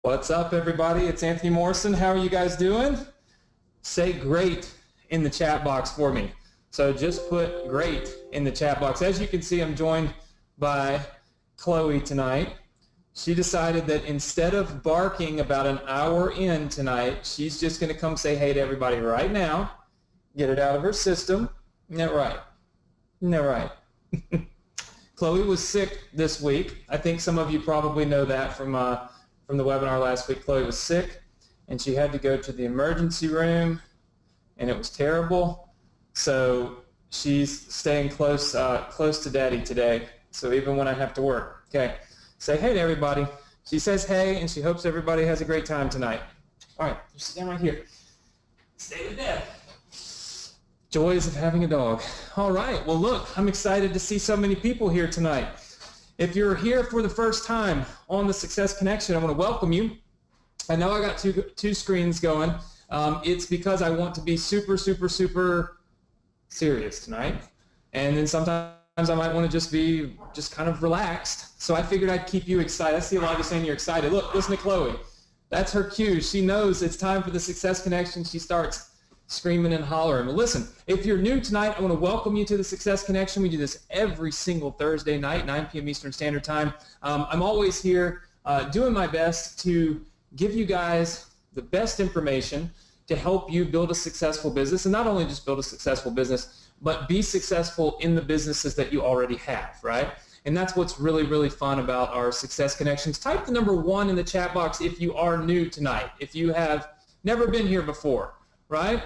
What's up, everybody? It's Anthony Morrison. How are you guys doing? Say great in the chat box for me. So just put great in the chat box. As you can see, I'm joined by Chloe tonight. She decided that instead of barking about an hour in tonight, she's just going to come say hey to everybody right now, get it out of her system. Isn't that right? Isn't that right? Chloe was sick this week. I think some of you probably know that from the webinar last week. Chloe was sick, and she had to go to the emergency room, and it was terrible. So she's staying close to Daddy today. So even when I have to work, okay, say hey to everybody. She says hey, and she hopes everybody has a great time tonight. All right, you stand right here. Stay to death. Joys of having a dog. All right, well look, I'm excited to see so many people here tonight. If you're here for the first time on the Success Connection, I want to welcome you. I know I got two screens going. It's because I want to be super serious tonight. And then sometimes I might want to just be kind of relaxed. So I figured I'd keep you excited. I see a lot of you saying you're excited. Look, listen to Chloe. That's her cue. She knows it's time for the Success Connection. She starts screaming and hollering. Well, listen, if you're new tonight, I want to welcome you to the Success Connection. We do this every single Thursday night, 9 p.m. Eastern Standard Time. I'm always here doing my best to give you guys the best information to help you build a successful business, and not only just build a successful business, but be successful in the businesses that you already have, right? And that's what's really fun about our Success Connections. Type the number 1 in the chat box if you are new tonight, if you have never been here before, right?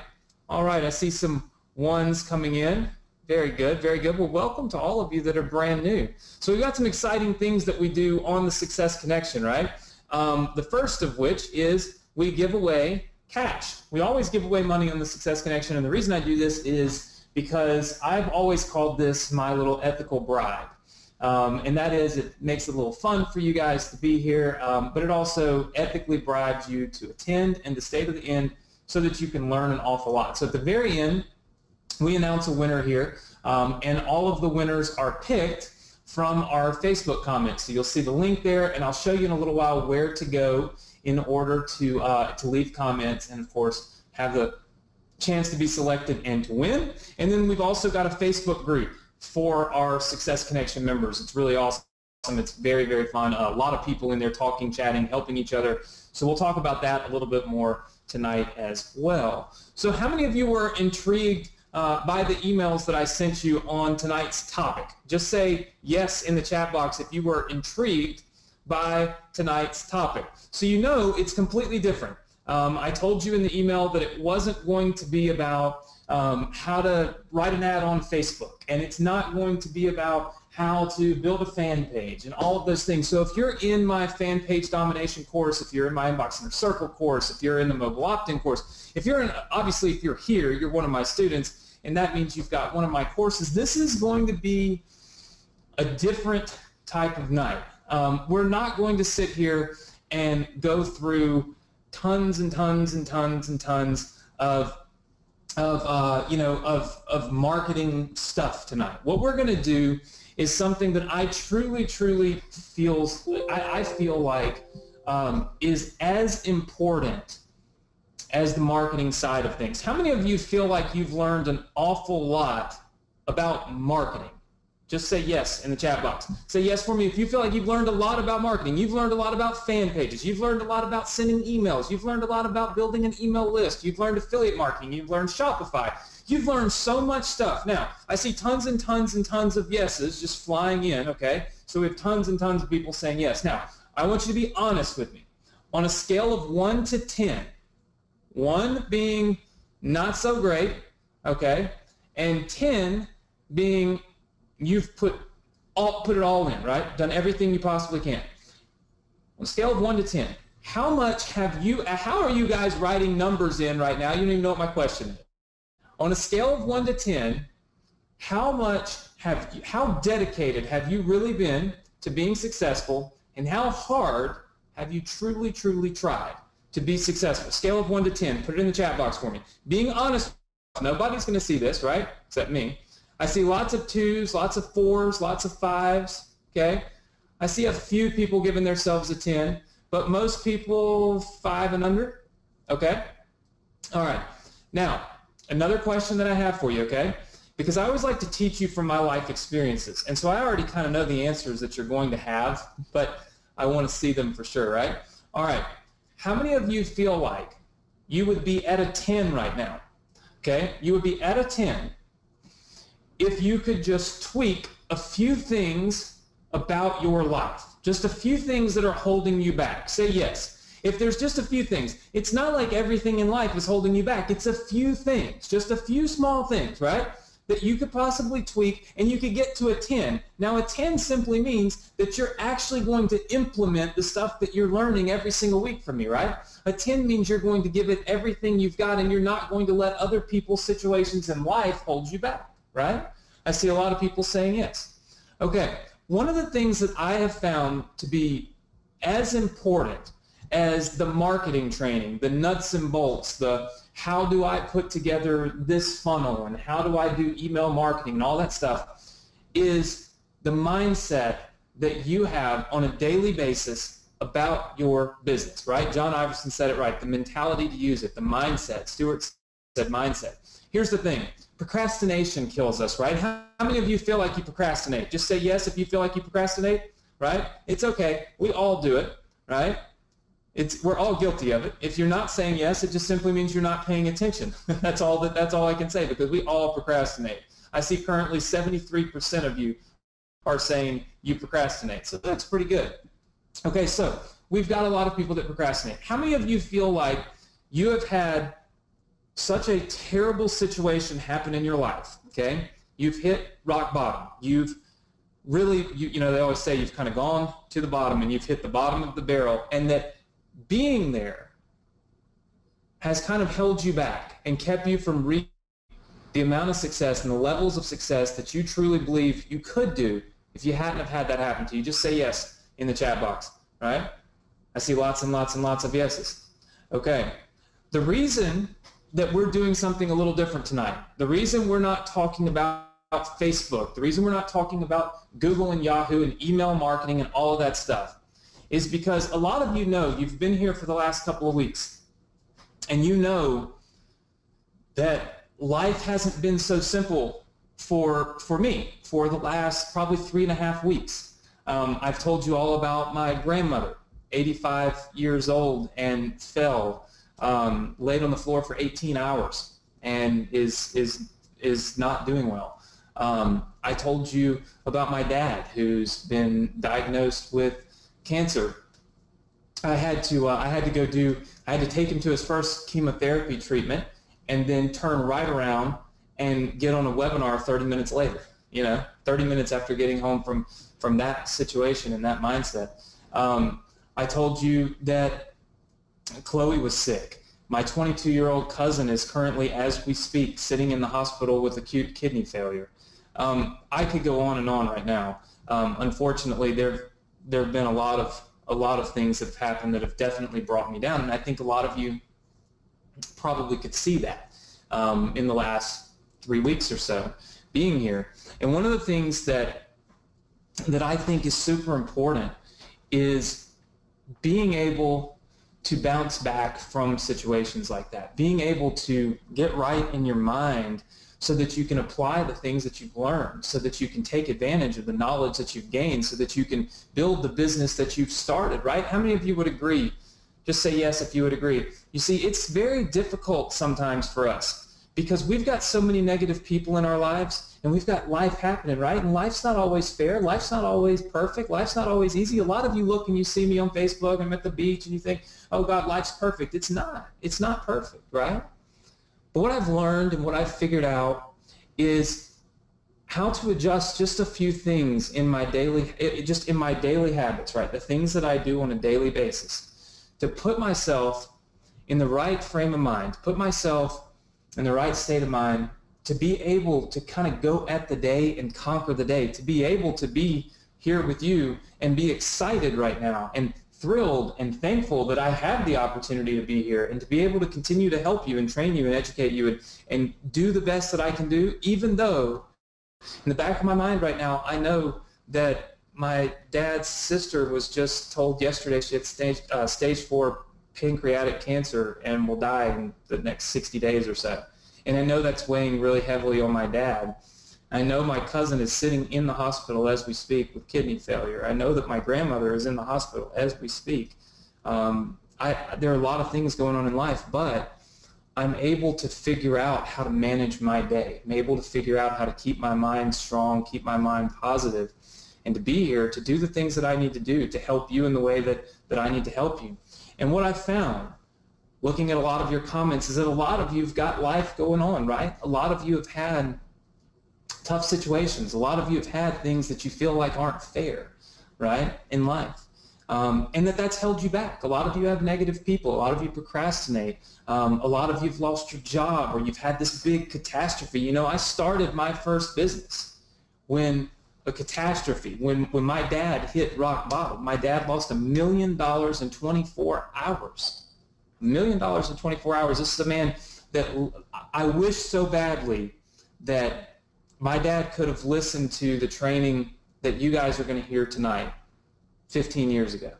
All right, I see some ones coming in. Very good, very good. Well, welcome to all of you that are brand new. So we've got some exciting things that we do on the Success Connection, right? The first of which is we give away cash. We always give away money on the Success Connection, and the reason I do this is because I've always called this my little ethical bribe. And that is, it makes it a little fun for you guys to be here, but it also ethically bribes you to attend and to stay to the end so that you can learn an awful lot. So at the very end, we announce a winner here, and all of the winners are picked from our Facebook comments. So you'll see the link there, and I'll show you in a little while where to go in order to leave comments and, of course, have the chance to be selected and to win. And then we've also got a Facebook group for our Success Connection members. It's really awesome. It's very fun. A lot of people in there talking, chatting, helping each other. So we'll talk about that a little bit more tonight as well. So how many of you were intrigued by the emails that I sent you on tonight's topic? Just say yes in the chat box if you were intrigued by tonight's topic. So you know it's completely different. I told you in the email that it wasn't going to be about how to write an ad on Facebook, and it's not going to be about how to build a fan page and all of those things. So if you're in my fan page domination course, if you're in my Inbox Inner Circle course, if you're in the mobile opt-in course, if you're in, obviously if you're here, you're one of my students, and that means you've got one of my courses. This is going to be a different type of night. We're not going to sit here and go through tons and tons of marketing stuff tonight. What we're going to do is something that I truly I feel like is as important as the marketing side of things. How many of you feel like you've learned an awful lot about marketing? Just say yes in the chat box. Say yes for me if you feel like you've learned a lot about marketing. You've learned a lot about fan pages. You've learned a lot about sending emails. You've learned a lot about building an email list. You've learned affiliate marketing. You've learned Shopify. You've learned so much stuff. Now, I see tons and tons of yeses just flying in, okay? So we have tons and tons of people saying yes. Now, I want you to be honest with me. On a scale of 1 to 10, 1 being not so great, okay, and 10 being you've put it all in, right? Done everything you possibly can. On a scale of 1 to 10, how are you guys writing numbers in right now? You don't even know what my question is. On a scale of 1 to 10, how dedicated have you really been to being successful, and how hard have you truly tried to be successful? Scale of 1 to 10, put it in the chat box for me. Being honest, nobody's going to see this, right? Except me. I see lots of 2s, lots of 4s, lots of 5s, okay? I see a few people giving themselves a 10, but most people 5 and under. Okay? All right. Now, another question that I have for you, okay? Because I always like to teach you from my life experiences. And so I already kind of know the answers that you're going to have, but I want to see them for sure, right? All right. How many of you feel like you would be at a 10 right now? Okay? You would be at a 10 if you could just tweak a few things about your life. Just a few things that are holding you back. Say yes. If there's just a few things, it's not like everything in life is holding you back. It's a few things, just a few small things, right, that you could possibly tweak and you could get to a 10. Now, a 10 simply means that you're actually going to implement the stuff that you're learning every single week from me, right? A 10 means you're going to give it everything you've got and you're not going to let other people's situations in life hold you back, right? I see a lot of people saying yes. Okay, one of the things that I have found to be as important as the marketing training, the nuts and bolts, the how do I put together this funnel and how do I do email marketing and all that stuff, is the mindset that you have on a daily basis about your business, right? John Iverson said it right, the mentality to use it, the mindset. Stewart said mindset. Here's the thing, procrastination kills us, right? How many of you feel like you procrastinate? Just say yes if you feel like you procrastinate, right? It's okay, we all do it, right? We're all guilty of it. If you're not saying yes, it just simply means you're not paying attention. That's all I can say, because we all procrastinate. I see currently 73% of you are saying you procrastinate, so that's pretty good. Okay, so we've got a lot of people that procrastinate. How many of you feel like you have had such a terrible situation happen in your life, okay? You've hit rock bottom. You've really, you know, they always say you've kind of gone to the bottom and you've hit the bottom of the barrel, and that being there has kind of held you back and kept you from reaching the amount of success and the levels of success that you truly believe you could do if you hadn't have had that happen to you. Just say yes in the chat box, right? I see lots and lots and lots of yeses. Okay. The reason that we're doing something a little different tonight, the reason we're not talking about Facebook, the reason we're not talking about Google and Yahoo and email marketing and all of that stuff, is because a lot of you know, you've been here for the last couple of weeks, and you know that life hasn't been so simple for me for the last probably 3.5 weeks. I've told you all about my grandmother, 85 years old, and fell, laid on the floor for 18 hours, and is not doing well. I told you about my dad, who's been diagnosed with cancer. I had to take him to his first chemotherapy treatment and then turn right around and get on a webinar 30 minutes later, 30 minutes after getting home from that situation and that mindset. I told you that Chloe was sick. My 22-year-old cousin is currently, as we speak, sitting in the hospital with acute kidney failure. I could go on and on right now. Unfortunately, there have been a lot of things that have happened that have definitely brought me down, and I think a lot of you probably could see that in the last 3 weeks or so being here. And one of the things that I think is super important is being able to bounce back from situations like that, being able to get right in your mind so that you can apply the things that you've learned, so that you can take advantage of the knowledge that you've gained, so that you can build the business that you've started, right? How many of you would agree? Just say yes if you would agree. You see, it's very difficult sometimes for us because we've got so many negative people in our lives, and we've got life happening, right? And life's not always fair. Life's not always perfect. Life's not always easy. A lot of you look and you see me on Facebook and I'm at the beach and you think, oh God, life's perfect. It's not. It's not perfect, right? But what I've learned and what I've figured out is how to adjust just a few things in my daily habits, right? The things that I do on a daily basis to put myself in the right frame of mind, put myself in the right state of mind to be able to kind of go at the day and conquer the day, to be able to be here with you and be excited right now and thrilled and thankful that I have the opportunity to be here and to be able to continue to help you and train you and educate you and do the best that I can do, even though in the back of my mind right now I know that my dad's sister was just told yesterday she had stage 4 pancreatic cancer and will die in the next 60 days or so. And I know that's weighing really heavily on my dad. I know my cousin is sitting in the hospital as we speak with kidney failure. I know that my grandmother is in the hospital as we speak. There are a lot of things going on in life, but I'm able to figure out how to manage my day. I'm able to figure out how to keep my mind strong, keep my mind positive, and to be here to do the things that I need to do to help you in the way that I need to help you. And what I found, looking at a lot of your comments, is that a lot of you have got life going on, right? A lot of you have had tough situations. A lot of you have had things that you feel like aren't fair, right, in life. And that's held you back. A lot of you have negative people. A lot of you procrastinate. A lot of you have lost your job, or you've had this big catastrophe. You know, I started my first business when a catastrophe, when my dad hit rock bottom. My dad lost $1 million in 24 hours. $1 million in 24 hours. This is a man that I wish so badly that my dad could have listened to the training that you guys are going to hear tonight 15 years ago,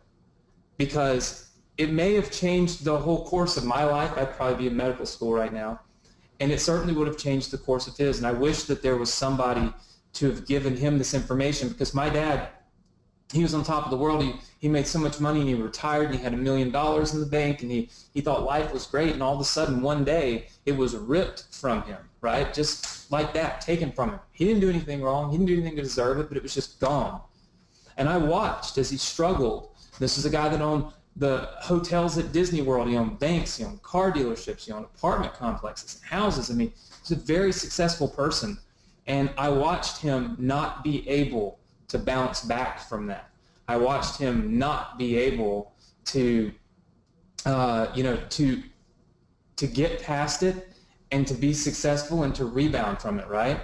because it may have changed the whole course of my life. I'd probably be in medical school right now, and it certainly would have changed the course of his. And I wish that there was somebody to have given him this information, because my dad, he was on top of the world. He made so much money, and he retired, and he had $1 million in the bank, and he thought life was great, and all of a sudden one day it was ripped from him, right? Just like that, taken from him. He didn't do anything wrong. He didn't do anything to deserve it, but it was just gone. And I watched as he struggled. This is a guy that owned the hotels at Disney World. He owned banks. He owned car dealerships. He owned apartment complexes and houses. I mean, he's a very successful person. And I watched him not be able to bounce back from that. I watched him not be able to, to get past it and to be successful and to rebound from it, right?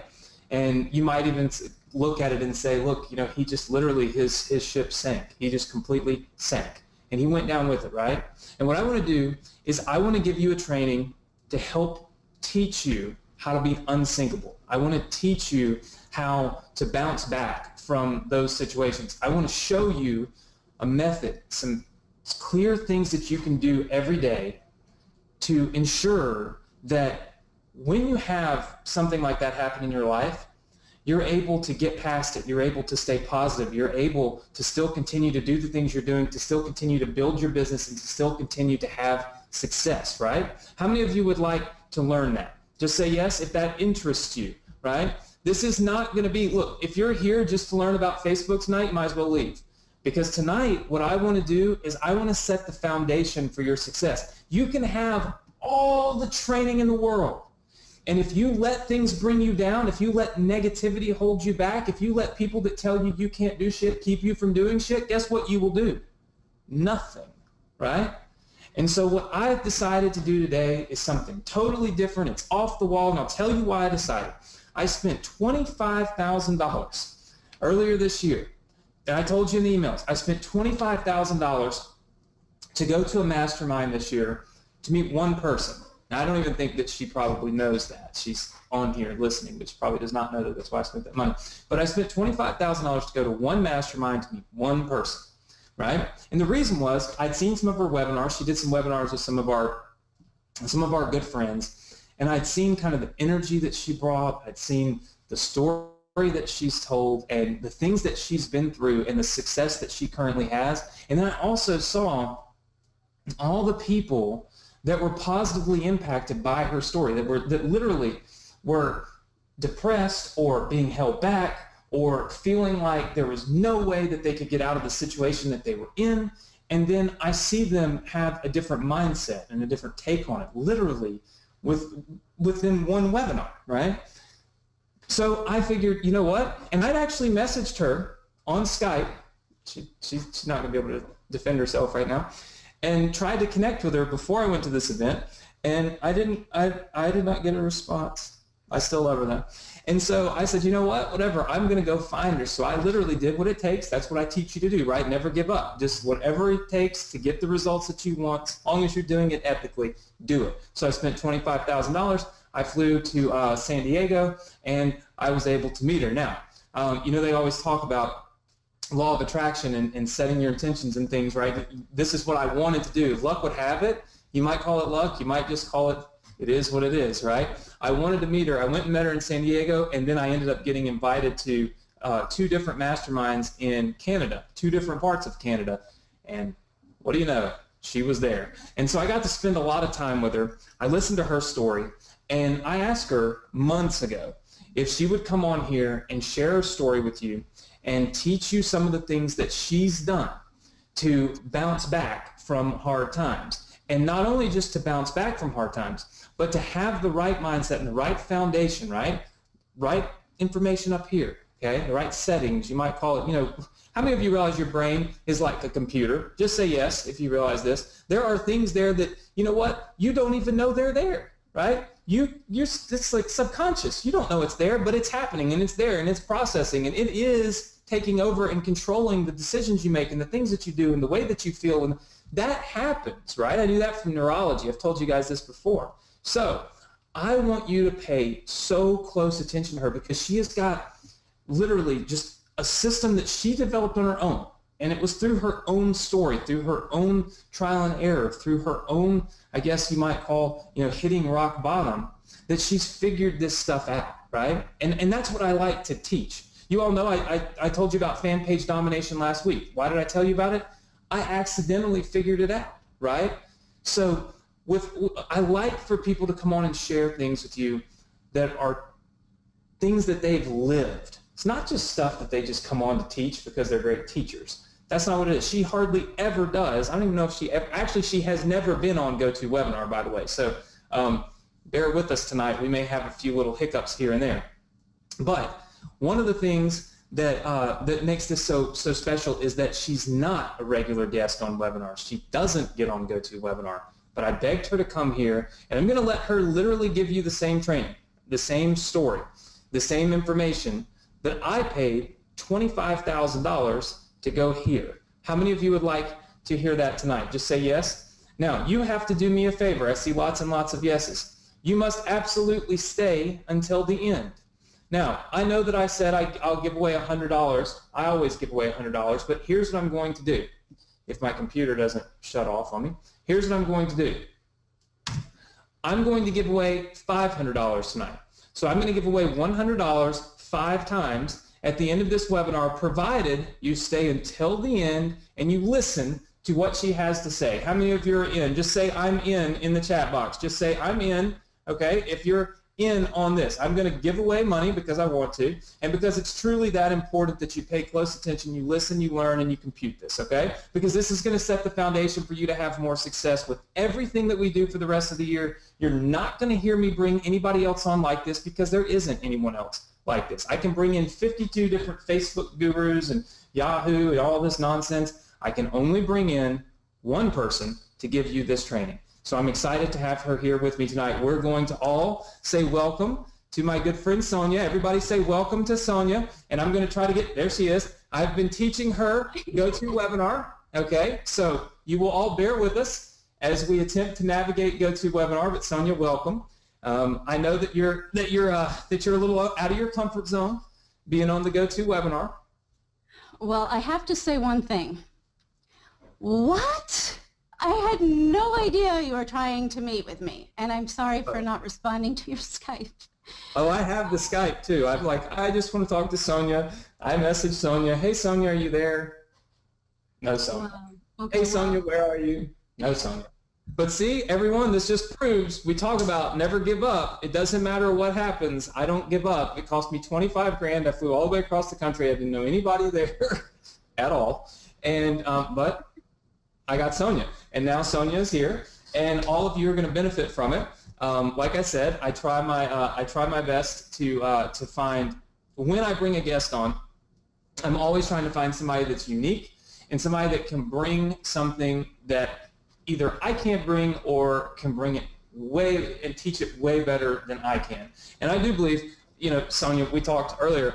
And you might even look at it and say, look, you know, he just literally, his ship sank. He just completely sank. And he went down with it, right? And what I want to do is I want to give you a training to help teach you how to be unsinkable. I want to teach you how to bounce back from those situations. I want to show you a method, some clear things that you can do every day to ensure that when you have something like that happen in your life, you're able to get past it. You're able to stay positive. You're able to still continue to do the things you're doing, to still continue to build your business, and to still continue to have success, right? How many of you would like to learn that? Just say yes if that interests you, right? This is not going to be, look, if you're here just to learn about Facebook tonight, you might as well leave. Because tonight, what I want to do is I want to set the foundation for your success. You can have all the training in the world, and if you let things bring you down, if you let negativity hold you back, if you let people that tell you you can't do shit keep you from doing shit, guess what you will do? Nothing, right? And so what I've decided to do today is something totally different. It's off the wall, and I'll tell you why I decided. I spent $25,000 earlier this year, and I told you in the emails, I spent $25,000 to go to a mastermind this year to meet one person. Now, I don't even think that she probably knows that. She's on here listening, but she probably does not know that. That's why I spent that money. But I spent $25,000 to go to one mastermind to meet one person, right? And the reason was I'd seen some of her webinars. She did some webinars with some of our good friends, and I'd seen kind of the energy that she brought. I'd seen the story that she's told and the things that she's been through and the success that she currently has. And then I also saw all the people that were positively impacted by her story, that literally were depressed or being held back or feeling like there was no way that they could get out of the situation that they were in. And then I see them have a different mindset and a different take on it, literally within one webinar, right? So I figured, you know what? And I'd actually messaged her on Skype. She's not going to be able to defend herself right now. And tried to connect with her before I went to this event, and I did not get a response. I still love her though. And so I said, you know what, whatever, I'm going to go find her. So I literally did what it takes. That's what I teach you to do, right? Never give up. Just whatever it takes to get the results that you want, as long as you're doing it ethically, do it. So I spent $25,000. I flew to San Diego, and I was able to meet her. Now, you know, they always talk about law of attraction and setting your intentions and things, right? This is what I wanted to do. Luck would have it. You might call it luck. You might just call it is what it is, right? I wanted to meet her. I went and met her in San Diego, and then I ended up getting invited to 2 different masterminds in Canada, 2 different parts of Canada. And what do you know? She was there. And so I got to spend a lot of time with her. I listened to her story, and I asked her months ago if she would come on here and share her story with you and teach you some of the things that she's done to bounce back from hard times. And not only just to bounce back from hard times, but to have the right mindset and the right foundation, right? Right information up here, okay? The right settings, you might call it, you know. How many of you realize your brain is like a computer? Just say yes if you realize this. There are things there that, you know what, you don't even know they're there, right? It's like subconscious. You don't know it's there, but it's happening, and it's there, and it's processing, and it is taking over and controlling the decisions you make and the things that you do and the way that you feel, and that happens, right? I knew that from neurology. I've told you guys this before. So I want you to pay so close attention to her, because she has got literally just a system that she developed on her own, and it was through her own story, through her own trial and error, through her own, I guess you might call, you know, hitting rock bottom, that she's figured this stuff out, right? And that's what I like to teach. You all know I told you about fan page domination last week. Why did I tell you about it? I accidentally figured it out, right? So I like for people to come on and share things with you that are things that they've lived. It's not just stuff that they just come on to teach because they're great teachers. That's not what it is. She hardly ever does. I don't even know if she ever, actually she has never been on GoToWebinar, by the way. So bear with us tonight. We may have a few little hiccups here and there. But one of the things that that makes this so special is that she's not a regular guest on webinars. She doesn't get on GoToWebinar. But I begged her to come here, and I'm going to let her literally give you the same training, the same story, the same information that I paid $25,000 to go hear. How many of you would like to hear that tonight? Just say yes. Now, you have to do me a favor. I see lots and lots of yeses. You must absolutely stay until the end. Now, I know that I said I'll give away $100. I always give away $100, but here's what I'm going to do. If my computer doesn't shut off on me, here's what I'm going to do. I'm going to give away $500 tonight. So I'm going to give away $100 5 times at the end of this webinar, provided you stay until the end and you listen to what she has to say. How many of you are in? Just say I'm in the chat box. Just say I'm in, okay? If you're in on this, I'm going to give away money because I want to, and because it's truly that important that you pay close attention, you listen, you learn, and you compute this, okay? Because this is going to set the foundation for you to have more success with everything that we do for the rest of the year. You're not going to hear me bring anybody else on like this, because there isn't anyone else like this. I can bring in 52 different Facebook gurus and Yahoo and all this nonsense. I can only bring in one person to give you this training. So I'm excited to have her here with me tonight. We're going to all say welcome to my good friend Sonia. Everybody say welcome to Sonia. And I'm going to try to get, there she is. I've been teaching her GoToWebinar. Okay, so you will all bear with us as we attempt to navigate GoToWebinar. But Sonia, welcome. I know that you're a little out of your comfort zone, being on the GoToWebinar. Well, I have to say one thing. What? I had no idea you were trying to meet with me, and I'm sorry for not responding to your Skype. Oh, I have the Skype too. I'm like, I just want to talk to Sonia. I messaged Sonia. Hey, Sonia, are you there? No, Sonia. Okay, hey, Sonia, where are you? No, Sonia. But see, everyone, this just proves we talk about never give up. It doesn't matter what happens. I don't give up. It cost me 25 grand. I flew all the way across the country. I didn't know anybody there at all. And but I got Sonia, and now Sonia is here, and all of you are going to benefit from it. Like I said, I try my best to find, when I bring a guest on, I'm always trying to find somebody that's unique and somebody that can bring something that either I can't bring or can bring it way and teach it way better than I can. And I do believe, you know, Sonia, we talked earlier,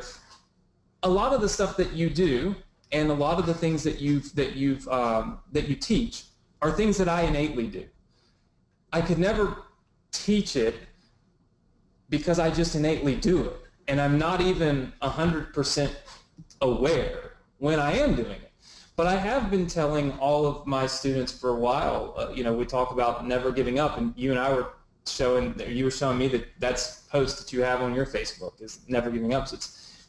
a lot of the stuff that you do and a lot of the things that you teach are things that I innately do. I could never teach it because I just innately do it, and I'm not even 100% aware when I am doing it. But I have been telling all of my students for a while, we talk about never giving up, and you and I were showing me that that's post that you have on your Facebook is never giving up. So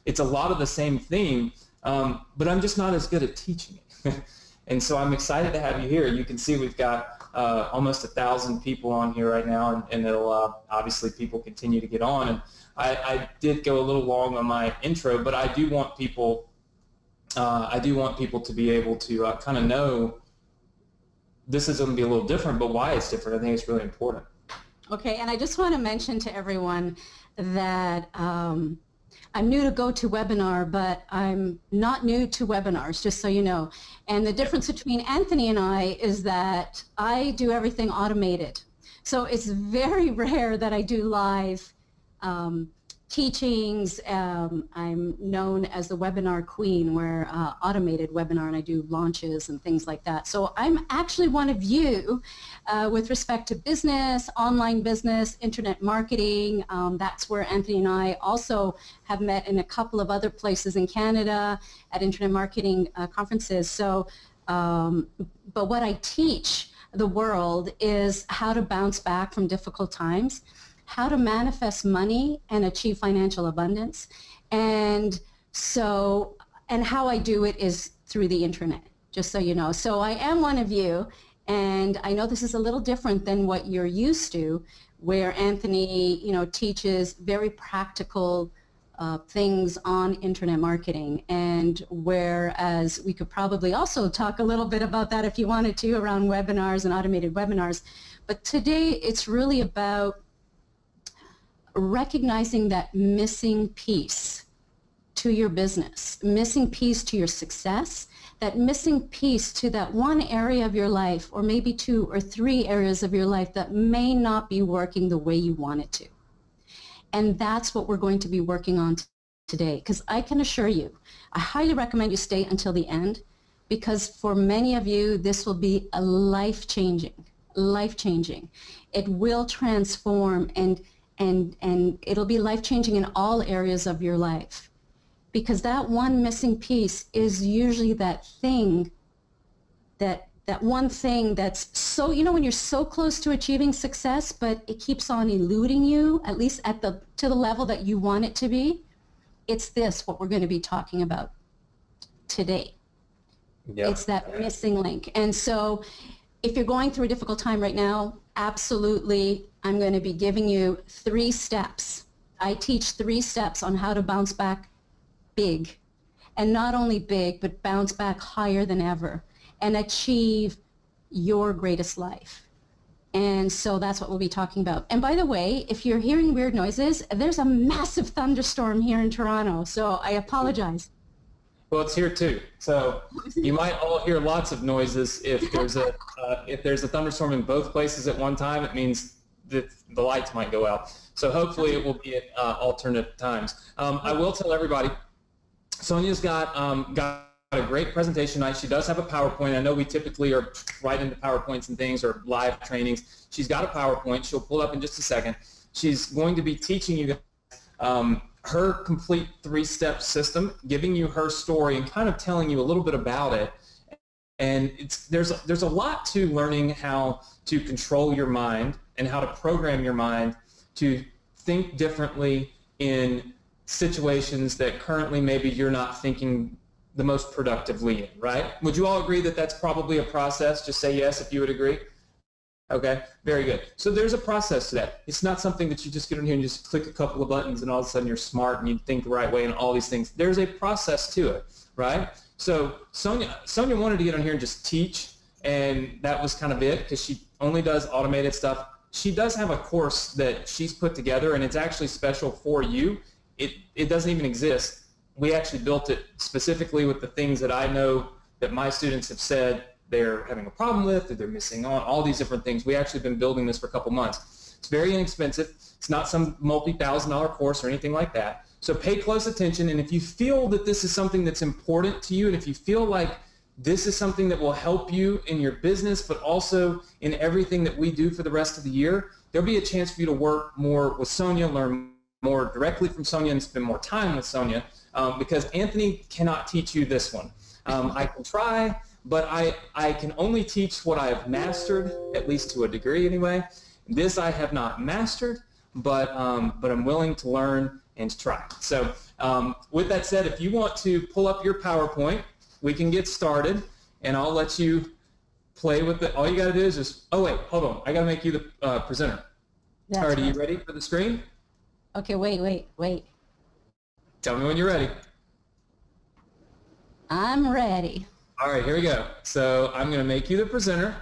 it's a lot of the same theme, but I'm just not as good at teaching it. And so I'm excited to have you here. You can see we've got almost 1,000 people on here right now, and it'll obviously people continue to get on. And I did go a little long on my intro, but I do want people to be able to kind of know this is going to be a little different, but why it's different. I think it's really important. Okay, and I just want to mention to everyone that I'm new to GoToWebinar, but I'm not new to webinars, just so you know. And the difference between Anthony and I is that I do everything automated. So it's very rare that I do live teachings. I'm known as the webinar queen, where automated webinar, and I do launches and things like that. So I'm actually one of you with respect to business, online business, internet marketing. That's where Anthony and I also have met in a couple of other places in Canada at internet marketing conferences. So, but what I teach the world is how to bounce back from difficult times, how to manifest money and achieve financial abundance. And how I do it is through the internet, just so you know. So I am one of you, and I know this is a little different than what you're used to, where Anthony, teaches very practical things on internet marketing, and whereas we could probably also talk a little bit about that if you wanted to around webinars and automated webinars. But today it's really about recognizing that missing piece to your business, missing piece to your success, that missing piece to that one area of your life, or maybe 2 or 3 areas of your life that may not be working the way you want it to. And that's what we're going to be working on today, because I can assure you, I highly recommend you stay until the end, because for many of you, this will be a life-changing. It will transform, and it'll be life-changing in all areas of your life, because that one missing piece is usually that thing, that one thing that's so, when you're so close to achieving success, but it keeps on eluding you, at least to the level that you want it to be. It's what we're going to be talking about today. Yep. It's that missing link. And so if you're going through a difficult time right now, absolutely, I'm going to be giving you 3 steps. I teach 3 steps on how to bounce back big, and not only big, but bounce back higher than ever and achieve your greatest life. And so that's what we'll be talking about. And by the way, if you're hearing weird noises, there's a massive thunderstorm here in Toronto, so I apologize. Well, it's here too. So you might all hear lots of noises. If there's a thunderstorm in both places at one time, it means that the lights might go out. So hopefully it will be at alternate times. I will tell everybody, Sonia's got a great presentation tonight. She does have a PowerPoint. I know we typically are right into PowerPoints and things, or live trainings. She's got a PowerPoint. She'll pull it up in just a second. She's going to be teaching you guys her complete 3-step system, giving you her story and kind of telling you a little bit about it. And there's a lot to learning how to control your mind and how to program your mind to think differently in situations that currently maybe you're not thinking the most productively in, right? Would you all agree that that's probably a process? Just say yes if you would agree. Okay, very good. So there's a process to that. It's not something that you just get in here and just click a couple of buttons and all of a sudden you're smart and you think the right way and all these things. There's a process to it, right? So Sonia wanted to get on here and just teach, and that was kind of it, because she only does automated stuff. She does have a course that she's put together, and it's actually special for you. It doesn't even exist. We actually built it specifically with the things that I know that my students have said they're having a problem with, that they're missing on, all these different things. We actually been building this for a couple months. It's very inexpensive. It's not some multi-$1,000 course or anything like that. So pay close attention, and if you feel that this is something that's important to you, and if you feel like this is something that will help you in your business, but also in everything that we do for the rest of the year, there'll be a chance for you to work more with Sonia, learn more directly from Sonia, and spend more time with Sonia, because Anthony cannot teach you this one. I can try, but I can only teach what I have mastered, at least to a degree anyway. This I have not mastered, but I'm willing to learn and to try. So with that said, if you want to pull up your PowerPoint, we can get started, and I'll let you play with it. All you got to do is just, oh wait, hold on. I got to make you the presenter. All right, are you ready for the screen? Okay, wait. Tell me when you're ready. I'm ready. All right, here we go. So I'm going to make you the presenter,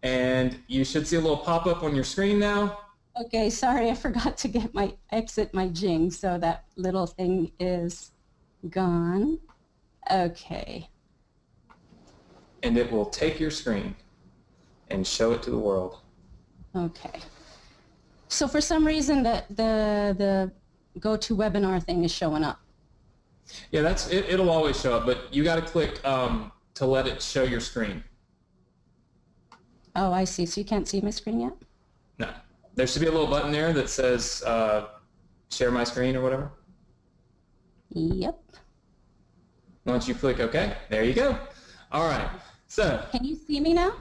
and you should see a little pop-up on your screen now. Okay, sorry, I forgot to exit my Jing, so that little thing is gone. Okay. And it will take your screen and show it to the world. Okay. So for some reason the GoToWebinar thing is showing up. Yeah, it'll always show up, but you got to click to let it show your screen. Oh, I see. So you can't see my screen yet? No. There should be a little button there that says share my screen or whatever. Yep. Once you click OK, there you go. All right. So can you see me now?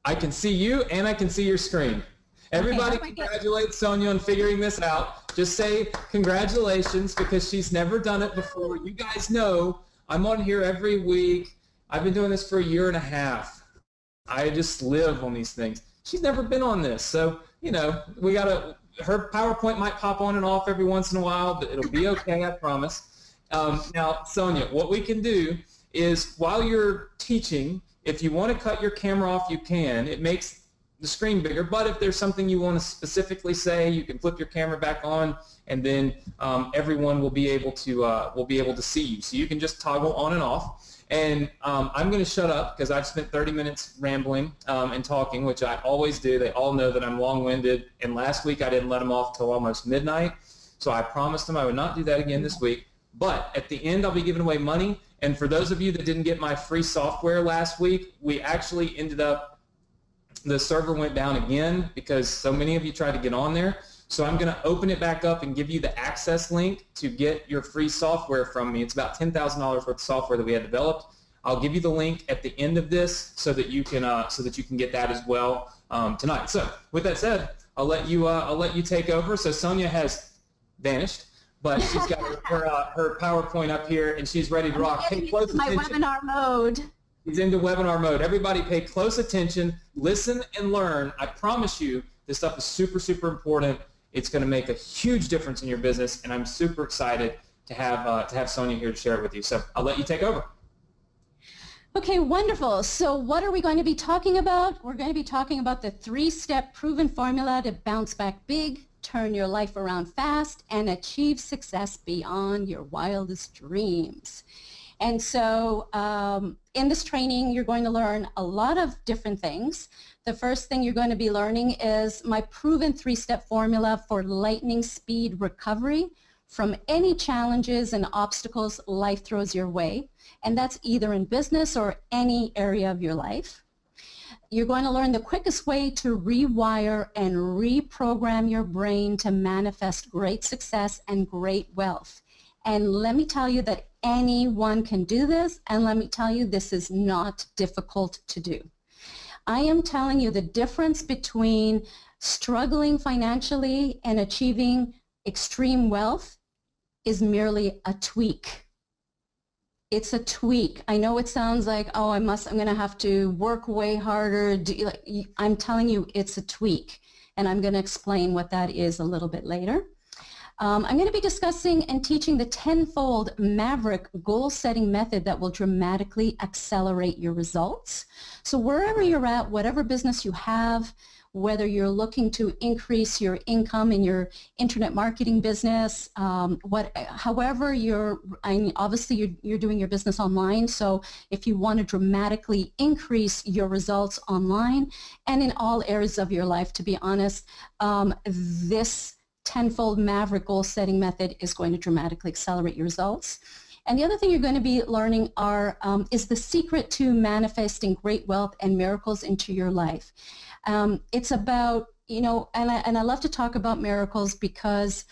I can see you and I can see your screen. Everybody congratulate Sonia on figuring this out. Just say congratulations because she's never done it before. You guys know I'm on here every week. I've been doing this for 1.5 years. I just live on these things. She's never been on this. So, you know, her PowerPoint might pop on and off every once in a while, but it'll be okay, I promise. Now, Sonia, what we can do is while you're teaching, if you want to cut your camera off, you can. It makes the screen bigger, but if there's something you want to specifically say, you can flip your camera back on, and then everyone will be able to see you. So you can just toggle on and off. And I'm going to shut up because I've spent 30 minutes rambling and talking, which I always do. They all know that I'm long-winded, and last week I didn't let them off till almost midnight. So I promised them I would not do that again this week. But at the end, I'll be giving away money. And for those of you that didn't get my free software last week, we actually ended up, the server went down again because so many of you tried to get on there. So I'm going to open it back up and give you the access link to get your free software from me. It's about $10,000 worth of software that we had developed. I'll give you the link at the end of this so that you can get that as well tonight. So with that said, I'll let you take over. So Sonia has vanished, but she's got her PowerPoint up here and she's ready to rock. Pay close attention. My webinar mode. He's into webinar mode. Everybody pay close attention, listen and learn. I promise you this stuff is super, super important. It's going to make a huge difference in your business, and I'm super excited to have Sonia here to share it with you. So I'll let you take over. Okay, wonderful. So what are we going to be talking about? We're going to be talking about the 3-step proven formula to bounce back big, turn your life around fast, and achieve success beyond your wildest dreams. And so in this training, you're going to learn a lot of different things. The first thing you're going to be learning is my proven 3-step formula for lightning speed recovery from any challenges and obstacles life throws your way. And that's either in business or any area of your life. You're going to learn the quickest way to rewire and reprogram your brain to manifest great success and great wealth. And let me tell you that anyone can do this, and let me tell you this is not difficult to do. I am telling you the difference between struggling financially and achieving extreme wealth is merely a tweak. It's a tweak. I know it sounds like, oh, I'm going to have to work way harder. I'm telling you it's a tweak, and I'm going to explain what that is a little bit later. I'm going to be discussing and teaching the 10-fold Maverick goal-setting method that will dramatically accelerate your results. So wherever you're at, whatever business you have, whether you're looking to increase your income in your internet marketing business, however obviously you're doing your business online, so if you want to dramatically increase your results online and in all areas of your life, to be honest, this 10-fold Maverick goal setting method is going to dramatically accelerate your results. And the other thing you're going to be learning is the secret to manifesting great wealth and miracles into your life. It's about, and I love to talk about miracles because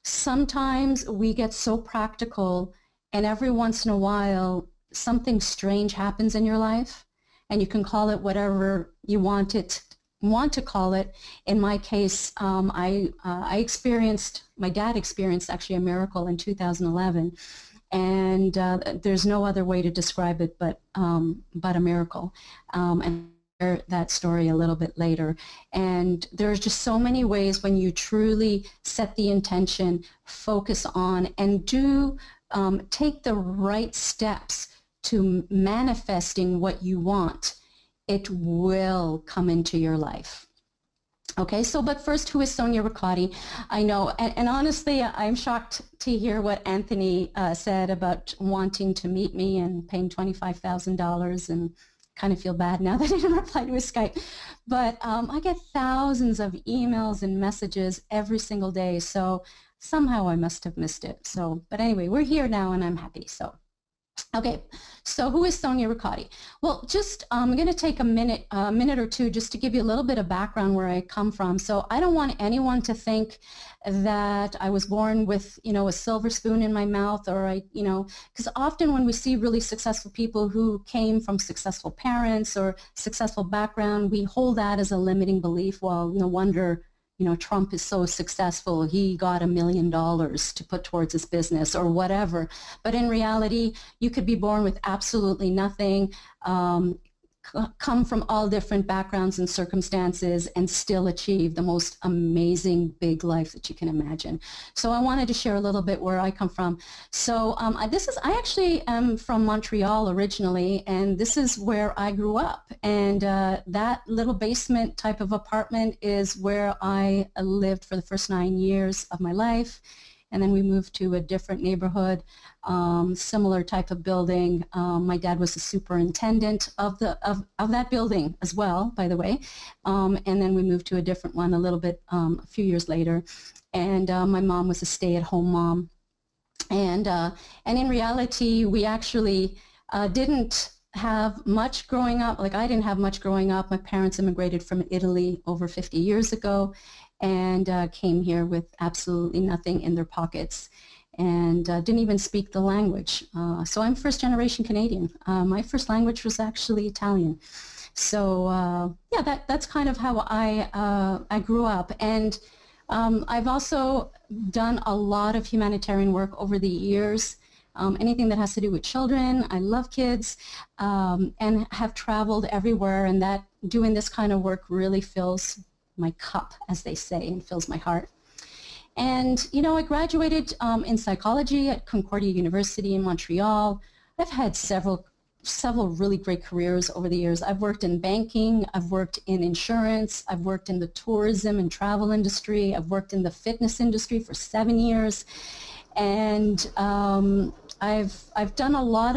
sometimes we get so practical, and every once in a while, something strange happens in your life, and you can call it whatever you want to call it. In my case, I experienced, my dad experienced actually a miracle in 2011, and there's no other way to describe it but a miracle. And that story a little bit later. And there's just so many ways when you truly set the intention, focus on, and do take the right steps to manifesting what you want, it will come into your life. Okay, so but first, who is Sonia Riccati? I know, and honestly, I'm shocked to hear what Anthony said about wanting to meet me and paying $25,000, and kind of feel bad now that I didn't reply to his Skype. But I get thousands of emails and messages every single day, so somehow I must have missed it. So, but anyway, we're here now, and I'm happy. So. Okay, so who is Sonia Riccati? Well, just I'm going to take a minute or two just to give you a little bit of background where I come from. So I don't want anyone to think that I was born with, a silver spoon in my mouth, or because often when we see really successful people who came from successful parents or successful background, we hold that as a limiting belief. Well, no wonder Trump is so successful, he got $1 million to put towards his business or whatever. But in reality, you could be born with absolutely nothing, come from all different backgrounds and circumstances, and still achieve the most amazing big life that you can imagine. So I wanted to share a little bit where I come from. So I actually am from Montreal originally, and this is where I grew up. And that little basement type of apartment is where I lived for the first 9 years of my life. And then we moved to a different neighborhood, similar type of building. My dad was the superintendent of that building as well, by the way. And then we moved to a different one a few years later. And my mom was a stay-at-home mom. And in reality, we actually didn't have much growing up. Like, I didn't have much growing up. My parents immigrated from Italy over 50 years ago, and came here with absolutely nothing in their pockets, and didn't even speak the language. So I'm first-generation Canadian. My first language was actually Italian. So yeah, that's kind of how I grew up. And I've also done a lot of humanitarian work over the years. Anything that has to do with children. I love kids, and have traveled everywhere, and that doing this kind of work really fills my cup, as they say, and fills my heart. And I graduated in psychology at Concordia University in Montreal. I've had several really great careers over the years. I've worked in banking, I've worked in insurance, I've worked in the tourism and travel industry, I've worked in the fitness industry for 7 years, and I've done a lot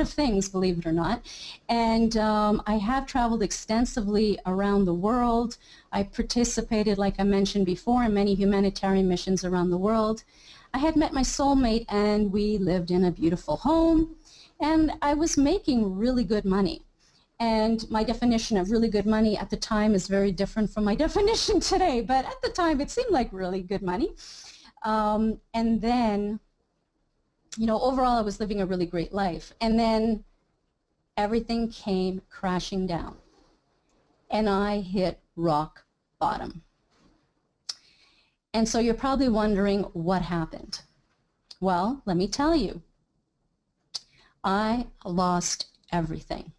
of things, believe it or not. And I have traveled extensively around the world. I participated, like I mentioned before, in many humanitarian missions around the world. I had met my soulmate, and we lived in a beautiful home, and I was making really good money. And my definition of really good money at the time is very different from my definition today, but at the time it seemed like really good money. And then, overall I was living a really great life. And then everything came crashing down, and I hit rock bottom. And so you're probably wondering what happened. Well, let me tell you. I lost everything.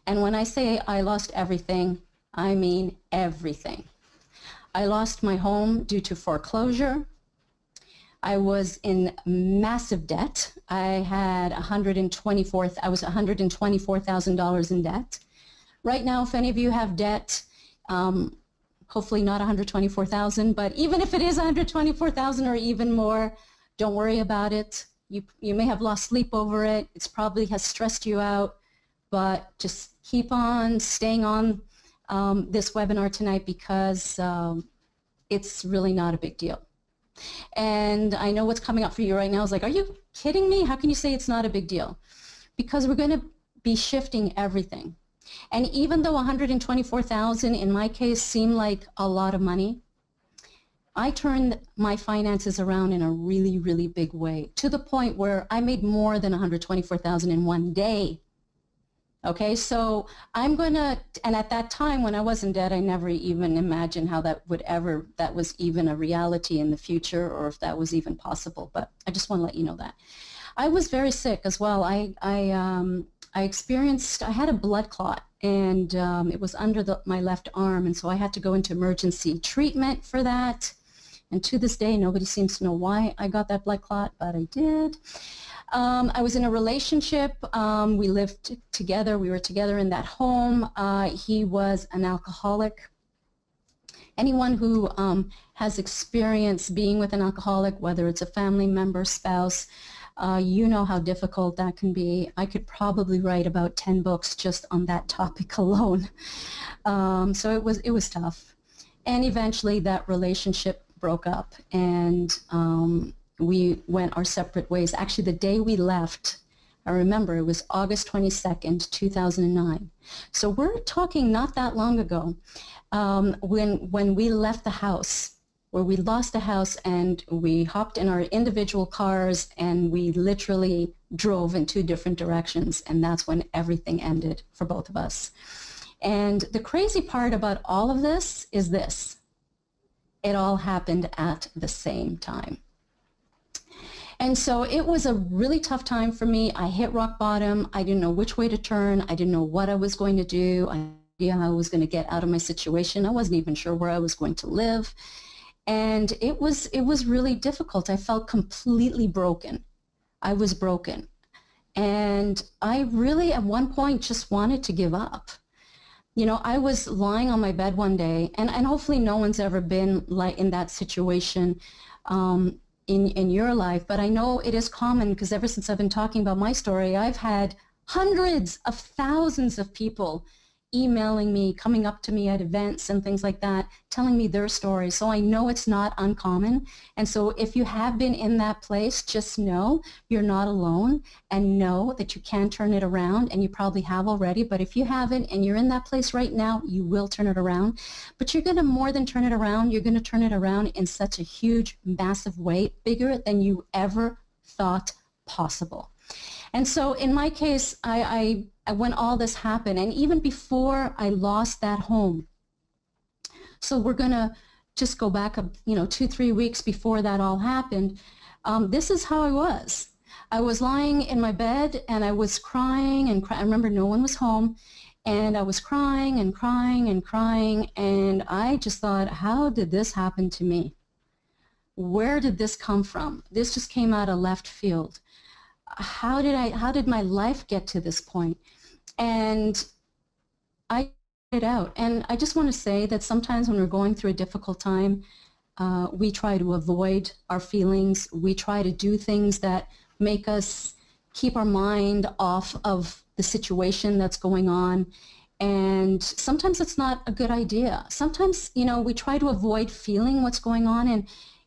And when I say I lost everything, I mean everything. I lost my home due to foreclosure. I was in massive debt. I was $124,000 in debt. Right now, if any of you have debt, hopefully not $124,000, but even if it is $124,000 or even more, don't worry about it. You may have lost sleep over it. It's probably has stressed you out, but just keep on staying on this webinar tonight, because it's really not a big deal. And I know what's coming up for you right now is like, are you kidding me? How can you say it's not a big deal? Because we're going to be shifting everything. And even though $124,000 in my case seemed like a lot of money, I turned my finances around in a really, really big way, to the point where I made more than $124,000 in one day. Okay, so I'm going to, and at that time when I was in debt, I never even imagined how that was even a reality in the future, or if that was even possible. But I just want to let you know that. I was very sick as well. I had a blood clot, and it was under my left arm, and so I had to go into emergency treatment for that. And to this day, nobody seems to know why I got that blood clot, but I did. I was in a relationship. We lived together. We were together in that home. He was an alcoholic. Anyone who has experience being with an alcoholic, whether it's a family member, spouse, you know how difficult that can be. I could probably write about 10 books just on that topic alone. So it was tough. And eventually that relationship broke up, and we went our separate ways. Actually, the day we left, I remember it was August 22nd, 2009. So we're talking not that long ago, when we left the house, where we lost the house, and we hopped in our individual cars, and we literally drove in two different directions, and that's when everything ended for both of us. And the crazy part about all of this is this: it all happened at the same time. And so it was a really tough time for me. I hit rock bottom. I didn't know which way to turn. I didn't know what I was going to do. I didn't know how I was going to get out of my situation. I wasn't even sure where I was going to live. And it was really difficult. I felt completely broken. I was broken. And I really, at one point, just wanted to give up. You know, I was lying on my bed one day, and hopefully no one's ever been like in that situation in your life, but I know it is common, because ever since I've been talking about my story, I've had hundreds of thousands of people emailing me, coming up to me at events and things like that, telling me their stories. So I know it's not uncommon. And so if you have been in that place, just know you're not alone, and know that you can turn it around, and you probably have already. But if you haven't and you're in that place right now, you will turn it around. But you're going to more than turn it around. You're going to turn it around in such a huge, massive way, bigger than you ever thought possible. And so in my case, when all this happened, and even before I lost that home, so we're going to just go back, 2-3 weeks before that all happened, this is how I was. I was lying in my bed, and I was crying and I remember no one was home, and I was crying and crying and crying, and I just thought, how did this happen to me? Where did this come from? This just came out of left field. How did my life get to this point? And I it out. And I just want to say that sometimes when we're going through a difficult time, we try to avoid our feelings. We try to do things that make us keep our mind off of the situation that's going on. And sometimes it's not a good idea. Sometimes, we try to avoid feeling what's going on,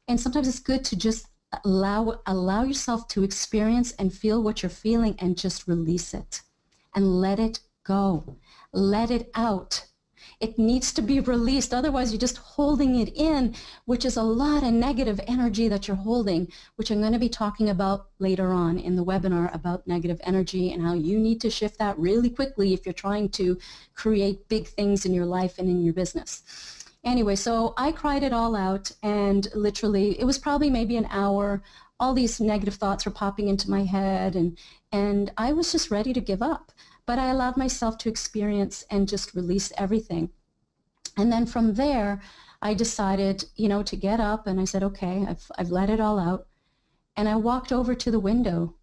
and sometimes it's good to just allow yourself to experience and feel what you're feeling, and just release it and let it go. Let it out. It needs to be released. Otherwise, you're just holding it in, which is a lot of negative energy that you're holding, which I'm going to be talking about later on in the webinar about negative energy and how you need to shift that really quickly if you're trying to create big things in your life and in your business. Anyway, so I cried it all out, and literally it was probably maybe an hour. All these negative thoughts were popping into my head, and I was just ready to give up. But I allowed myself to experience and just release everything. And then from there, I decided, to get up, and I said, okay, I've let it all out. And I walked over to the window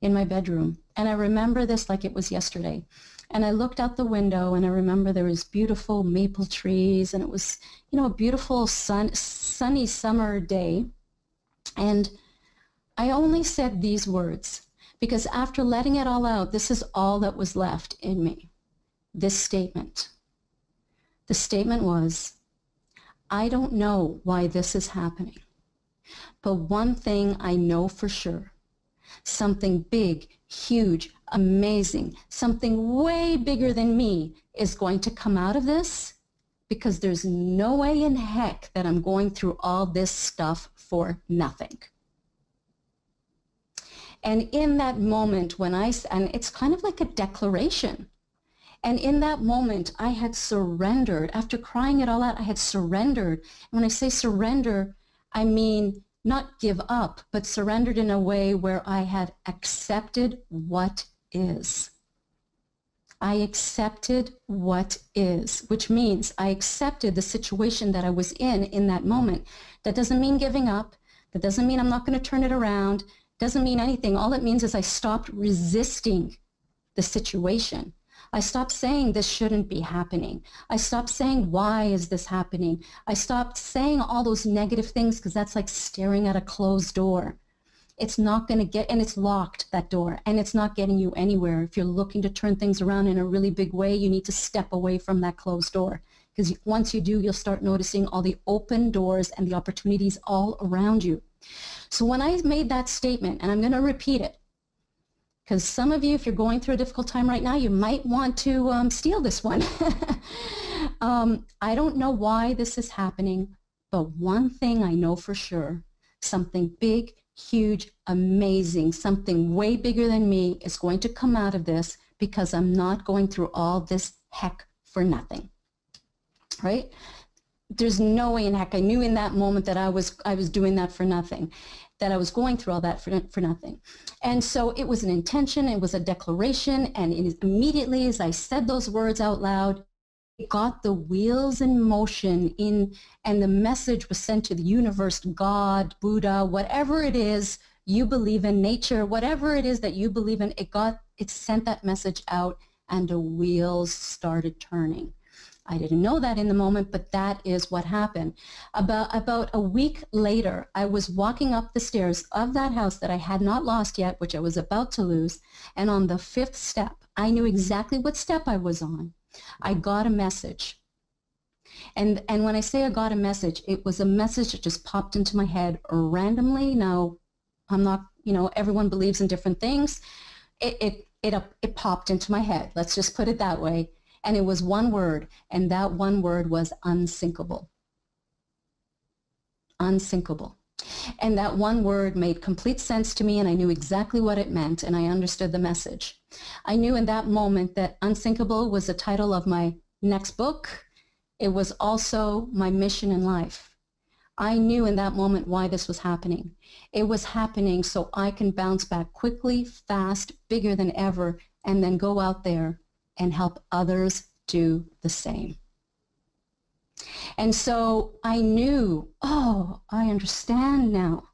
in my bedroom, and I remember this like it was yesterday. And I looked out the window, and I remember there was beautiful maple trees, and it was, a beautiful sunny summer day. And I only said these words, because after letting it all out, this is all that was left in me. This statement. The statement was, I don't know why this is happening, but one thing I know for sure, something big, huge, amazing, something way bigger than me is going to come out of this, because there's no way in heck that I'm going through all this stuff for nothing. And in that moment when and it's kind of like a declaration. And in that moment, I had surrendered. After crying it all out, I had surrendered. And when I say surrender, I mean not give up, but surrendered in a way where I had accepted what is. I accepted what is, which means I accepted the situation that I was in that moment. That doesn't mean giving up. That doesn't mean I'm not going to turn it around. Doesn't mean anything. All it means is I stopped resisting the situation. I stopped saying this shouldn't be happening. I stopped saying, why is this happening? I stopped saying all those negative things because that's like staring at a closed door. It's not going to get, and it's locked, that door, and it's not getting you anywhere. If you're looking to turn things around in a really big way, you need to step away from that closed door. Because once you do, you'll start noticing all the open doors and the opportunities all around you. So when I made that statement, and I'm going to repeat it, because some of you, if you're going through a difficult time right now, you might want to steal this one. I don't know why this is happening, but one thing I know for sure, something big, huge, amazing, something way bigger than me is going to come out of this because I'm not going through all this heck for nothing, right? There's no way in heck. I knew in that moment that I was doing that for nothing, that I was going through all that for nothing. And so it was an intention, it was a declaration, and immediately as I said those words out loud, it got the wheels in motion, and the message was sent to the universe, God, Buddha, whatever it is you believe in, nature, whatever it is that you believe in, it sent that message out, and the wheels started turning. I didn't know that in the moment, but that is what happened. About a week later, I was walking up the stairs of that house that I had not lost yet, which I was about to lose, and on the 5th step, I knew exactly what step I was on. I got a message. And when I say I got a message, it was a message that just popped into my head randomly. Now, I'm not, everyone believes in different things. It popped into my head. Let's just put it that way. And it was one word, and that one word was unsinkable. Unsinkable. And that one word made complete sense to me, and I knew exactly what it meant, and I understood the message. I knew in that moment that Unsinkable was the title of my next book. It was also my mission in life. I knew in that moment why this was happening. It was happening so I can bounce back quickly, fast, bigger than ever, and then go out there and help others do the same. And so I knew, oh, I understand now.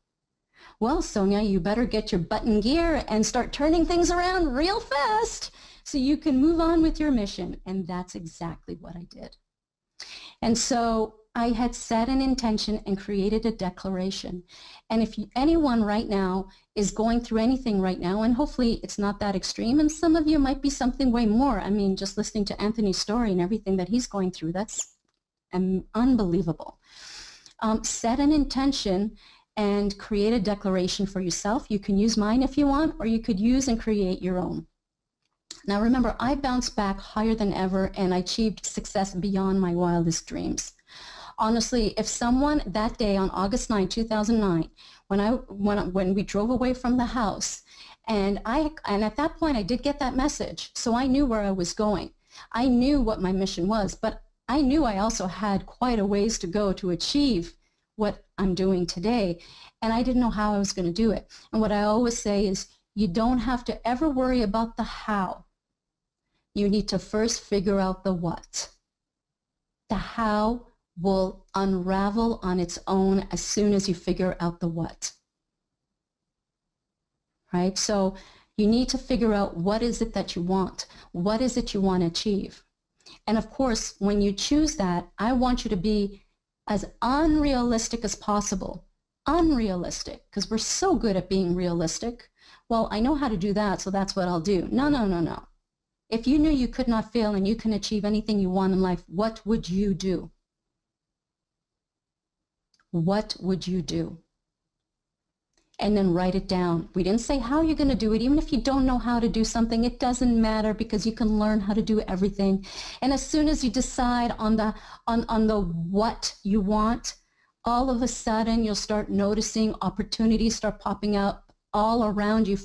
Well, Sonia, you better get your butt in gear and start turning things around real fast so you can move on with your mission. And that's exactly what I did. And so I had set an intention and created a declaration. And if anyone right now is going through anything right now, and hopefully it's not that extreme, and some of you might be something way more. I mean, just listening to Anthony's story and everything that he's going through, that's unbelievable. Set an intention and create a declaration for yourself. You can use mine if you want, or you could use and create your own. Now remember, I bounced back higher than ever, and I achieved success beyond my wildest dreams. Honestly, if someone that day on August 9, 2009, when we drove away from the house, and at that point I did get that message, so I knew where I was going. I knew what my mission was, but I knew I also had quite a ways to go to achieve what I'm doing today, and I didn't know how I was going to do it. And what I always say is, you don't have to ever worry about the how. You need to first figure out the what. The how will unravel on its own as soon as you figure out the what. Right? So you need to figure out what is it that you want. What is it you want to achieve? And of course, when you choose that, I want you to be as unrealistic as possible. Unrealistic, because we're so good at being realistic. Well, I know how to do that, so that's what I'll do. No, no, no, no. If you knew you could not fail and you can achieve anything you want in life, what would you do? What would you do? and then write it down. We didn't say how you're going to do it. Even if you don't know how to do something, it doesn't matter because you can learn how to do everything. And as soon as you decide on the what you want, all of a sudden you'll start noticing opportunities start popping up all around you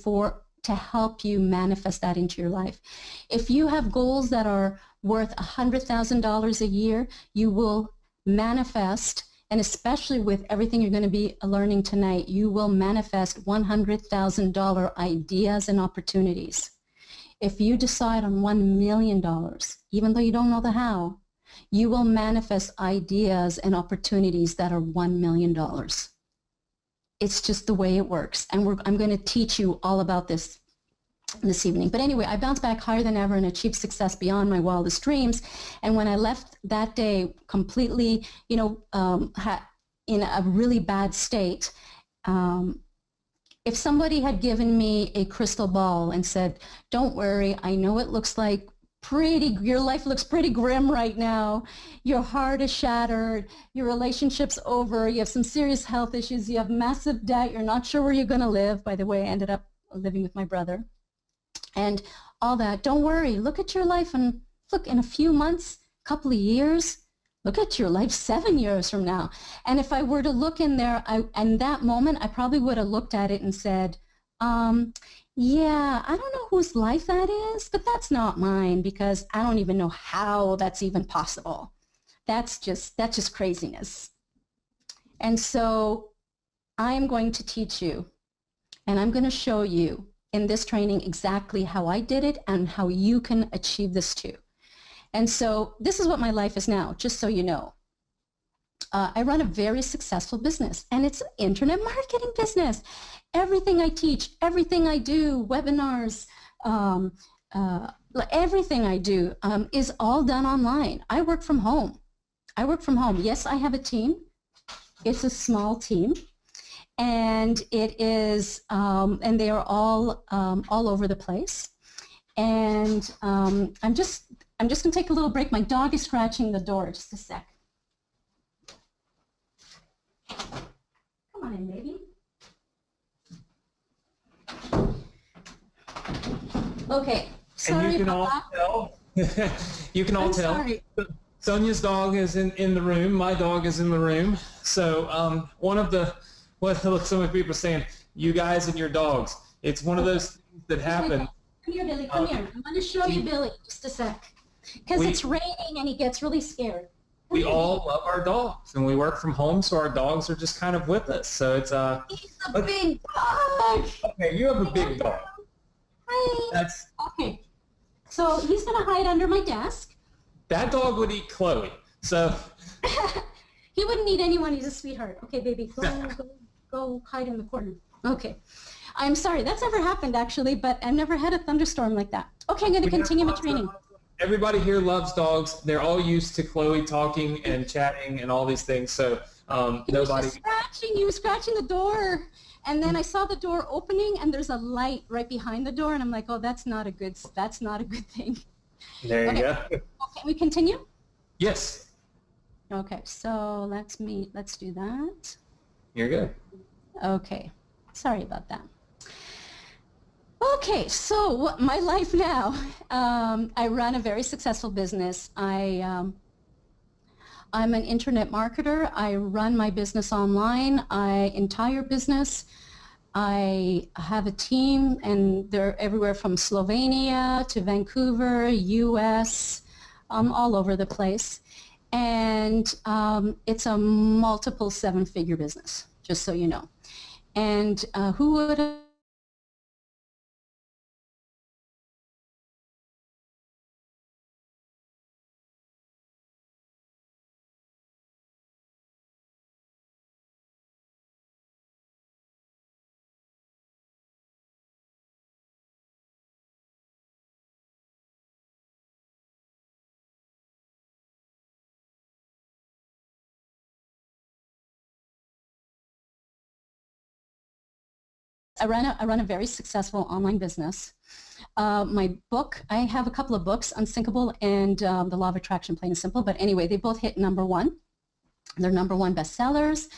to help you manifest that into your life. If you have goals that are worth $100,000 a year, you will manifest, and especially with everything you're going to be learning tonight, you will manifest $100,000 ideas and opportunities. If you decide on $1 million, even though you don't know the how, you will manifest ideas and opportunities that are $1 million. It's just the way it works. And I'm going to teach you all about this evening. But anyway, I bounced back higher than ever and achieved success beyond my wildest dreams. And when I left that day completely, in a really bad state, if somebody had given me a crystal ball and said, don't worry, I know it looks like your life looks pretty grim right now. Your heart is shattered. Your relationship's over. You have some serious health issues. You have massive debt. You're not sure where you're going to live. By the way, I ended up living with my brother. And all that. Don't worry. Look at your life and look, in a few months, a couple of years, look at your life 7 years from now. And if I were to look in there, in that moment, I probably would have looked at it and said, yeah, I don't know whose life that is, but that's not mine because I don't even know how that's even possible. That's just craziness. And so I am going to teach you, and I'm going to show you in this training exactly how I did it and how you can achieve this too. And so this is what my life is now, just so you know. I run a very successful business, and it's an internet marketing business. Everything I teach, everything I do, webinars, everything I do is all done online. I work from home. Yes, I have a team. It's a small team, and it is, and they are all over the place. And I'm just gonna take a little break. My dog is scratching the door. Just a sec. Come on in, baby. Okay. Sorry, and you can all tell. You can all tell. Sorry. Sonia's dog is in the room. My dog is in the room. So one of the so many people are saying, you guys and your dogs. It's one of those things that happen. Come here, Billy. Come here. I'm going to show you Billy. Just a sec. Because it's raining and he gets really scared. We all love our dogs, and we work from home, so our dogs are just kind of with us. So it's He's a big dog. Okay, you have a big dog. Hi. Okay. So he's gonna hide under my desk. That dog would eat Chloe. So he wouldn't eat anyone. He's a sweetheart. Okay, baby, go hide in the corner. Okay. I'm sorry. That's never happened actually, but I've never had a thunderstorm like that. Okay, I'm gonna continue my training. Everybody here loves dogs. They're all used to Chloe talking and chatting and all these things. So nobody. He was scratching the door, and then I saw the door opening, and there's a light right behind the door, and I'm like, oh, that's not a good thing. There you go. Okay, we continue. Yes. Okay, so let's do that. You're good. Okay, sorry about that. Okay, so my life now. I run a very successful business. I'm an internet marketer. I run my business online, entire business. I have a team, and they're everywhere from Slovenia to Vancouver, US, all over the place. And it's a multiple seven-figure business, just so you know. And who would have I run a very successful online business. My book, I have a couple of books, Unsinkable and The Law of Attraction, Plain and Simple. But anyway, they both hit #1. They're #1 bestsellers.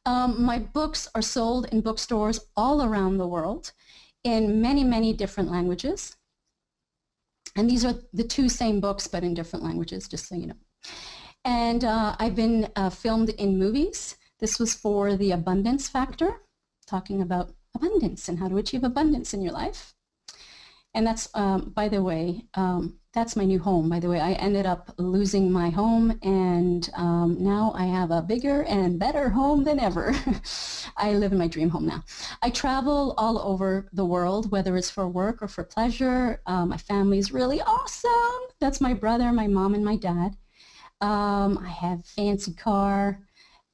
My books are sold in bookstores all around the world in many, many different languages. And these are the two same books, but in different languages, just so you know. And I've been filmed in movies. This was for The Abundance Factor, talking about abundance and how to achieve abundance in your life. And that's, by the way, that's my new home. By the way, I ended up losing my home, and now I have a bigger and better home than ever. I live in my dream home now. I travel all over the world, whether it's for work or for pleasure. My family's really awesome. That's my brother, my mom, and my dad. I have a fancy car.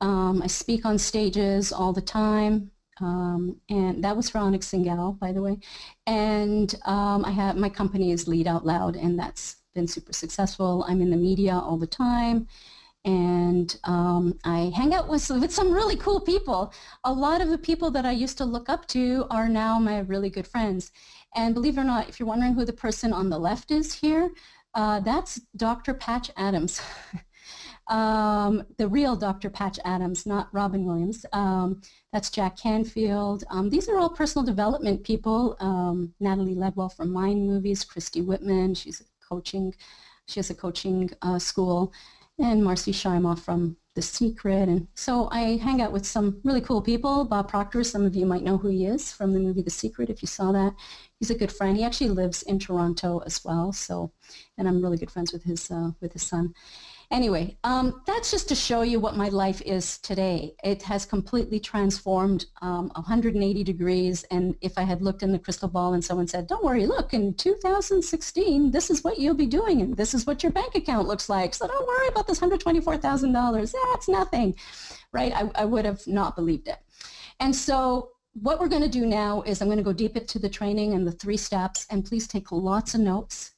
I speak on stages all the time. And that was for Onyx Singal, by the way. And my company is Lead Out Loud, and that's been super successful. I'm in the media all the time, and I hang out with some really cool people. A lot of the people that I used to look up to are now my really good friends. And believe it or not, if you're wondering who the person on the left is here, that's Dr. Patch Adams. The real Dr. Patch Adams, not Robin Williams. That's Jack Canfield. These are all personal development people. Natalie Ledwell from Mind Movies, Christy Whitman, she has a coaching school, and Marcy Shimoff from The Secret. And so I hang out with some really cool people. Bob Proctor, some of you might know who he is from the movie The Secret, if you saw that. He's a good friend. He actually lives in Toronto as well. So, and I'm really good friends with his son. Anyway, that's just to show you what my life is today. It has completely transformed 180 degrees, and if I had looked in the crystal ball and someone said, don't worry, look, in 2016, this is what you'll be doing, and this is what your bank account looks like, so don't worry about this $124,000. That's nothing, right? I would have not believed it. And so what we're going to do now is I'm going to go deep into the training and the 3 steps, and please take lots of notes.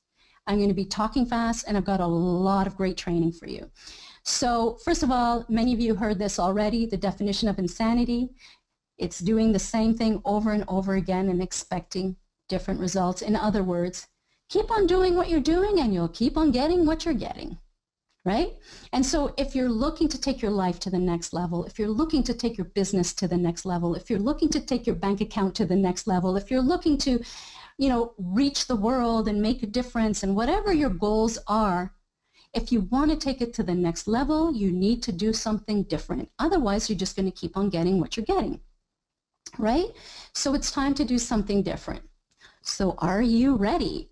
I'm going to be talking fast, and I've got a lot of great training for you. So first of all, many of you heard this already, the definition of insanity. It's doing the same thing over and over again and expecting different results. In other words, keep on doing what you're doing and you'll keep on getting what you're getting, right? And so if you're looking to take your life to the next level, if you're looking to take your business to the next level, if you're looking to take your bank account to the next level, if you're looking to reach the world and make a difference, and whatever your goals are, if you want to take it to the next level, you need to do something different. Otherwise, you're just going to keep on getting what you're getting, right? So it's time to do something different. So are you ready?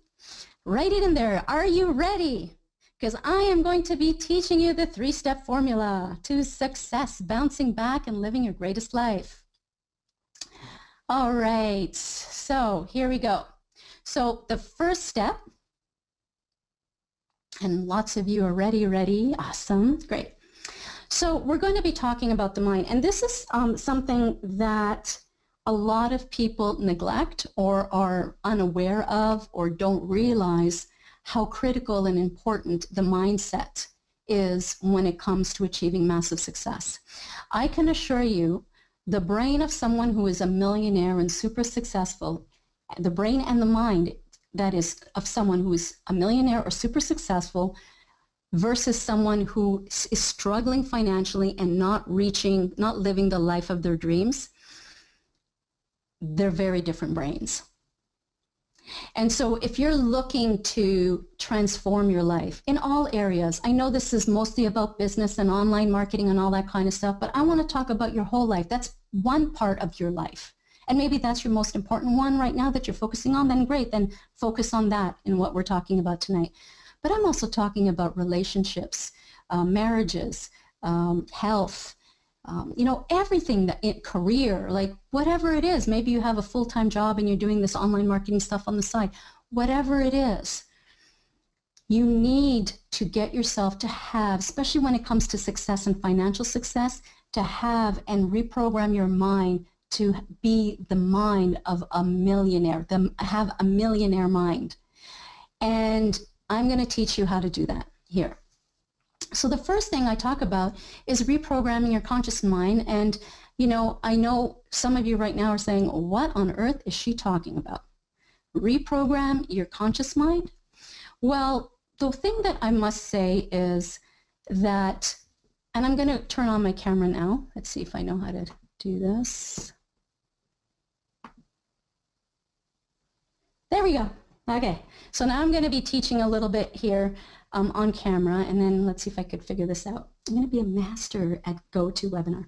Write it in there. Are you ready? Because I am going to be teaching you the 3-step formula to success, bouncing back and living your greatest life. All right, so here we go. So the first step, and lots of you are ready, awesome, great. So we're going to be talking about the mind, and this is something that a lot of people neglect or are unaware of or don't realize how critical and important the mindset is when it comes to achieving massive success. I can assure you the brain of someone who is a millionaire and super successful, the brain and the mind that is of someone who is a millionaire or super successful versus someone who is struggling financially and not living the life of their dreams, they're very different brains. And so if you're looking to transform your life in all areas, I know this is mostly about business and online marketing and all that kind of stuff, but I want to talk about your whole life. That's one part of your life. And maybe that's your most important one right now that you're focusing on, then great, then focus on that in what we're talking about tonight. But I'm also talking about relationships, marriages, health, everything, career, like whatever it is. Maybe you have a full-time job and you're doing this online marketing stuff on the side. Whatever it is, you need to get yourself to have, especially when it comes to success and financial success, to have and reprogram your mind to be the mind of a millionaire, have a millionaire mind. And I'm going to teach you how to do that here. So the first thing I talk about is reprogramming your conscious mind. And, I know some of you right now are saying, what on earth is she talking about? Reprogram your conscious mind? Well, the thing that I must say is that And I'm going to turn on my camera now. Let's see if I know how to do this. There we go. Okay, so now I'm going to be teaching a little bit here on camera, and then let's see if I could figure this out. I'm going to be a master at GoToWebinar.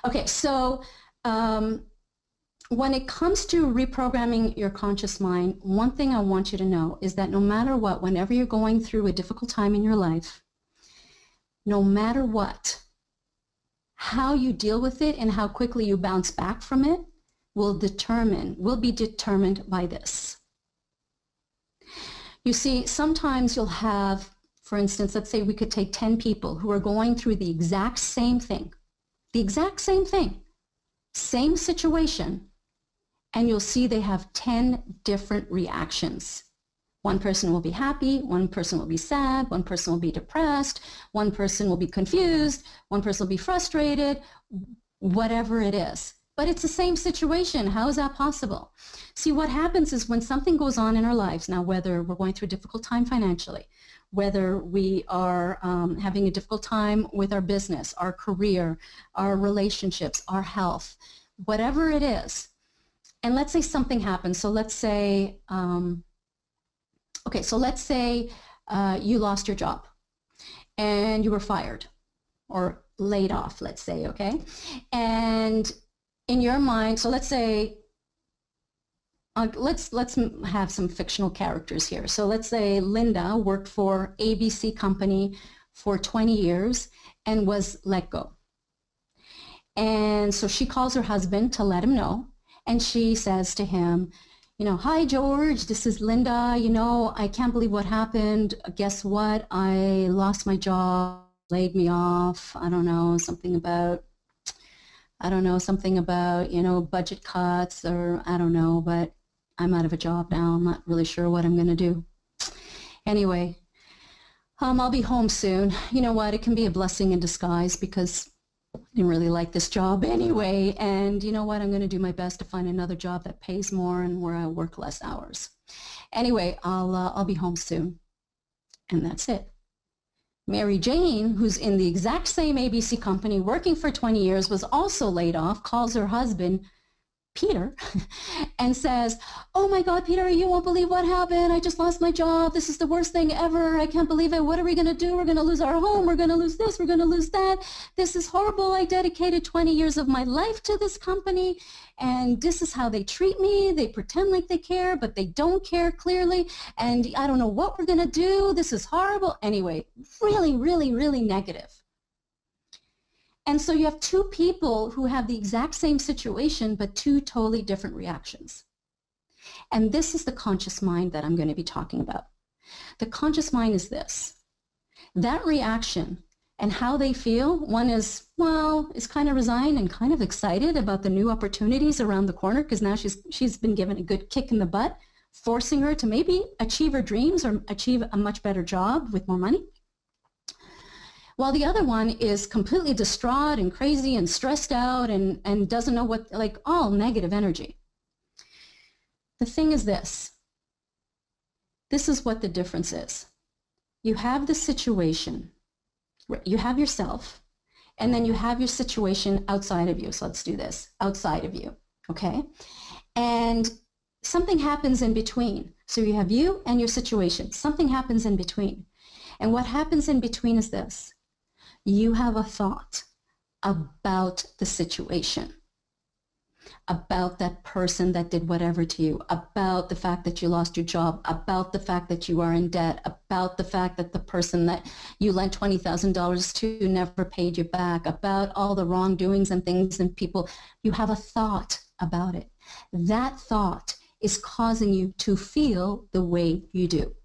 Okay, so when it comes to reprogramming your conscious mind, one thing I want you to know is that no matter what, whenever you're going through a difficult time in your life, no matter what, how you deal with it and how quickly you bounce back from it will be determined by this. You see, sometimes you'll have, for instance, let's say we could take 10 people who are going through the exact same thing, same situation, and you'll see they have 10 different reactions. One person will be happy, one person will be sad, one person will be depressed, one person will be confused, one person will be frustrated, whatever it is. But it's the same situation. How is that possible? See, what happens is when something goes on in our lives, now whether we're going through a difficult time financially, whether we are having a difficult time with our business, our career, our relationships, our health, whatever it is, and let's say something happens. So let's say, you lost your job and you were fired or laid off, let's say, okay? And in your mind, so let's say, let's have some fictional characters here. So let's say Linda worked for ABC company for 20 years and was let go. And so she calls her husband to let him know, and she says to him, you know, hi George, this is Linda, you know, I can't believe what happened. Guess what? I lost my job, laid me off. I don't know, something about, you know, budget cuts, or I don't know, but I'm out of a job now. I'm not really sure what I'm going to do. Anyway, I'll be home soon. You know what? It can be a blessing in disguise because I didn't really like this job anyway. And you know what? I'm going to do my best to find another job that pays more and where I work less hours. Anyway, I'll be home soon. And that's it. Mary Jane, who's in the exact same ABC company working for 20 years, was also laid off, calls her husband, Peter, and says, oh my God, Peter, you won't believe what happened. I just lost my job. This is the worst thing ever. I can't believe it. What are we going to do? We're going to lose our home. We're going to lose this. We're going to lose that. This is horrible. I dedicated 20 years of my life to this company, and this is how they treat me. They pretend like they care, but they don't care clearly, and I don't know what we're going to do. This is horrible. Anyway, really, really, really negative. And so you have two people who have the exact same situation, but two totally different reactions. And this is the conscious mind that I'm going to be talking about. The conscious mind is this. That reaction and how they feel, one is, well, is kind of resigned and kind of excited about the new opportunities around the corner because now she's been given a good kick in the butt, forcing her to maybe achieve her dreams or achieve a much better job with more money. While the other one is completely distraught and crazy and stressed out and doesn't know what, like all negative energy. The thing is this. This is what the difference is. You have the situation, you have yourself, and then you have your situation outside of you. So let's do this, outside of you, okay? And something happens in between. So you have you and your situation. Something happens in between. And what happens in between is this. You have a thought about the situation, about that person that did whatever to you, about the fact that you lost your job, about the fact that you are in debt, about the fact that the person that you lent $20,000 to never paid you back, about all the wrongdoings and things and people. You have a thought about it. That thought is causing you to feel the way you do.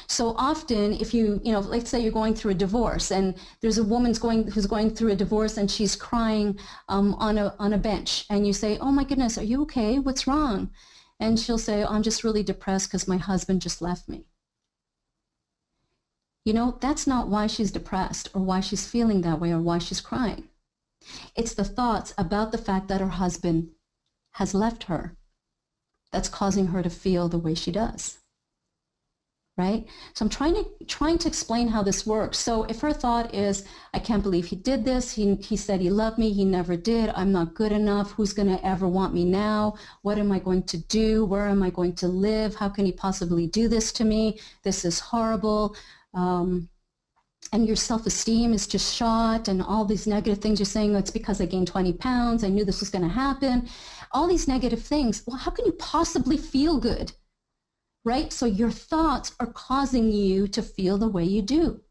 So often if you know, let's say you're going through a divorce and there's a woman who's going through a divorce and she's crying on a bench, and you say, oh my goodness, are you okay? What's wrong? And she'll say, oh, I'm just really depressed because my husband just left me. You know, that's not why she's depressed or why she's feeling that way or why she's crying. It's the thoughts about the fact that her husband has left her that's causing her to feel the way she does. right? So I'm trying to explain how this works. So if her thought is, I can't believe he did this. He said he loved me. He never did. I'm not good enough. Who's going to ever want me now? What am I going to do? Where am I going to live? How can he possibly do this to me? This is horrible. And your self-esteem is just shot, and all these negative things you're saying, it's because I gained 20 pounds. I knew this was going to happen. All these negative things. Well, how can you possibly feel good? Right? So your thoughts are causing you to feel the way you do,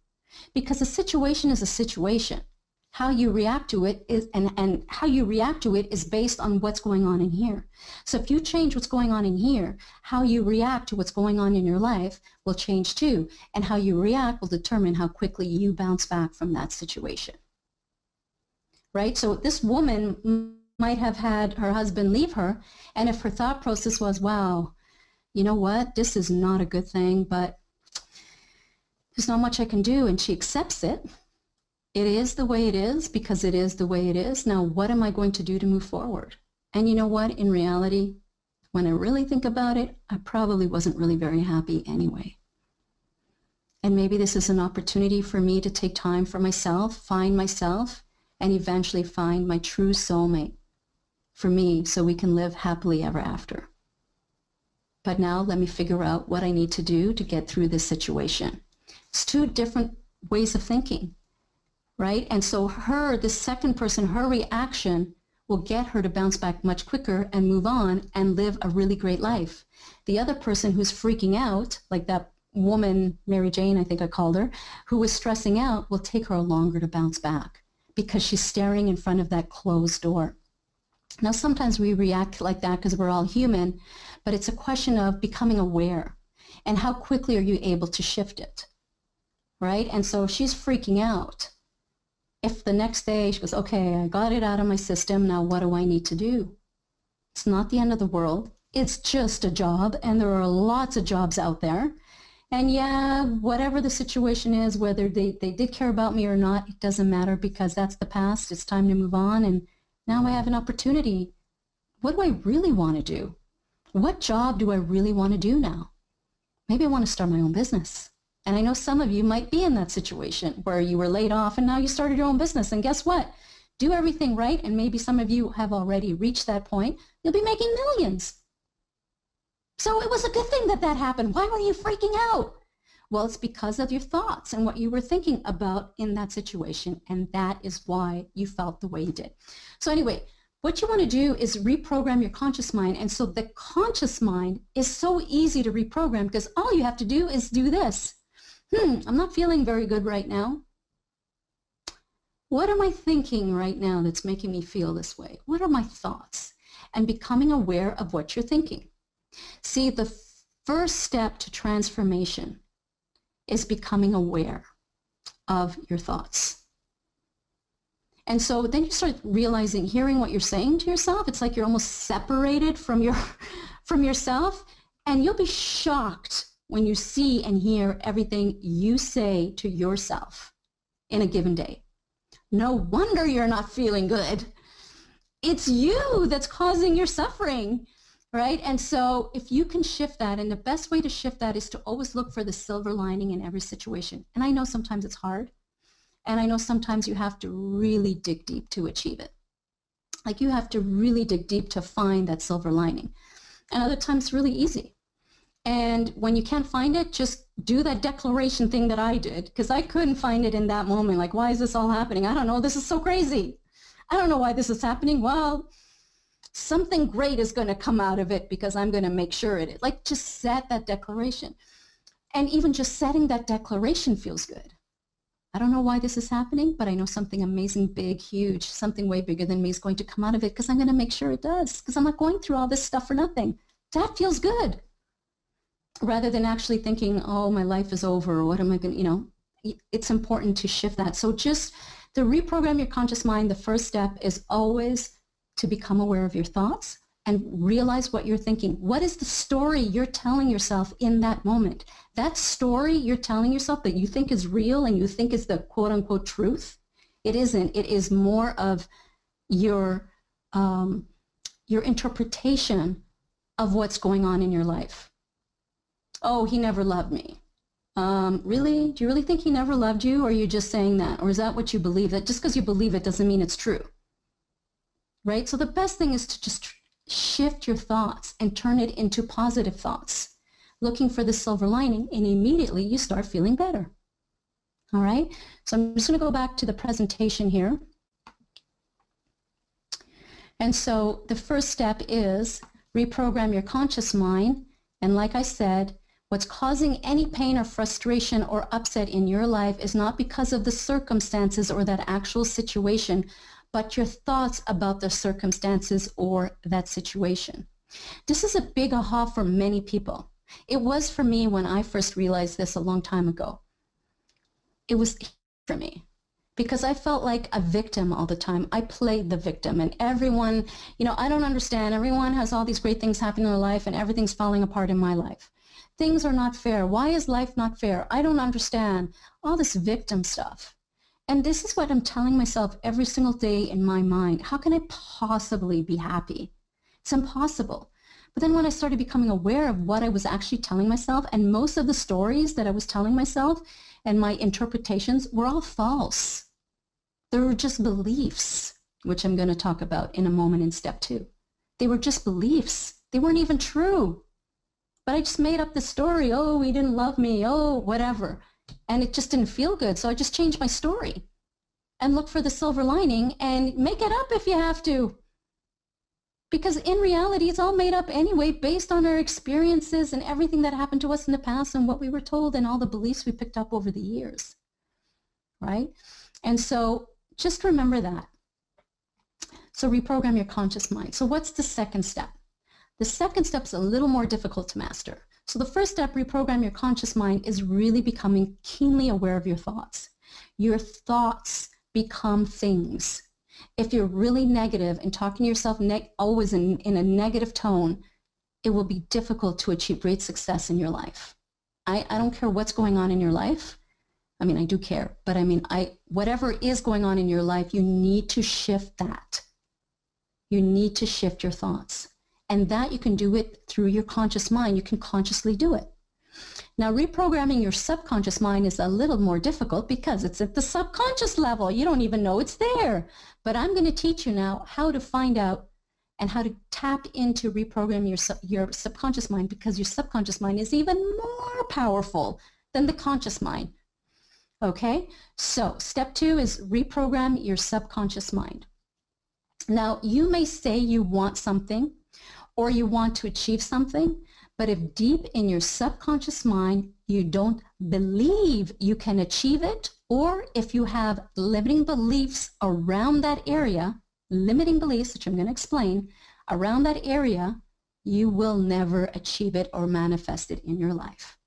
because a situation is a situation. How you react to it is, and how you react to it is based on what's going on in here. So if you change what's going on in here, how you react to what's going on in your life will change too. And how you react will determine how quickly you bounce back from that situation. Right? So this woman might have had her husband leave her, and if her thought process was, wow, you know what, this is not a good thing, but there's not much I can do, and she accepts it. It is the way it is because it is the way it is. Now, what am I going to do to move forward? And you know what? In reality, when I really think about it, I probably wasn't really very happy anyway. And maybe this is an opportunity for me to take time for myself, find myself, and eventually find my true soulmate for me so we can live happily ever after. But now let me figure out what I need to do to get through this situation. It's two different ways of thinking. Right? And so the second person, her reaction will get her to bounce back much quicker and move on and live a really great life. The other person who's freaking out, like that woman, Mary Jane, I think I called her, who was stressing out, will take her longer to bounce back because she's staring in front of that closed door. Now, sometimes we react like that because we're all human, but it's a question of becoming aware and how quickly are you able to shift it, right? And so she's freaking out. If the next day she goes, okay, I got it out of my system, now what do I need to do? It's not the end of the world. It's just a job, and there are lots of jobs out there. And yeah, whatever the situation is, whether they did care about me or not, it doesn't matter because that's the past. It's time to move on, and now I have an opportunity. What do I really want to do? What job do I really want to do now? Maybe I want to start my own business. And I know some of you might be in that situation where you were laid off and now you started your own business. And guess what? Do everything right. And maybe some of you have already reached that point. You'll be making millions. So it was a good thing that that happened. Why were you freaking out? Well, it's because of your thoughts and what you were thinking about in that situation. And that is why you felt the way you did. So anyway, what you want to do is reprogram your conscious mind. And so the conscious mind is so easy to reprogram because all you have to do is do this. I'm not feeling very good right now. What am I thinking right now that's making me feel this way? What are my thoughts? And becoming aware of what you're thinking. See, the first step to transformation is becoming aware of your thoughts. And so then you start realizing, hearing what you're saying to yourself, it's like you're almost separated from yourself, and you'll be shocked when you see and hear everything you say to yourself in a given day. No wonder you're not feeling good. It's you that's causing your suffering, right? And so if you can shift that, and the best way to shift that is to always look for the silver lining in every situation. And I know sometimes it's hard, and I know sometimes you have to really dig deep to achieve it. Like you have to really dig deep to find that silver lining. And other times it's really easy. And when you can't find it, just do that declaration thing that I did, because I couldn't find it in that moment. Like, why is this all happening? I don't know. This is so crazy. I don't know why this is happening. Well, something great is going to come out of it because I'm going to make sure it is. Like, just set that declaration. And even just setting that declaration feels good. I don't know why this is happening, but I know something amazing, big, huge, something way bigger than me is going to come out of it because I'm going to make sure it does, because I'm not going through all this stuff for nothing. That feels good. Rather than actually thinking, oh, my life is over, or what am I going to, it's important to shift that. So just to reprogram your conscious mind, the first step is always to become aware of your thoughts and realize what you're thinking. What is the story you're telling yourself in that moment? That story you're telling yourself that you think is real and you think is the quote-unquote truth, it isn't. It is more of your interpretation of what's going on in your life. Oh, he never loved me. Really? Do you really think he never loved you, or are you just saying that? Or is that what you believe? That just because you believe it doesn't mean it's true. Right? So the best thing is to just shift your thoughts and turn it into positive thoughts, looking for the silver lining, and immediately you start feeling better. All right? So I'm just going to go back to the presentation here. And so the first step is reprogram your conscious mind. And like I said, what's causing any pain or frustration or upset in your life is not because of the circumstances or that actual situation, but your thoughts about the circumstances or that situation. This is a big aha for many people. It was for me when I first realized this a long time ago. It was for me because I felt like a victim all the time. I played the victim, and everyone, I don't understand. Everyone has all these great things happening in their life and everything's falling apart in my life. Things are not fair. Why is life not fair? I don't understand. All this victim stuff. And this is what I'm telling myself every single day in my mind. How can I possibly be happy? It's impossible. But then when I started becoming aware of what I was actually telling myself, and most of the stories that I was telling myself and my interpretations were all false. They were just beliefs, which I'm going to talk about in a moment in step 2. They were just beliefs. They weren't even true. But I just made up the story. Oh, he didn't love me. Oh, whatever. And it just didn't feel good. So I just changed my story and look for the silver lining and make it up if you have to. Because in reality, it's all made up anyway based on our experiences and everything that happened to us in the past and what we were told and all the beliefs we picked up over the years. Right? And so just remember that. So reprogram your conscious mind. So what's the second step? The second step is a little more difficult to master. So the first step, reprogram your conscious mind, is really becoming keenly aware of your thoughts. Your thoughts become things. If you're really negative and talking to yourself always in a negative tone, it will be difficult to achieve great success in your life. I don't care what's going on in your life. I mean, I do care, but I mean, whatever is going on in your life, you need to shift that. You need to shift your thoughts. And that you can do it through your conscious mind. You can consciously do it. Now, reprogramming your subconscious mind is a little more difficult because it's at the subconscious level. You don't even know it's there. But I'm going to teach you now how to find out and how to tap into reprogram your subconscious mind, because your subconscious mind is even more powerful than the conscious mind. Okay? So step 2 is reprogram your subconscious mind. Now, you may say you want something, or you want to achieve something, but if deep in your subconscious mind you don't believe you can achieve it, or if you have limiting beliefs around that area, limiting beliefs, which I'm going to explain, around that area, you will never achieve it or manifest it in your life.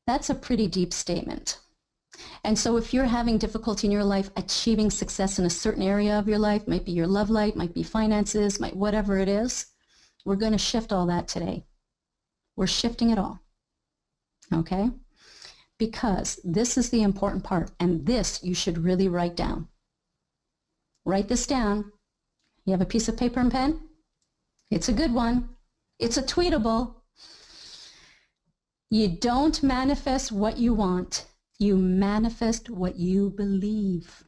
That's a pretty deep statement. And so if you're having difficulty in your life achieving success in a certain area of your life, might be your love life, might be finances, whatever it is, we're going to shift all that today. We're shifting it all. Okay? Because this is the important part, and this you should really write down. Write this down. You have a piece of paper and pen? It's a good one. It's a tweetable. You don't manifest what you want. You manifest what you believe.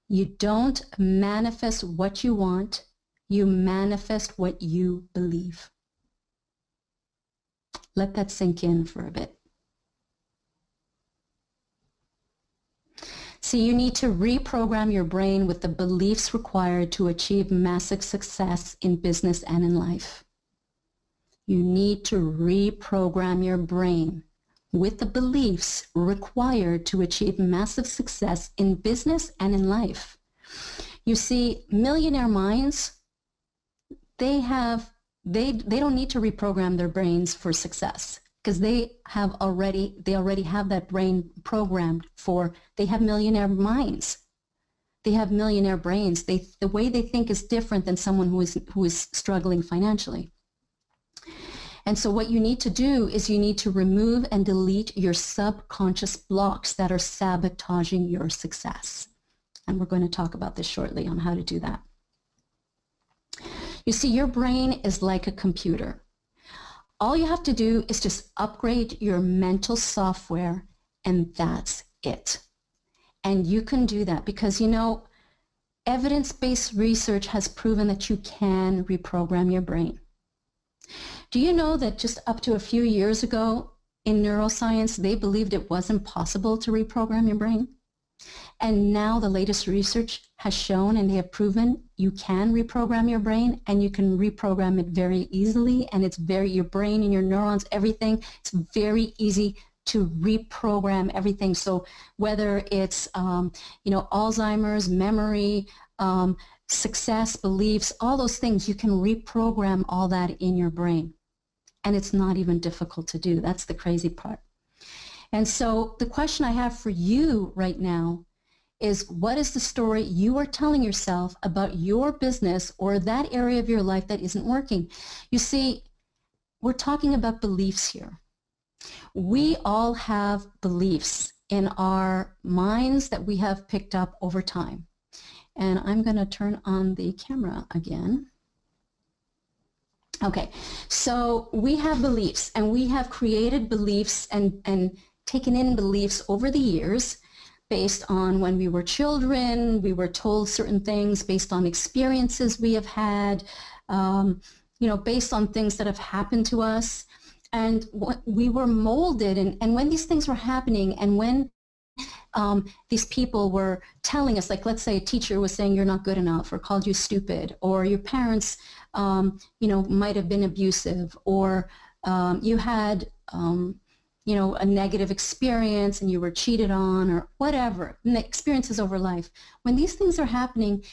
You don't manifest what you want. You manifest what you believe. Let that sink in for a bit. See, you need to reprogram your brain with the beliefs required to achieve massive success in business and in life. You need to reprogram your brain with the beliefs required to achieve massive success in business and in life. You see, millionaire minds, they don't need to reprogram their brains for success, because they already have that brain programmed for, they have millionaire minds. They have millionaire brains. The way they think is different than someone who is struggling financially. And so what you need to do is you need to remove and delete your subconscious blocks that are sabotaging your success. And we're going to talk about this shortly on how to do that. You see, your brain is like a computer. All you have to do is just upgrade your mental software, and that's it. And you can do that because, you know, evidence-based research has proven that you can reprogram your brain. Do you know that just up to a few years ago in neuroscience, they believed it wasn't possible to reprogram your brain? And now the latest research has shown, and they have proven, you can reprogram your brain, and you can reprogram it very easily, and it's your brain and your neurons, everything, it's very easy to reprogram everything. So whether it's, you know, Alzheimer's, memory, success, beliefs, all those things, you can reprogram all that in your brain. And it's not even difficult to do. That's the crazy part. And so the question I have for you right now is, what is the story you are telling yourself about your business or that area of your life that isn't working? You see, we're talking about beliefs here. We all have beliefs in our minds that we have picked up over time. And I'm going to turn on the camera again. Okay, so we have beliefs, and we have created beliefs and taken in beliefs over the years based on when we were children. We were told certain things based on experiences we have had, you know, based on things that have happened to us. And we were molded, and when these things were happening, and when these people were telling us, like, let's say a teacher was saying you're not good enough, or called you stupid, or your parents, you know, might have been abusive, or you had, you know, a negative experience and you were cheated on, or whatever, experiences over life. When these things are happening,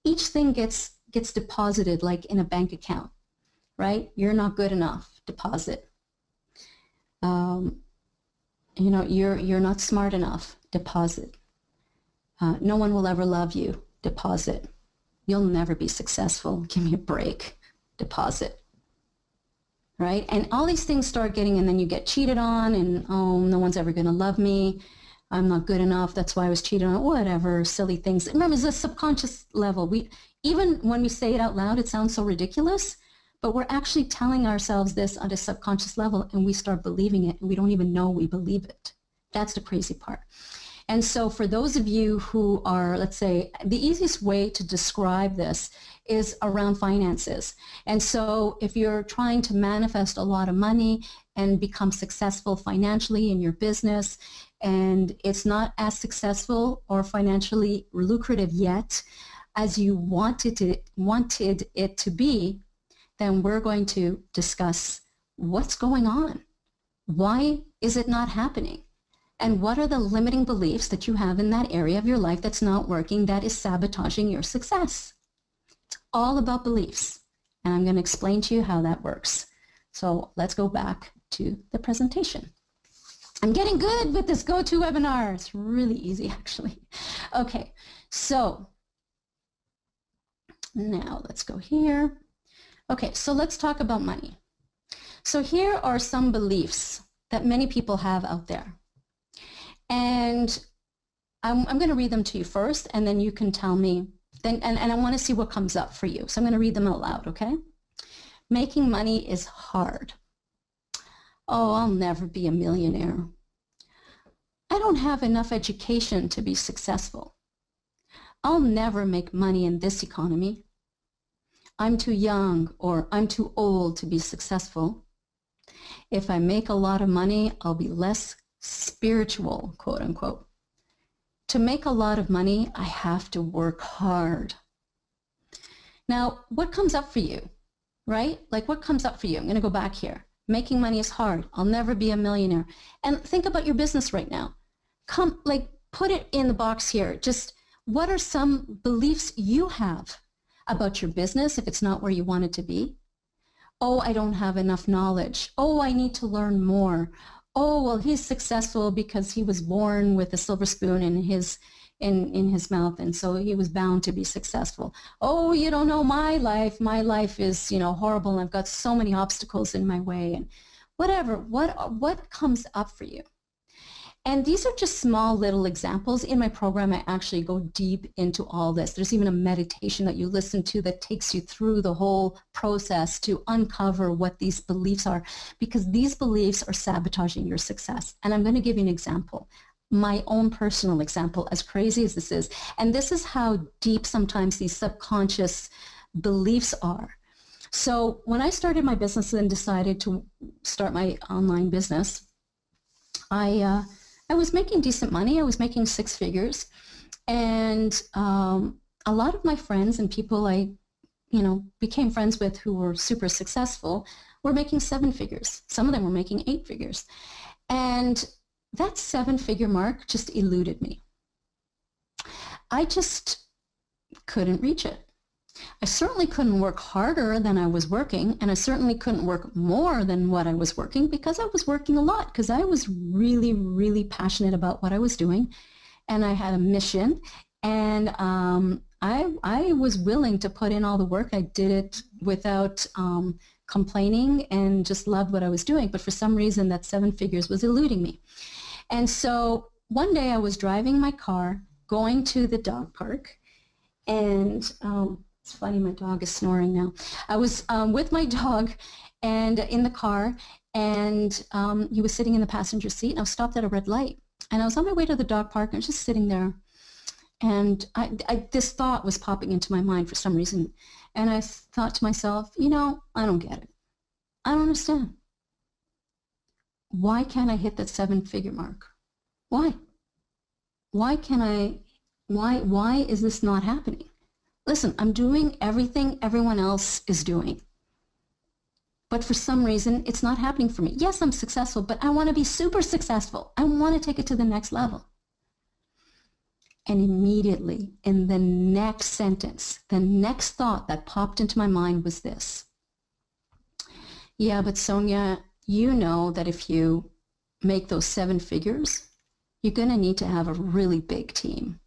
each thing gets deposited like in a bank account, right? You're not good enough, deposit. You know, you're not smart enough, deposit. No one will ever love you, deposit. You'll never be successful, give me a break, deposit. Right? And all these things start getting, and then you get cheated on, and oh, no one's ever going to love me. I'm not good enough. That's why I was cheated on. Whatever, silly things. Remember, it's a subconscious level. Even when we say it out loud, it sounds so ridiculous, but we're actually telling ourselves this on a subconscious level, and we start believing it, and we don't even know we believe it. That's the crazy part. And so for those of you who are, let's say, the easiest way to describe this is around finances. And so if you're trying to manifest a lot of money and become successful financially in your business, and it's not as successful or financially lucrative yet as you wanted it to be, then we're going to discuss what's going on. Why is it not happening? And what are the limiting beliefs that you have in that area of your life that's not working, that is sabotaging your success? It's all about beliefs. And I'm going to explain to you how that works. So let's go back to the presentation. I'm getting good with this GoToWebinar. It's really easy, actually. Okay, so now let's go here. Okay, so let's talk about money. So here are some beliefs that many people have out there. And I'm going to read them to you first, and then you can tell me, and I want to see what comes up for you. So I'm going to read them out loud, okay? Making money is hard. Oh, I'll never be a millionaire. I don't have enough education to be successful. I'll never make money in this economy. I'm too young, or I'm too old to be successful. If I make a lot of money, I'll be less spiritual, quote unquote. To make a lot of money, I have to work hard. Now, what comes up for you, right? Like, what comes up for you? I'm going to go back here. Making money is hard. I'll never be a millionaire. And think about your business right now. Put it in the box here. Just what are some beliefs you have about your business if it's not where you want it to be? Oh, I don't have enough knowledge. Oh, I need to learn more. Oh, well, he's successful because he was born with a silver spoon in his mouth, and so he was bound to be successful. Oh, you don't know my life. My life is, you know, horrible, and I've got so many obstacles in my way, and whatever. What comes up for you? And these are just small little examples. In my program, I actually go deep into all this. There's even a meditation that you listen to that takes you through the whole process to uncover what these beliefs are, because these beliefs are sabotaging your success. And I'm going to give you an example, my own personal example, as crazy as this is. And this is how deep sometimes these subconscious beliefs are. So when I started my business and decided to start my online business, I was making decent money. I was making 6 figures. And a lot of my friends and people I, became friends with who were super successful were making 7 figures. Some of them were making 8 figures. And that 7-figure mark just eluded me. I just couldn't reach it. I certainly couldn't work harder than I was working, and I certainly couldn't work more than what I was working, because I was working a lot, because I was really, really passionate about what I was doing, and I had a mission, and I was willing to put in all the work. I did it without complaining and just loved what I was doing, but for some reason that 7 figures was eluding me. And so one day I was driving my car, going to the dog park, and it's funny, my dog is snoring now. I was with my dog and in the car, and he was sitting in the passenger seat, and I was stopped at a red light. And I was on my way to the dog park, and I was just sitting there. And this thought was popping into my mind for some reason. And I thought to myself, I don't get it. I don't understand. Why can't I hit that 7-figure mark? Why? Why can't I? Why is this not happening? Listen, I'm doing everything everyone else is doing. But for some reason, it's not happening for me. Yes, I'm successful, but I want to be super successful. I want to take it to the next level. And immediately, in the next sentence, the next thought that popped into my mind was this. Yeah, but Sonia, you know that if you make those 7 figures, you're going to need to have a really big team.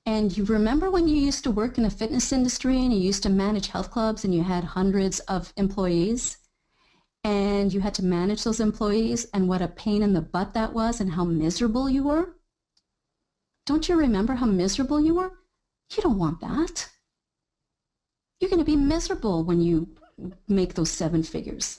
And you remember when you used to work in the fitness industry and you used to manage health clubs and you had hundreds of employees and you had to manage those employees and what a pain in the butt that was and how miserable you were? Don't you remember how miserable you were? You don't want that. You're going to be miserable when you make those 7 figures.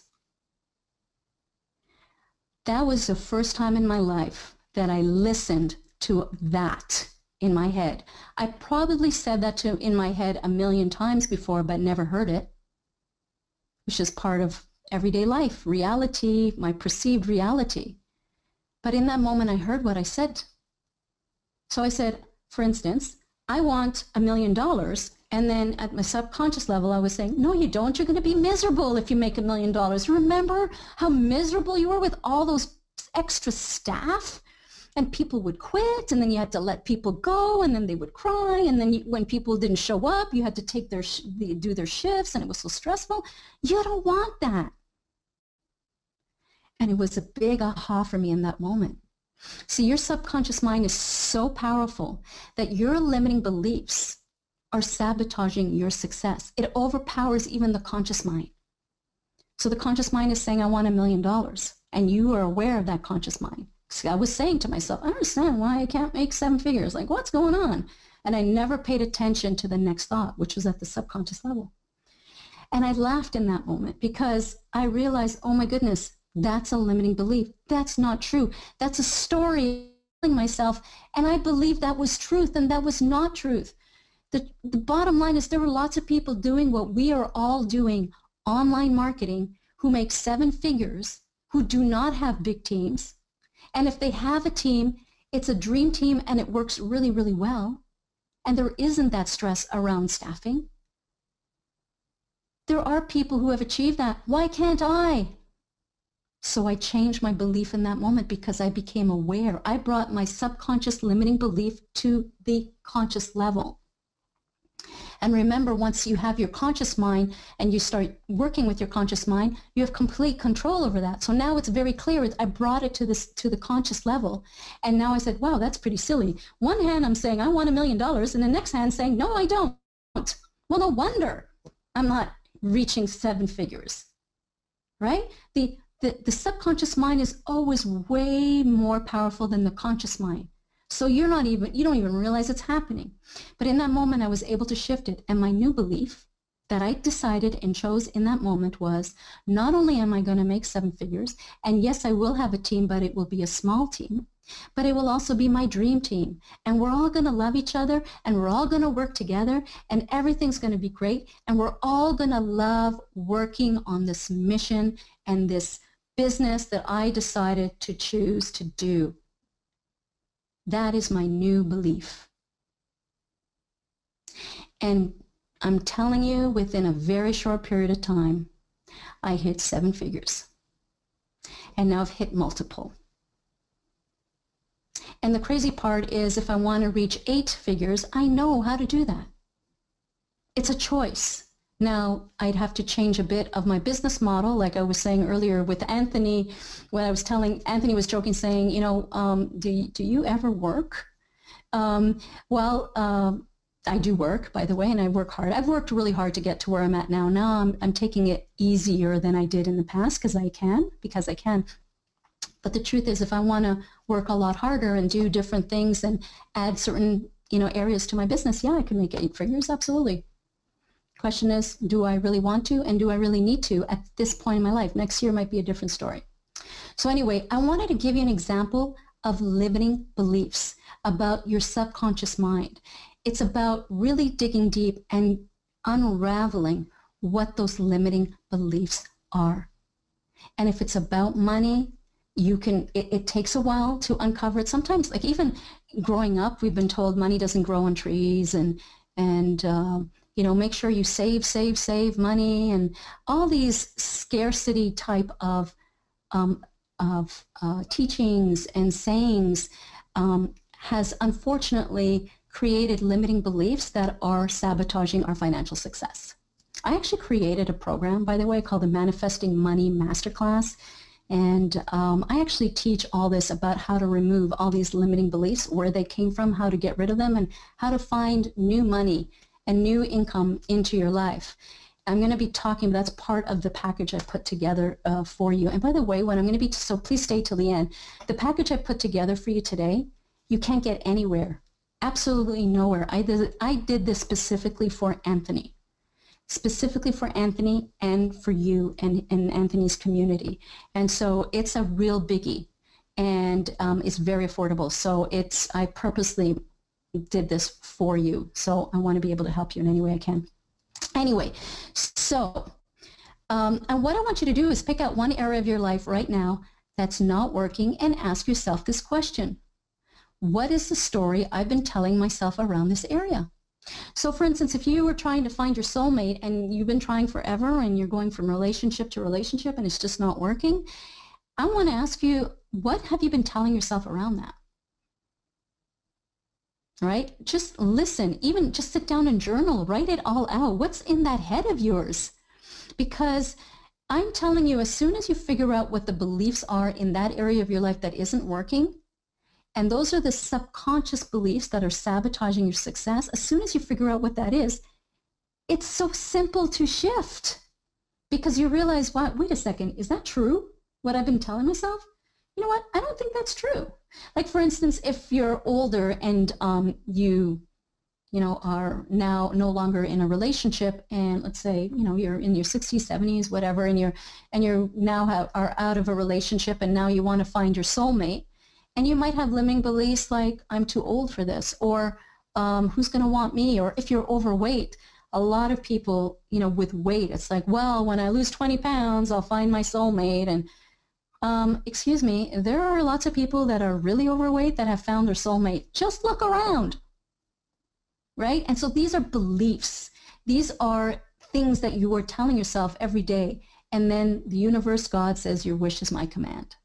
That was the first time in my life that I listened to that in my head. I probably said that in my head a million times before, but never heard it, which is part of everyday life, reality, my perceived reality. But in that moment, I heard what I said. So I said, for instance, I want $1 million. And then at my subconscious level, I was saying, no, you don't. You're going to be miserable if you make $1 million. Remember how miserable you were with all those extra staff? And people would quit, and then you had to let people go, and then they would cry, and then when people didn't show up, you had to take do their shifts, and it was so stressful. You don't want that. And it was a big aha for me in that moment. See, your subconscious mind is so powerful that your limiting beliefs are sabotaging your success. It overpowers even the conscious mind. So the conscious mind is saying, I want $1 million, and you are aware of that conscious mind. I was saying to myself, I don't understand why I can't make 7 figures. Like, what's going on? And I never paid attention to the next thought, which was at the subconscious level. And I laughed in that moment because I realized, oh my goodness, that's a limiting belief. That's not true. That's a story telling myself, and I believed that was truth, and that was not truth. The bottom line is there were lots of people doing what we are all doing, online marketing, who make 7 figures, who do not have big teams. And if they have a team, it's a dream team and it works really, really well. And there isn't that stress around staffing. There are people who have achieved that. Why can't I? So I changed my belief in that moment because I became aware. I brought my subconscious limiting belief to the conscious level. And remember, once you have your conscious mind and you start working with your conscious mind, you have complete control over that. So now it's very clear. I brought it to the conscious level. And now I said, wow, that's pretty silly. One hand I'm saying I want $1 million, and the next hand saying, no, I don't. Well, no wonder I'm not reaching 7 figures, right? The the subconscious mind is always way more powerful than the conscious mind. So you don't even realize it's happening. But in that moment, I was able to shift it. And my new belief that I decided and chose in that moment was, not only am I going to make 7 figures, and yes, I will have a team, but it will be a small team, but it will also be my dream team. And we're all going to love each other, and we're all going to work together, and everything's going to be great, and we're all going to love working on this mission and this business that I decided to choose to do. That is my new belief. And I'm telling you, within a very short period of time, I hit 7 figures. And now I've hit multiple. And the crazy part is, if I want to reach 8 figures, I know how to do that. It's a choice. Now, I'd have to change a bit of my business model, like I was saying earlier with Anthony, when I was telling, Anthony was joking, saying, you know, do you ever work? I do work, by the way, and I work hard. I've worked really hard to get to where I'm at now. Now I'm taking it easier than I did in the past because I can. But the truth is, if I want to work a lot harder and do different things and add certain, areas to my business, yeah, I can make 8 figures, absolutely. Question is, do I really want to, and do I really need to at this point in my life? Next year might be a different story. So anyway, I wanted to give you an example of limiting beliefs about your subconscious mind. It's about really digging deep and unraveling what those limiting beliefs are. And if it's about money, it takes a while to uncover it. Sometimes, like even growing up, we've been told money doesn't grow on trees, and make sure you save money, and all these scarcity type of teachings and sayings has unfortunately created limiting beliefs that are sabotaging our financial success. I actually created a program, by the way, called the Manifesting Money Masterclass. And I actually teach all this about how to remove all these limiting beliefs, where they came from, how to get rid of them, and how to find new money and new income into your life. I'm going to be talking, that's part of the package I put together for you. And by the way, what I'm going to be, so please stay till the end, the package I put together for you today, you can't get anywhere. Absolutely nowhere. I did this specifically for Anthony. Specifically for Anthony and for you and Anthony's community. And so it's a real biggie, and it's very affordable. So I purposely did this for you. So I want to be able to help you in any way I can. Anyway, so and what I want you to do is pick out one area of your life right now that's not working and ask yourself this question. What is the story I've been telling myself around this area? So for instance, if you were trying to find your soulmate and you've been trying forever and you're going from relationship to relationship and it's just not working, I want to ask you, what have you been telling yourself around that? Right? Just listen, even just sit down and journal, write it all out. What's in that head of yours? Because I'm telling you, as soon as you figure out what the beliefs are in that area of your life that isn't working, and those are the subconscious beliefs that are sabotaging your success, as soon as you figure out what that is, it's so simple to shift, because you realize, wait a second, is that true, what I've been telling myself? You know what, I don't think that's true. Like for instance, if you're older and you are now no longer in a relationship, and let's say, you're in your 60s, 70s, whatever, and you're now are out of a relationship, and now you want to find your soulmate. And you might have limiting beliefs like, I'm too old for this, or who's going to want me? Or if you're overweight, a lot of people, with weight, it's like, well, when I lose 20 pounds, I'll find my soulmate. And excuse me, there are lots of people that are really overweight that have found their soulmate. Just look around, right? And so these are beliefs. These are things that you are telling yourself every day. And then the universe, God says, your wish is my command.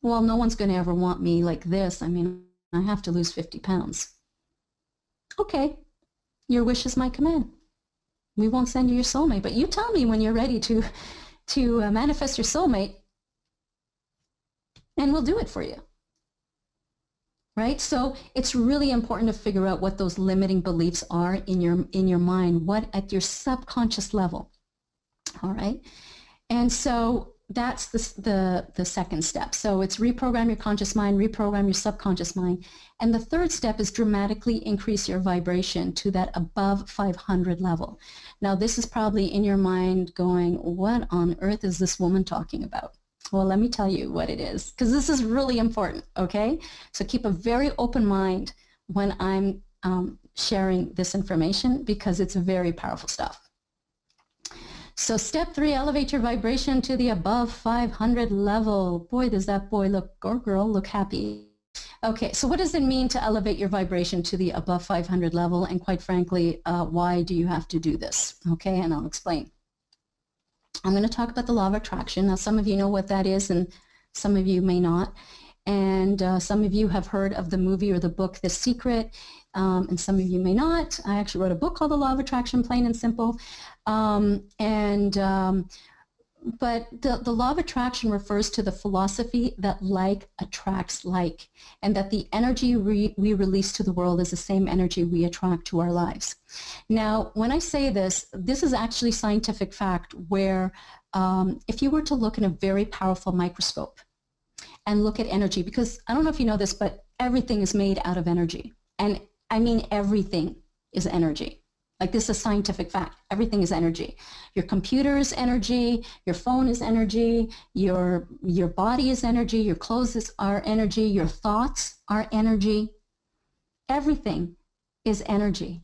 Well, no one's going to ever want me like this. I mean, I have to lose 50 pounds. Okay, your wish is my command. We won't send you your soulmate, but you tell me when you're ready to manifest your soulmate, and we'll do it for you. Right? So it's really important to figure out what those limiting beliefs are in your mind, what at your subconscious level. All right? And so that's the second step. So it's reprogram your conscious mind, reprogram your subconscious mind. And the third step is dramatically increase your vibration to that above 500 level. Now, this is probably in your mind going, what on earth is this woman talking about? Well, let me tell you what it is, because this is really important, okay? So keep a very open mind when I'm sharing this information, because it's very powerful stuff. So step 3, elevate your vibration to the above 500 level. Boy, does that boy look, or girl look happy. Okay, so what does it mean to elevate your vibration to the above 500 level? And quite frankly, why do you have to do this? Okay, and I'll explain. I'm going to talk about the law of attraction. Now, some of you know what that is, and some of you may not. And some of you have heard of the movie or the book, The Secret, and some of you may not. I actually wrote a book called The Law of Attraction, plain and simple. But the law of attraction refers to the philosophy that like attracts like, and that the energy we release to the world is the same energy we attract to our lives. Now, when I say this, this is actually scientific fact where if you were to look in a very powerful microscope and look at energy, because I don't know if you know this, but everything is made out of energy. And I mean everything is energy. Like, this is a scientific fact. Everything is energy. Your computer is energy. Your phone is energy. Your body is energy. Your clothes are energy. Your thoughts are energy. Everything is energy.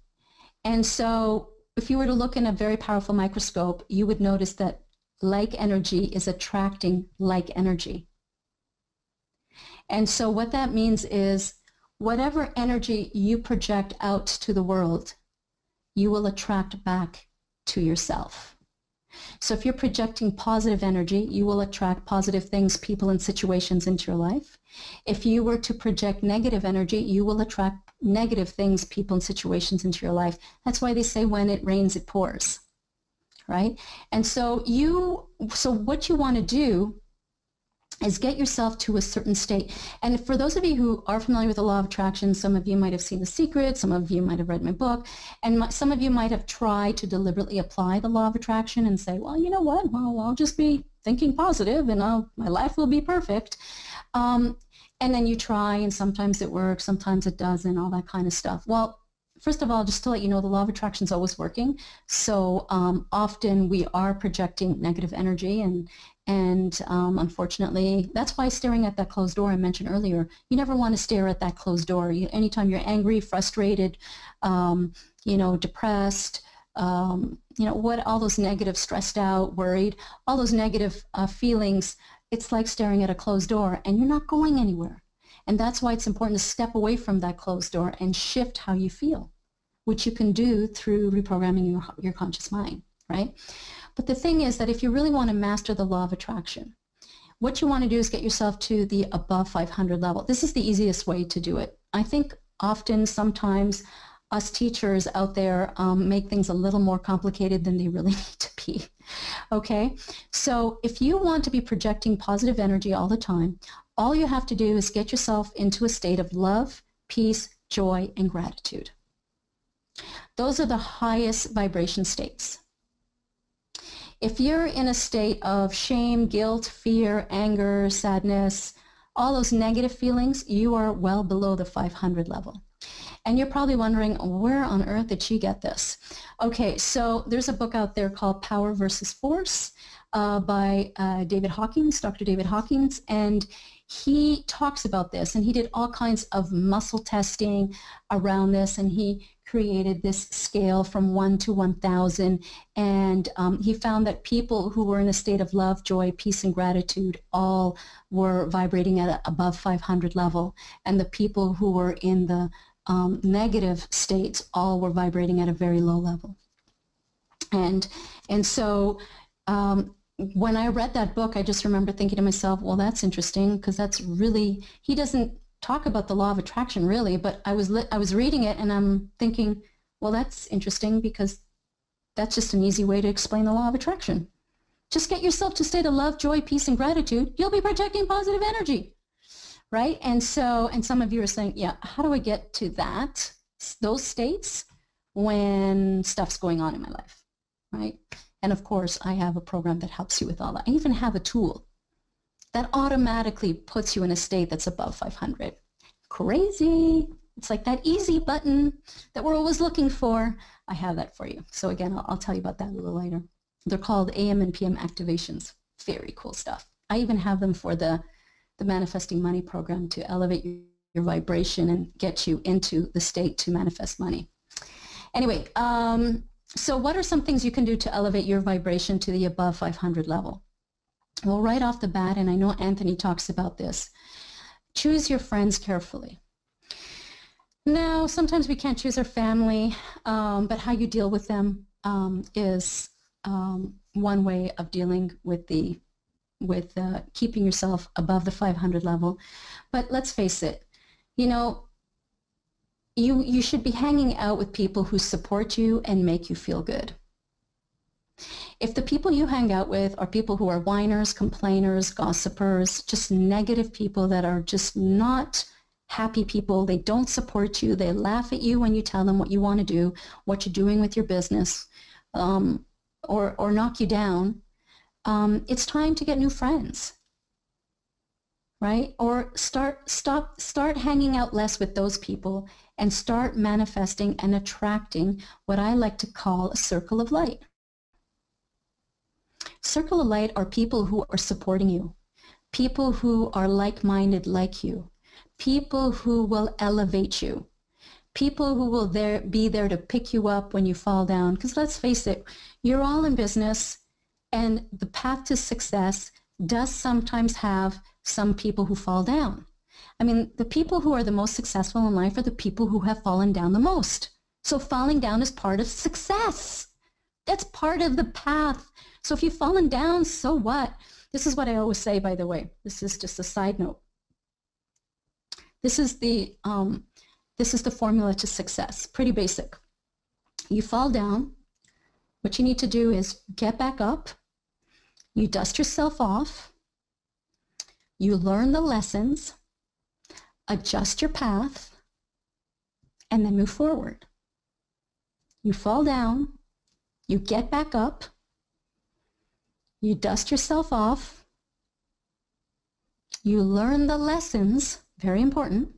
And so if you were to look in a very powerful microscope, you would notice that like energy is attracting like energy. And so what that means is whatever energy you project out to the world, you will attract back to yourself. So if you're projecting positive energy, you will attract positive things, people, and situations into your life. If you were to project negative energy, you will attract negative things, people, and situations into your life. That's why they say when it rains, it pours, right? And so what you want to do is get yourself to a certain state. And for those of you who are familiar with the law of attraction, some of you might have seen The Secret, some of you might have read my book, and some of you might have tried to deliberately apply the law of attraction and say, well, you know what, well, I'll just be thinking positive and my life will be perfect. And then you try, and sometimes it works, sometimes it doesn't, all that kind of stuff. Well, first of all, just to let you know, the law of attraction is always working. So often we are projecting negative energy, and unfortunately, that's why staring at that closed door I mentioned earlier, you never want to stare at that closed door. Anytime you're angry, frustrated, depressed, all those negative, stressed out, worried, all those negative feelings, it's like staring at a closed door, and you're not going anywhere. And that's why it's important to step away from that closed door and shift how you feel, which you can do through reprogramming your conscious mind, right? But the thing is that if you really want to master the law of attraction, what you want to do is get yourself to the above 500 level. This is the easiest way to do it. I think often, sometimes, us teachers out there make things a little more complicated than they really need to be. Okay? So if you want to be projecting positive energy all the time, all you have to do is get yourself into a state of love, peace, joy, and gratitude. Those are the highest vibration states. If you're in a state of shame, guilt, fear, anger, sadness, all those negative feelings, you are well below the 500 level. And you're probably wondering, where on earth did she get this? Okay, so there's a book out there called Power versus Force by David Hawkins, Dr. David Hawkins, and he talks about this, and he did all kinds of muscle testing around this, and he created this scale from 1 to 1,000, and he found that people who were in a state of love, joy, peace, and gratitude all were vibrating at above 500 level, and the people who were in the negative states all were vibrating at a very low level. And so when I read that book, I just remember thinking to myself, well, that's interesting, because that's really, he doesn't talk about the law of attraction really, but I was reading it and I'm thinking, well, that's interesting, because that's just an easy way to explain the law of attraction. Just get yourself to a state of love, joy, peace, and gratitude. You'll be projecting positive energy, right? And some of you are saying, yeah, how do I get to those states when stuff's going on in my life, right? And of course, I have a program that helps you with all that. I even have a tool that automatically puts you in a state that's above 500. Crazy. It's like that easy button that we're always looking for. I have that for you. So again, I'll tell you about that a little later. They're called AM and PM activations. Very cool stuff. I even have them for the Manifesting Money program to elevate your vibration and get you into the state to manifest money. Anyway, so what are some things you can do to elevate your vibration to the above 500 level? Well, right off the bat, and I know Anthony talks about this, choose your friends carefully. Now, sometimes we can't choose our family, but how you deal with them is one way of dealing with keeping yourself above the 500 level. But let's face it, you know, you should be hanging out with people who support you and make you feel good. If the people you hang out with are people who are whiners, complainers, gossipers, just negative people that are just not happy people, they don't support you, they laugh at you when you tell them what you want to do, what you're doing with your business, or knock you down, it's time to get new friends, right? Or start hanging out less with those people and start manifesting and attracting what I like to call a circle of light. Circle of light are people who are supporting you, people who are like-minded like you, people who will elevate you, people who will be there to pick you up when you fall down. Because let's face it, you're all in business, and the path to success does sometimes have some people who fall down. I mean, the people who are the most successful in life are the people who have fallen down the most. So falling down is part of success. That's part of the path. So if you've fallen down, so what? This is what I always say, by the way. This is just a side note. This is the formula to success. Pretty basic. You fall down. What you need to do is get back up. You dust yourself off. You learn the lessons. Adjust your path. And then move forward. You fall down. You get back up. You dust yourself off. You learn the lessons, very important.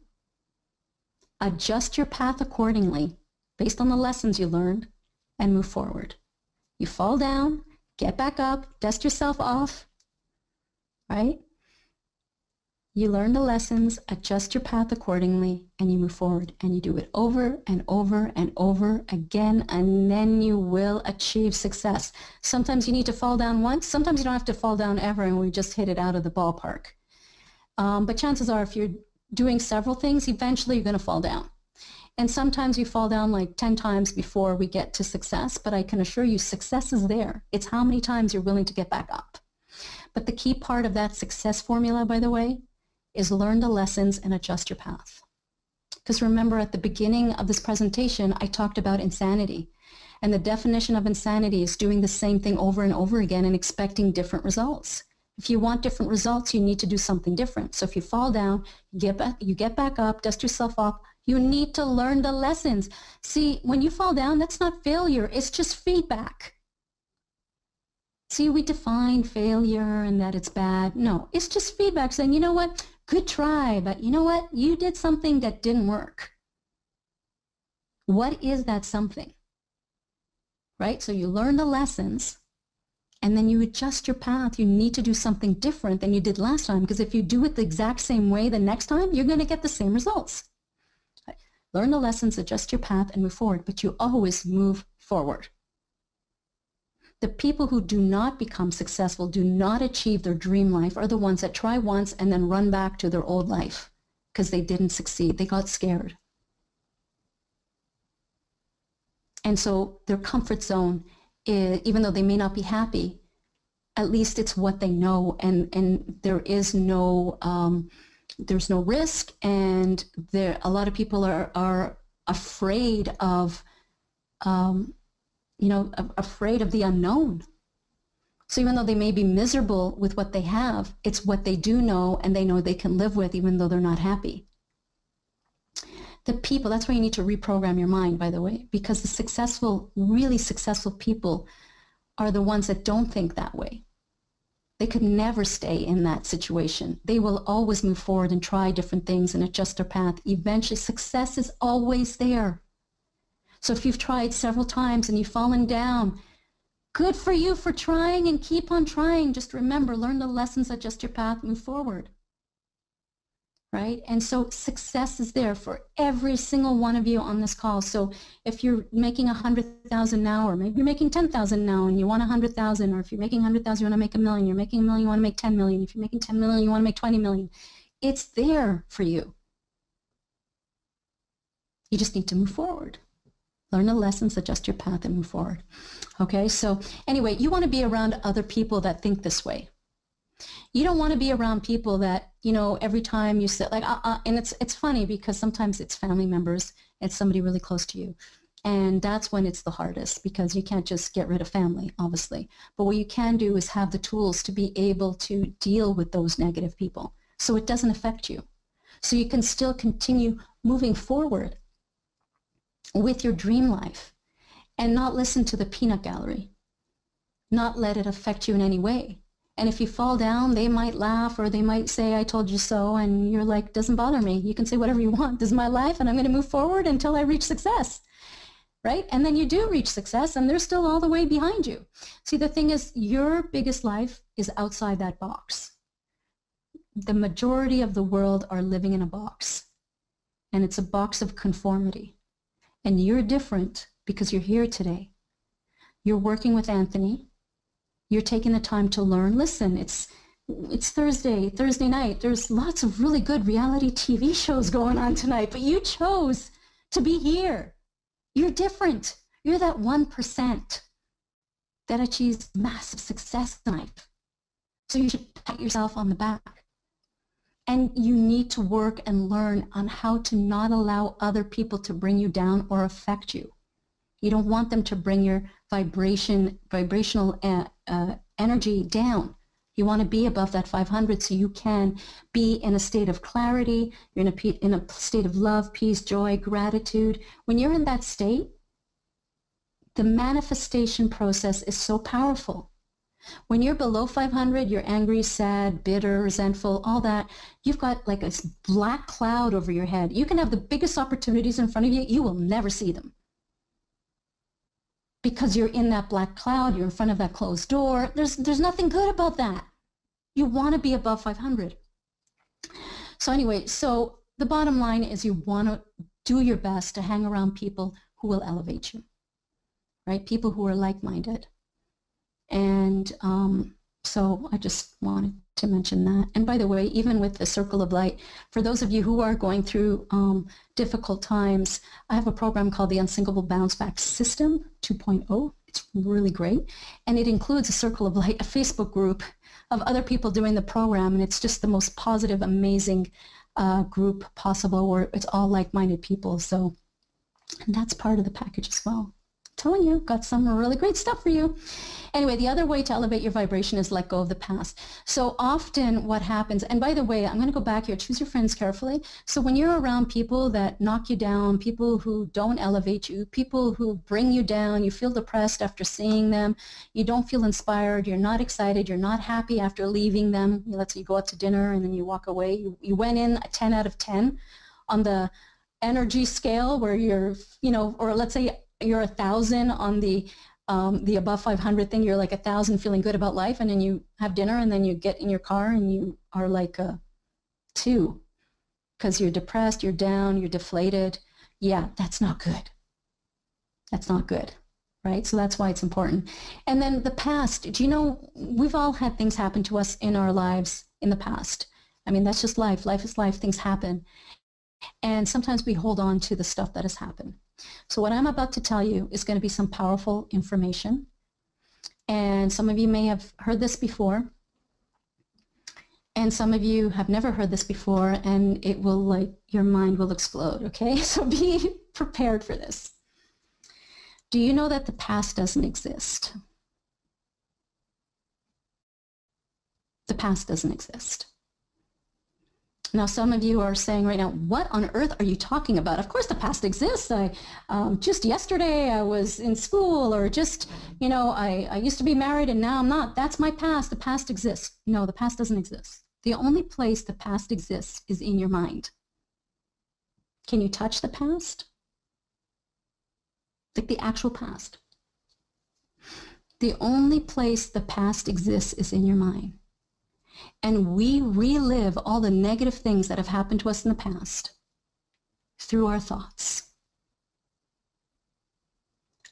Adjust your path accordingly based on the lessons you learned and move forward. You fall down, get back up, dust yourself off, right? You learn the lessons, adjust your path accordingly, and you move forward. And you do it over and over and over again, and then you will achieve success. Sometimes you need to fall down once. Sometimes you don't have to fall down ever, and we just hit it out of the ballpark. But chances are, if you're doing several things, eventually you're going to fall down. And sometimes you fall down like 10 times before we get to success, but I can assure you success is there. It's how many times you're willing to get back up. But the key part of that success formula, by the way, is learn the lessons and adjust your path. Because remember, at the beginning of this presentation, I talked about insanity. And the definition of insanity is doing the same thing over and over again and expecting different results. If you want different results, you need to do something different. So if you fall down, you get back up, dust yourself off. You need to learn the lessons. See, when you fall down, that's not failure. It's just feedback. See, we define failure and that it's bad. No, it's just feedback saying, you know what? Good try, but you know what? You did something that didn't work. What is that something? Right? So you learn the lessons, and then you adjust your path. You need to do something different than you did last time, because if you do it the exact same way the next time, you're going to get the same results. Right? Learn the lessons, adjust your path, and move forward, but you always move forward. The people who do not become successful, do not achieve their dream life, are the ones that try once and then run back to their old life because they didn't succeed. They got scared. And so their comfort zone, even though they may not be happy, at least it's what they know, and there is no, there's no risk, and a lot of people are afraid of, afraid of the unknown. So even though they may be miserable with what they have, it's what they do know, and they know they can live with, even though they're not happy. The people, that's why you need to reprogram your mind, by the way, because the successful, really successful people are the ones that don't think that way. They could never stay in that situation. They will always move forward and try different things and adjust their path. Eventually, success is always there. So if you've tried several times and you've fallen down, good for you for trying, and keep on trying. Just remember, learn the lessons, adjust your path, move forward. Right? And so success is there for every single one of you on this call. So if you're making 100,000 now, or maybe you're making 10,000 now and you want 100,000, or if you're making 100,000, you want to make $1 million, you're making $1 million, you want to make 10 million. If you're making 10 million, you want to make 20 million. It's there for you. You just need to move forward. Learn the lessons, adjust your path, and move forward. Okay, so anyway, you want to be around other people that think this way. You don't want to be around people that, you know, every time you sit like, and it's funny because sometimes it's family members, it's somebody really close to you. And that's when it's the hardest, because you can't just get rid of family, obviously. But what you can do is have the tools to be able to deal with those negative people so it doesn't affect you. So you can still continue moving forward with your dream life and not listen to the peanut gallery, not let it affect you in any way. And if you fall down, they might laugh, or they might say, I told you so, and you're like, doesn't bother me. You can say whatever you want. This is my life, and I'm going to move forward until I reach success, right? And then you do reach success, and they're still all the way behind you. See, the thing is, your biggest life is outside that box. The majority of the world are living in a box, and it's a box of conformity. And you're different because you're here today. You're working with Anthony. You're taking the time to learn. Listen, it's Thursday night. There's lots of really good reality TV shows going on tonight, but you chose to be here. You're different. You're that 1% that achieves massive success in life. So you should pat yourself on the back. And you need to work and learn on how to not allow other people to bring you down or affect you. You don't want them to bring your vibrational energy down. You want to be above that 500 so you can be in a state of clarity. You're in a state of love, peace, joy, gratitude. When you're in that state, the manifestation process is so powerful. When you're below 500, you're angry, sad, bitter, resentful, all that. You've got like a black cloud over your head. You can have the biggest opportunities in front of you. You will never see them. Because you're in that black cloud, you're in front of that closed door. There's nothing good about that. You want to be above 500. So anyway, so the bottom line is you want to do your best to hang around people who will elevate you, right? People who are like-minded. And so I just wanted to mention that. And by the way, even with the Circle of Light, for those of you who are going through difficult times, I have a program called the Unsinkable Bounce Back System 2.0. It's really great. And it includes a Circle of Light, a Facebook group of other people doing the program. And it's just the most positive, amazing group possible, where it's all like-minded people. So, and that's part of the package as well. Telling you, got some really great stuff for you. Anyway, the other way to elevate your vibration is let go of the past. So often what happens, and by the way, I'm going to go back here, choose your friends carefully. So when you're around people that knock you down, people who don't elevate you, people who bring you down, you feel depressed after seeing them, you don't feel inspired, you're not excited, you're not happy after leaving them. Let's say you go out to dinner and then you walk away. You went in a 10 out of 10 on the energy scale, where you're, you know, or let's say you're 1,000 on the above 500 thing. You're like 1,000 feeling good about life, and then you have dinner, and then you get in your car and you are like a 2 because you're depressed, you're down, you're deflated. Yeah, that's not good. That's not good, right? So that's why it's important. And then the past, do you know, we've all had things happen to us in our lives in the past. I mean, that's just life. Life is life. Things happen. And sometimes we hold on to the stuff that has happened. So what I'm about to tell you is going to be some powerful information. And some of you may have heard this before. And some of you have never heard this before, and it will, like, your mind will explode, okay? So be prepared for this. Do you know that the past doesn't exist? The past doesn't exist. Now, some of you are saying right now, what on earth are you talking about? Of course the past exists. Just yesterday I was in school, or just, I used to be married and now I'm not. That's my past. The past exists. No, the past doesn't exist. The only place the past exists is in your mind. Can you touch the past? Like the actual past. The only place the past exists is in your mind. And we relive all the negative things that have happened to us in the past through our thoughts.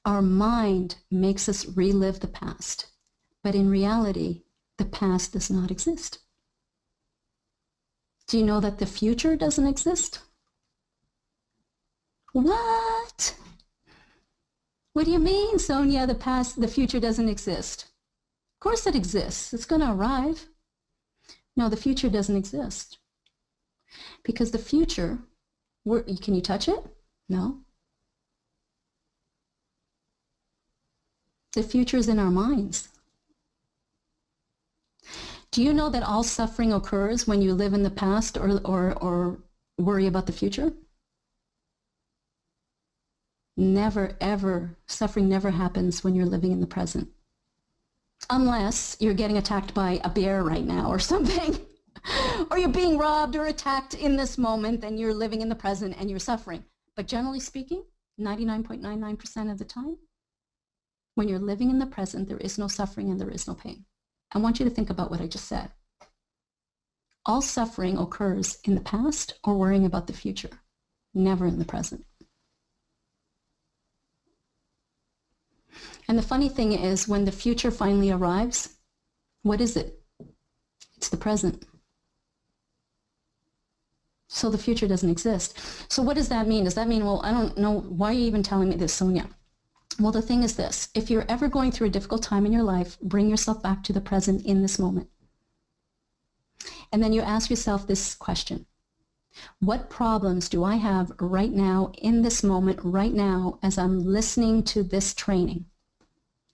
Our mind makes us relive the past, but in reality, the past does not exist. Do you know that the future doesn't exist? What? What do you mean, Sonia, the future doesn't exist? Of course it exists. It's going to arrive. No, the future doesn't exist. Because the future, can you touch it? No. The future is in our minds. Do you know that all suffering occurs when you live in the past or worry about the future? Never, ever. Suffering never happens when you're living in the present. Unless you're getting attacked by a bear right now or something. Or you're being robbed or attacked in this moment, then you're living in the present and you're suffering. But generally speaking, 99.99% of the time, when you're living in the present, there is no suffering and there is no pain. I want you to think about what I just said. All suffering occurs in the past or worrying about the future, never in the present. And the funny thing is, when the future finally arrives, what is it? It's the present. So the future doesn't exist. So what does that mean? Does that mean, well, I don't know, why are you even telling me this, Sonia? Well, the thing is this. If you're ever going through a difficult time in your life, bring yourself back to the present in this moment. And then you ask yourself this question. What problems do I have right now, in this moment, right now, as I'm listening to this training?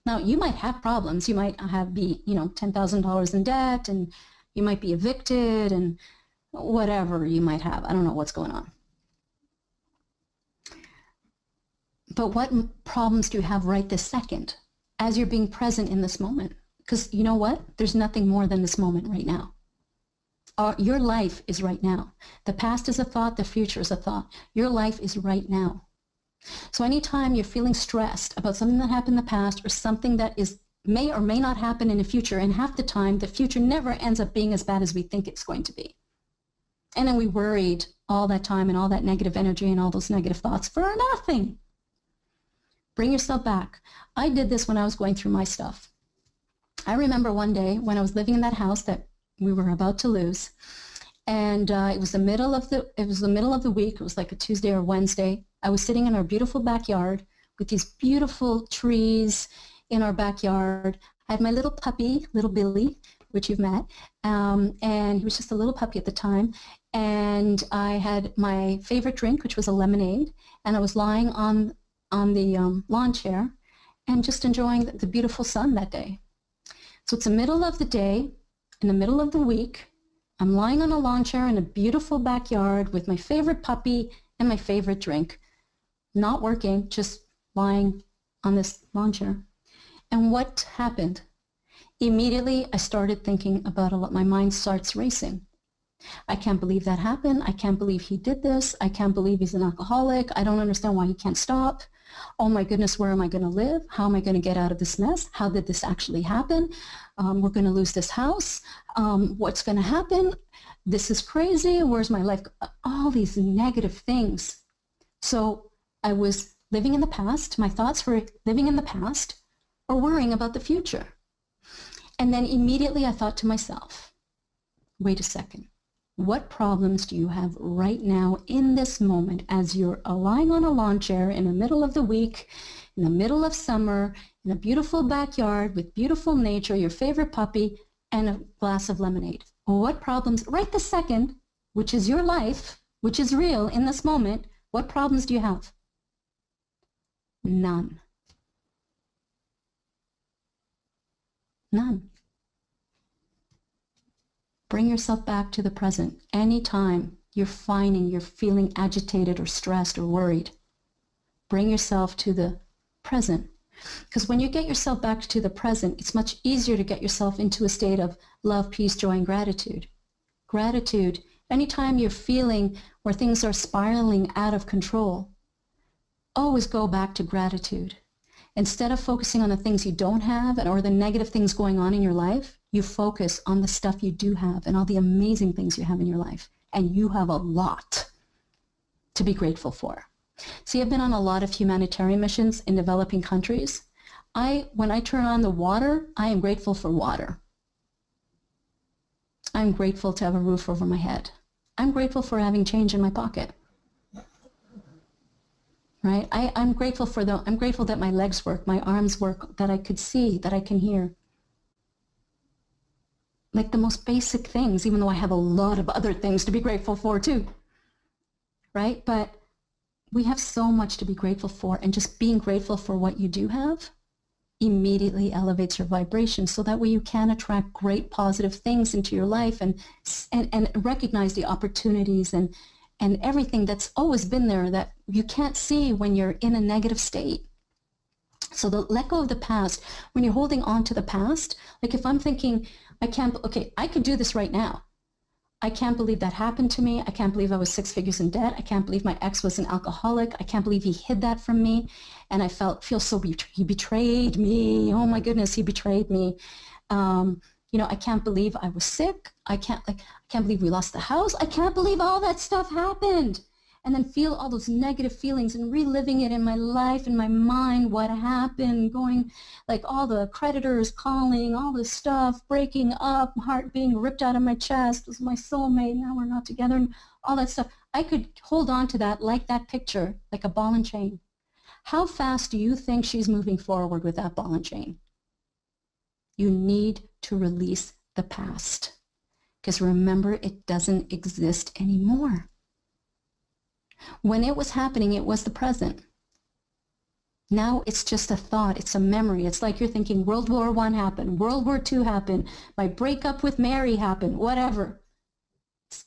Now, you might have problems. You might be $10,000 in debt, and you might be evicted, and whatever you might have. I don't know what's going on. But what problems do you have right this second as you're being present in this moment? Because you know what? There's nothing more than this moment right now. Your life is right now. The past is a thought. The future is a thought. Your life is right now. So anytime you're feeling stressed about something that happened in the past or something that may or may not happen in the future, and half the time the future never ends up being as bad as we think it's going to be. And then we worried all that time and all that negative energy and all those negative thoughts for nothing. Bring yourself back. I did this when I was going through my stuff. I remember one day when I was living in that house that we were about to lose, and it was the middle of the week. It was like a Tuesday or Wednesday. I was sitting in our beautiful backyard with these beautiful trees in our backyard. I had my little puppy, little Billy, which you've met, and he was just a little puppy at the time. And I had my favorite drink, which was a lemonade, and I was lying on the lawn chair and just enjoying the beautiful sun that day. So it's the middle of the day, in the middle of the week. I'm lying on a lawn chair in a beautiful backyard with my favorite puppy and my favorite drink. Not working, just lying on this lawn chair. And what happened? Immediately, I started thinking about a lot. My mind starts racing. I can't believe that happened. I can't believe he did this. I can't believe he's an alcoholic. I don't understand why he can't stop. Oh my goodness, where am I going to live? How am I going to get out of this mess? How did this actually happen? We're going to lose this house. What's going to happen? This is crazy. Where's my life? All these negative things. So I was living in the past. My thoughts were living in the past or worrying about the future. And then immediately I thought to myself, wait a second. What problems do you have right now in this moment as you're lying on a lawn chair in the middle of the week, in the middle of summer, in a beautiful backyard with beautiful nature, your favorite puppy, and a glass of lemonade? What problems, right this second, which is your life, which is real in this moment, what problems do you have? None. None. Bring yourself back to the present. Anytime you're feeling agitated or stressed or worried, bring yourself to the present. Because when you get yourself back to the present, it's much easier to get yourself into a state of love, peace, joy, and gratitude. Gratitude, anytime you're feeling where things are spiraling out of control, always go back to gratitude. Instead of focusing on the things you don't have or the negative things going on in your life, you focus on the stuff you do have and all the amazing things you have in your life. And you have a lot to be grateful for. See, I've been on a lot of humanitarian missions in developing countries. When I turn on the water, I am grateful for water. I'm grateful to have a roof over my head. I'm grateful for having change in my pocket. Right? I'm grateful that my legs work, my arms work, that I could see, that I can hear. Like the most basic things, even though I have a lot of other things to be grateful for too. Right? But we have so much to be grateful for, and just being grateful for what you do have immediately elevates your vibration, so that way you can attract great positive things into your life and recognize the opportunities and everything that's always been there that you can't see when you're in a negative state. So let go of the past. When you're holding on to the past, like if I'm thinking, I could do this right now. I can't believe that happened to me. I can't believe I was 6 figures in debt. I can't believe my ex was an alcoholic. I can't believe he hid that from me. And I feel so he betrayed me. Oh my goodness, he betrayed me. I can't believe I was sick. I can't believe we lost the house. I can't believe all that stuff happened. And then feel all those negative feelings and reliving it in my life, in my mind, what happened, going like all the creditors calling, all this stuff, breaking up, heart being ripped out of my chest, was my soulmate, now we're not together, and all that stuff. I could hold on to that like that picture, like a ball and chain. How fast do you think she's moving forward with that ball and chain? You need to release the past, because remember, it doesn't exist anymore. When it was happening, it was the present. Now it's just a thought. It's a memory. It's like you're thinking World War I happened, World War II happened, my breakup with Mary happened, whatever.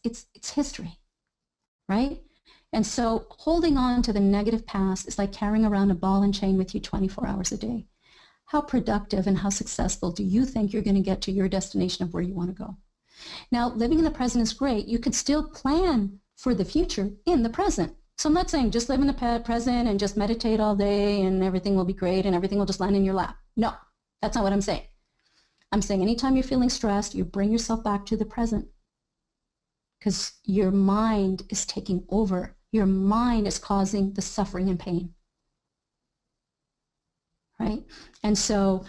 It's history, right? And so holding on to the negative past is like carrying around a ball and chain with you 24 hours a day. How productive and how successful do you think you're going to get to your destination of where you want to go? Now, living in the present is great. You could still plan for the future in the present. So I'm not saying just live in the present and just meditate all day and everything will be great and everything will just land in your lap. No, that's not what I'm saying. I'm saying anytime you're feeling stressed, you bring yourself back to the present, because your mind is taking over. Your mind is causing the suffering and pain, right? And so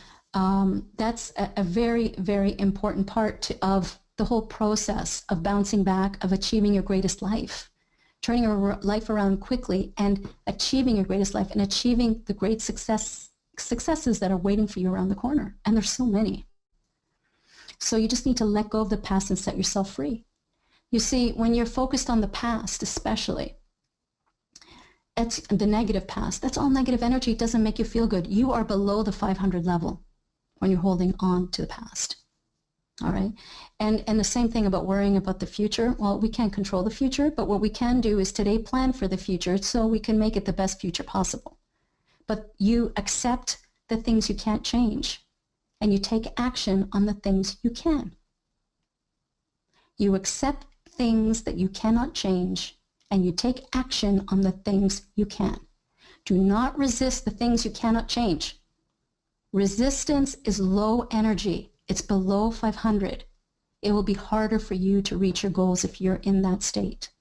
that's a very, very important part of the whole process of bouncing back, of achieving your greatest life, turning your life around quickly and achieving your greatest life and achieving the great successes that are waiting for you around the corner. And there's so many. So you just need to let go of the past and set yourself free. You see, when you're focused on the past, especially, it's the negative past. That's all negative energy. It doesn't make you feel good. You are below the 500 level when you're holding on to the past. All right. And the same thing about worrying about the future. Well, we can't control the future, but what we can do is today plan for the future so we can make it the best future possible. But you accept the things you can't change, and you take action on the things you can. You accept things that you cannot change, and you take action on the things you can. Do not resist the things you cannot change. Resistance is low energy. It's below 500. It will be harder for you to reach your goals if you're in that state.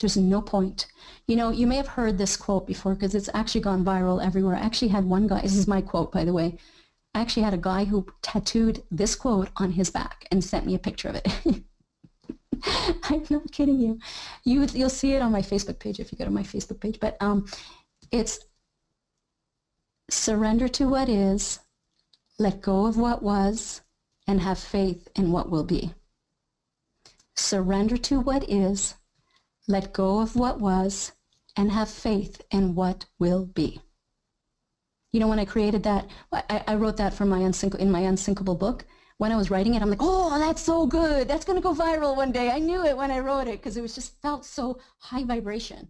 There's no point. You know, you may have heard this quote before because it's actually gone viral everywhere. I actually had one guy, this is my quote, by the way. I actually had a guy who tattooed this quote on his back and sent me a picture of it. I'm not kidding you. You'll see it on my Facebook page if you go to my Facebook page. But it's surrender to what is, let go of what was, and have faith in what will be. Surrender to what is, let go of what was, and have faith in what will be. You know, when I created that, I wrote that for in my Unsinkable book. when I was writing it, I'm like, oh, that's so good. That's going to go viral one day. I knew it when I wrote it because it was just felt so high vibration.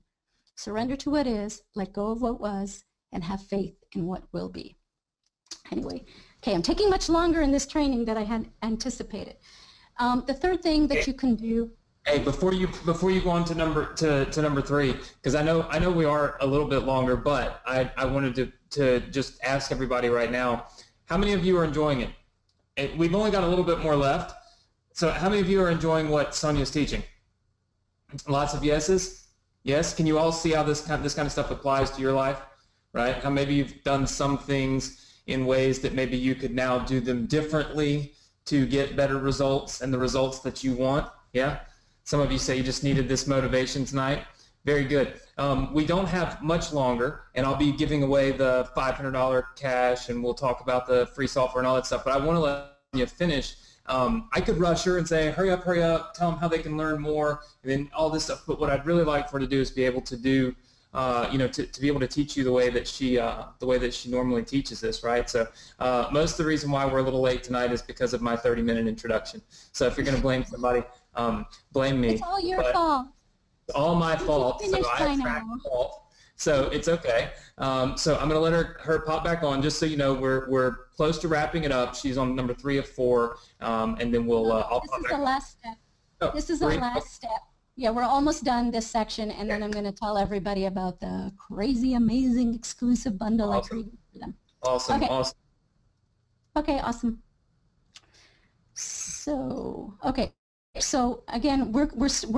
Surrender to what is, let go of what was, and have faith in what will be. Anyway, okay, I'm taking much longer in this training than I had anticipated. The third thing that you can do. Hey, before you go on to number 3, because I know we are a little bit longer, but I wanted to just ask everybody right now, how many of you are enjoying it? We've only got a little bit more left, so how many of you are enjoying what Sonia's teaching? Lots of yeses. Yes. Can you all see how this kind of stuff applies to your life? Right? How maybe you've done some things in ways that maybe you could now do them differently to get better results and the results that you want. Yeah. Some of you say you just needed this motivation tonight. Very good. We don't have much longer, and I'll be giving away the $500 cash, and we'll talk about the free software and all that stuff, but I want to let you finish. I could rush her and say, hurry up, tell them how they can learn more, and then all this stuff, but what I'd really like for her to do is be able to do, to be able to teach you the way that she normally teaches this, right? So most of the reason why we're a little late tonight is because of my 30-minute introduction. So if you're going to blame somebody, blame me. It's all your fault. It's all my fault, so I have tracked fault. So it's okay. So I'm going to let her pop back on. Just so you know, we're close to wrapping it up. She's on number 3 of 4, and then we'll. I'll this pop is back the on. last step. Oh, this is the last step. Yeah, we're almost done this section, and then I'm going to tell everybody about the crazy, amazing, exclusive bundle I created for them. Awesome. Okay. Awesome. Okay. Awesome. So okay. So again, we're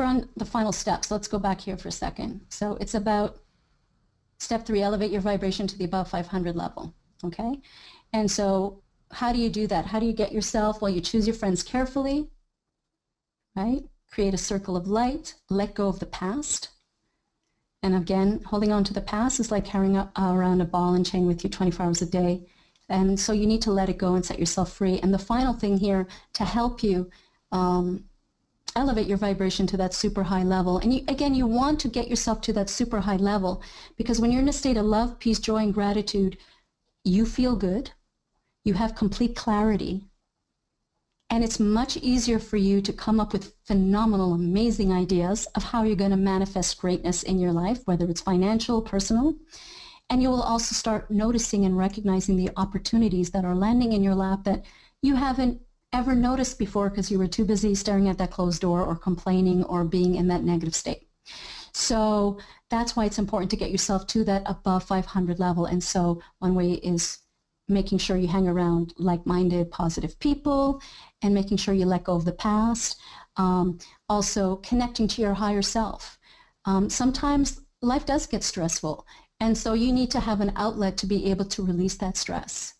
on the final steps. Let's go back here for a second. So it's about step 3, elevate your vibration to the above 500 level. Okay, and so how do you do that? How do you get yourself? Well, you choose your friends carefully, right? Create a circle of light. Let go of the past. And again, holding on to the past is like carrying around a ball and chain with you 24 hours a day. And so you need to let it go and set yourself free. And the final thing here to help you elevate your vibration to that super high level. And you want to get yourself to that super high level because when you're in a state of love, peace, joy, and gratitude, you feel good, you have complete clarity, and it's much easier for you to come up with phenomenal, amazing ideas of how you're going to manifest greatness in your life, whether it's financial, personal, and you will also start noticing and recognizing the opportunities that are landing in your lap that you haven't ever noticed before because you were too busy staring at that closed door or complaining or being in that negative state. So that's why it's important to get yourself to that above 500 level. And so one way is making sure you hang around like-minded, positive people and making sure you let go of the past. Also connecting to your higher self. Sometimes life does get stressful, and so you need to have an outlet to be able to release that stress.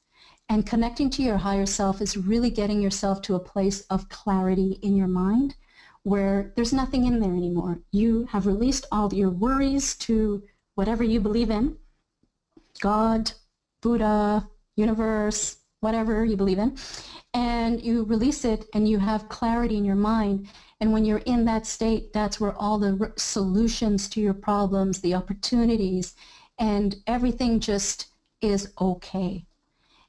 And connecting to your higher self is really getting yourself to a place of clarity in your mind where there's nothing in there anymore. You have released all your worries to whatever you believe in, God, Buddha, universe, whatever you believe in, and you release it and you have clarity in your mind. And when you're in that state, that's where all the solutions to your problems, the opportunities, and everything just is okay.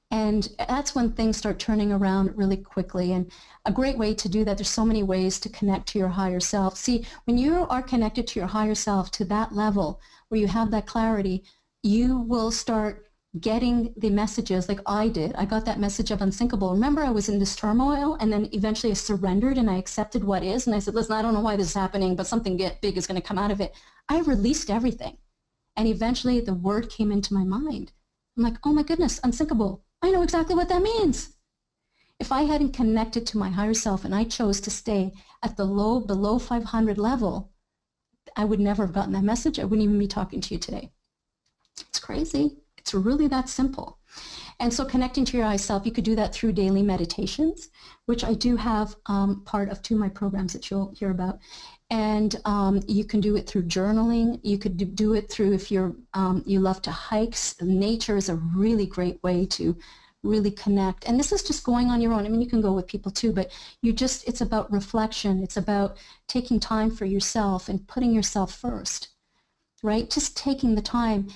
And that's when things start turning around really quickly. And a great way to do that, there's so many ways to connect to your higher self. See, when you are connected to your higher self to that level where you have that clarity, you will start getting the messages like I did. I got that message of unsinkable. Remember, I was in this turmoil, and then eventually I surrendered and I accepted what is. And I said, listen, I don't know why this is happening, but something big is going to come out of it. I released everything. And eventually the word came into my mind. I'm like, oh my goodness, unsinkable. I know exactly what that means. If I hadn't connected to my higher self and I chose to stay at the below 500 level, I would never have gotten that message. I wouldn't even be talking to you today. It's crazy. It's really that simple. And so connecting to your higher self, you could do that through daily meditations, which I do have part of 2 of my programs that you'll hear about. And you can do it through journaling. You could do it through, if you love to hike, nature is a really great way to really connect. And this is just going on your own. I mean, you can go with people too, but it's about reflection. It's about taking time for yourself and putting yourself first, right? Just taking the time,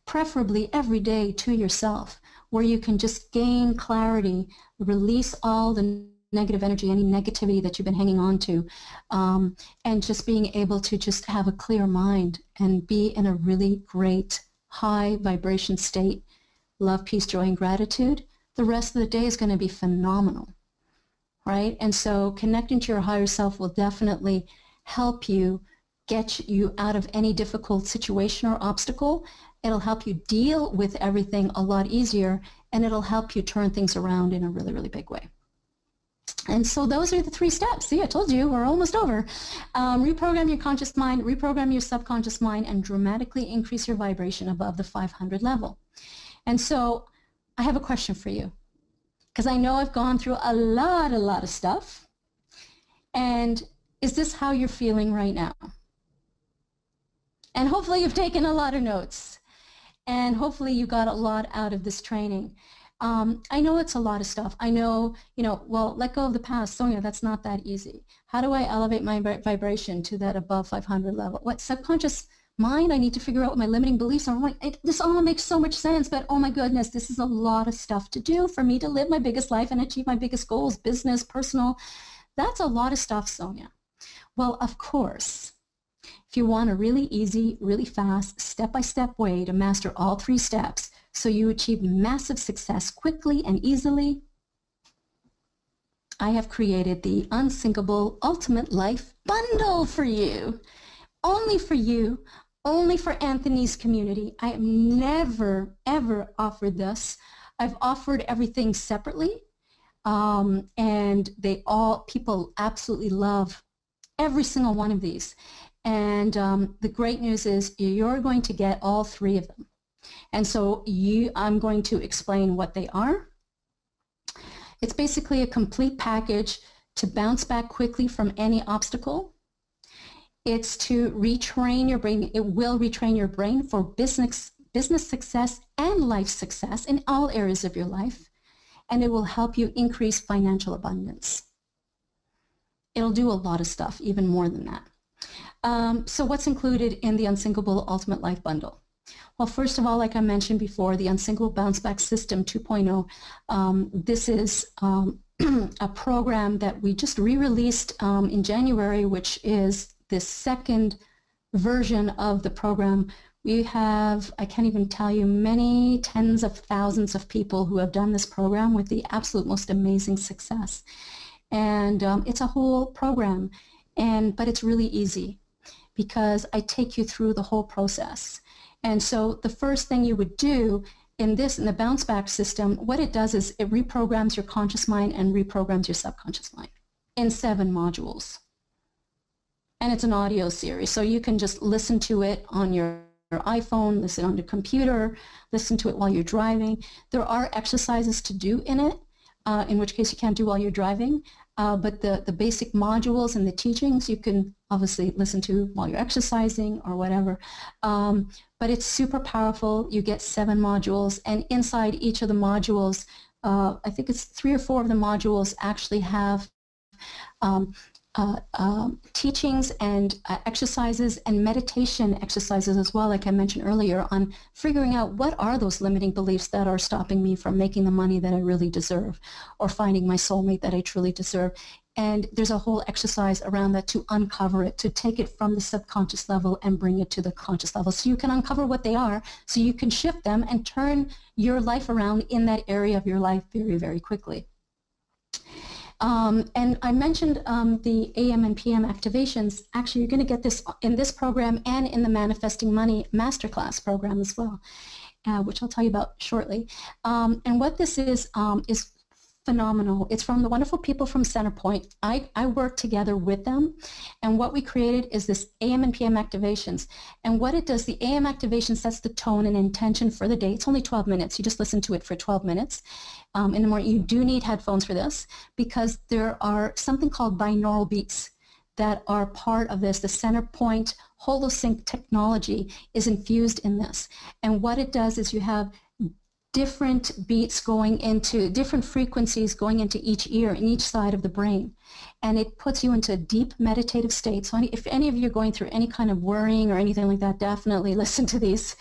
preferably every day, to yourself, where you can just gain clarity, release all the negative energy, any negativity that you've been hanging on to, and just being able to just have a clear mind and be in a really great high vibration state, love, peace, joy, and gratitude, the rest of the day is going to be phenomenal, right? And so connecting to your higher self will definitely help you get you out of any difficult situation or obstacle. It'll help you deal with everything a lot easier, and it'll help you turn things around in a really, really big way. And so those are the 3 steps. See, I told you, we're almost over. Reprogram your conscious mind, reprogram your subconscious mind, and dramatically increase your vibration above the 500 level. And so I have a question for you, because I know I've gone through a lot of stuff. And is this how you're feeling right now? And hopefully you've taken a lot of notes. And hopefully you got a lot out of this training. I know it's a lot of stuff. I know, well, let go of the past. Sonia, that's not that easy. How do I elevate my vibration to that above 500 level? What subconscious mind? I need to figure out what my limiting beliefs are. This all makes so much sense, but oh my goodness, this is a lot of stuff to do for me to live my biggest life and achieve my biggest goals, business, personal. That's a lot of stuff, Sonia. Well, of course, if you want a really easy, really fast, step-by-step way to master all 3 steps so you achieve massive success quickly and easily, I have created the Unsinkable Ultimate Life Bundle for you. Only for you, only for Anthony's community. I have never, ever offered this. I've offered everything separately, and people absolutely love every single one of these. And the great news is you're going to get all 3 of them. And so I'm going to explain what they are. It's basically a complete package to bounce back quickly from any obstacle. It's to retrain your brain. It will retrain your brain for business success and life success in all areas of your life. And it will help you increase financial abundance. It'll do a lot of stuff, even more than that. So what's included in the Unsinkable Ultimate Life Bundle? Well, first of all, like I mentioned before, the Unsinkable Bounce Back System 2.0. This is a program that we just re-released in January, which is the 2nd version of the program. We have, I can't even tell you, many tens of thousands of people who have done this program with the absolute most amazing success. And it's a whole program, but it's really easy because I take you through the whole process. And so the first thing you would do in the bounce back system, what it does is it reprograms your conscious mind and reprograms your subconscious mind in 7 modules. And it's an audio series, so you can just listen to it on your iPhone, listen on your computer, listen to it while you're driving. There are exercises to do in it, in which case you can't do while you're driving. But the basic modules and the teachings you can obviously listen to while you're exercising or whatever. But it's super powerful. You get 7 modules, and inside each of the modules, I think it's 3 or 4 of the modules actually have teachings and exercises and meditation exercises as well, like I mentioned earlier, on figuring out what are those limiting beliefs that are stopping me from making the money that I really deserve or finding my soulmate that I truly deserve. And there's a whole exercise around that to uncover it, to take it from the subconscious level and bring it to the conscious level so you can uncover what they are, so you can shift them and turn your life around in that area of your life very, very quickly. And I mentioned the AM and PM activations. Actually, you're going to get this in this program and in the Manifesting Money Masterclass program as well, which I'll tell you about shortly. And what this is phenomenal. It's from the wonderful people from Centerpoint. I work together with them, and what we created is this AM and PM activations. And what it does, the AM activation sets the tone and intention for the day. It's only 12 minutes. You just listen to it for 12 minutes. In the morning, you do need headphones for this because there are something called binaural beats that are part of this. The Centerpoint HoloSync technology is infused in this. And what it does is you have different beats going into, different frequencies going into each ear in each side of the brain. And it puts you into a deep meditative state. So if any of you are going through any kind of worrying or anything like that, definitely listen to these.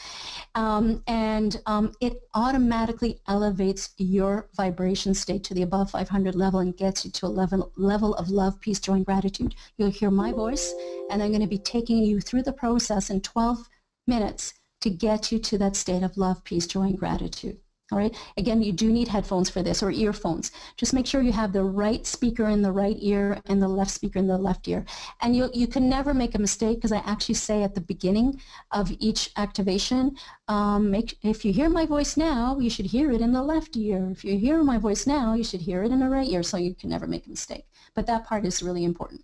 It automatically elevates your vibration state to the above 500 level and gets you to a level of love, peace, joy, and gratitude. You'll hear my voice, and I'm going to be taking you through the process in 12 minutes to get you to that state of love, peace, joy, and gratitude. All right. Again, you do need headphones for this, or earphones. Just make sure you have the right speaker in the right ear and the left speaker in the left ear. And you can never make a mistake, because I actually say at the beginning of each activation, if you hear my voice now, you should hear it in the left ear. If you hear my voice now, you should hear it in the right ear, so you can never make a mistake. But that part is really important.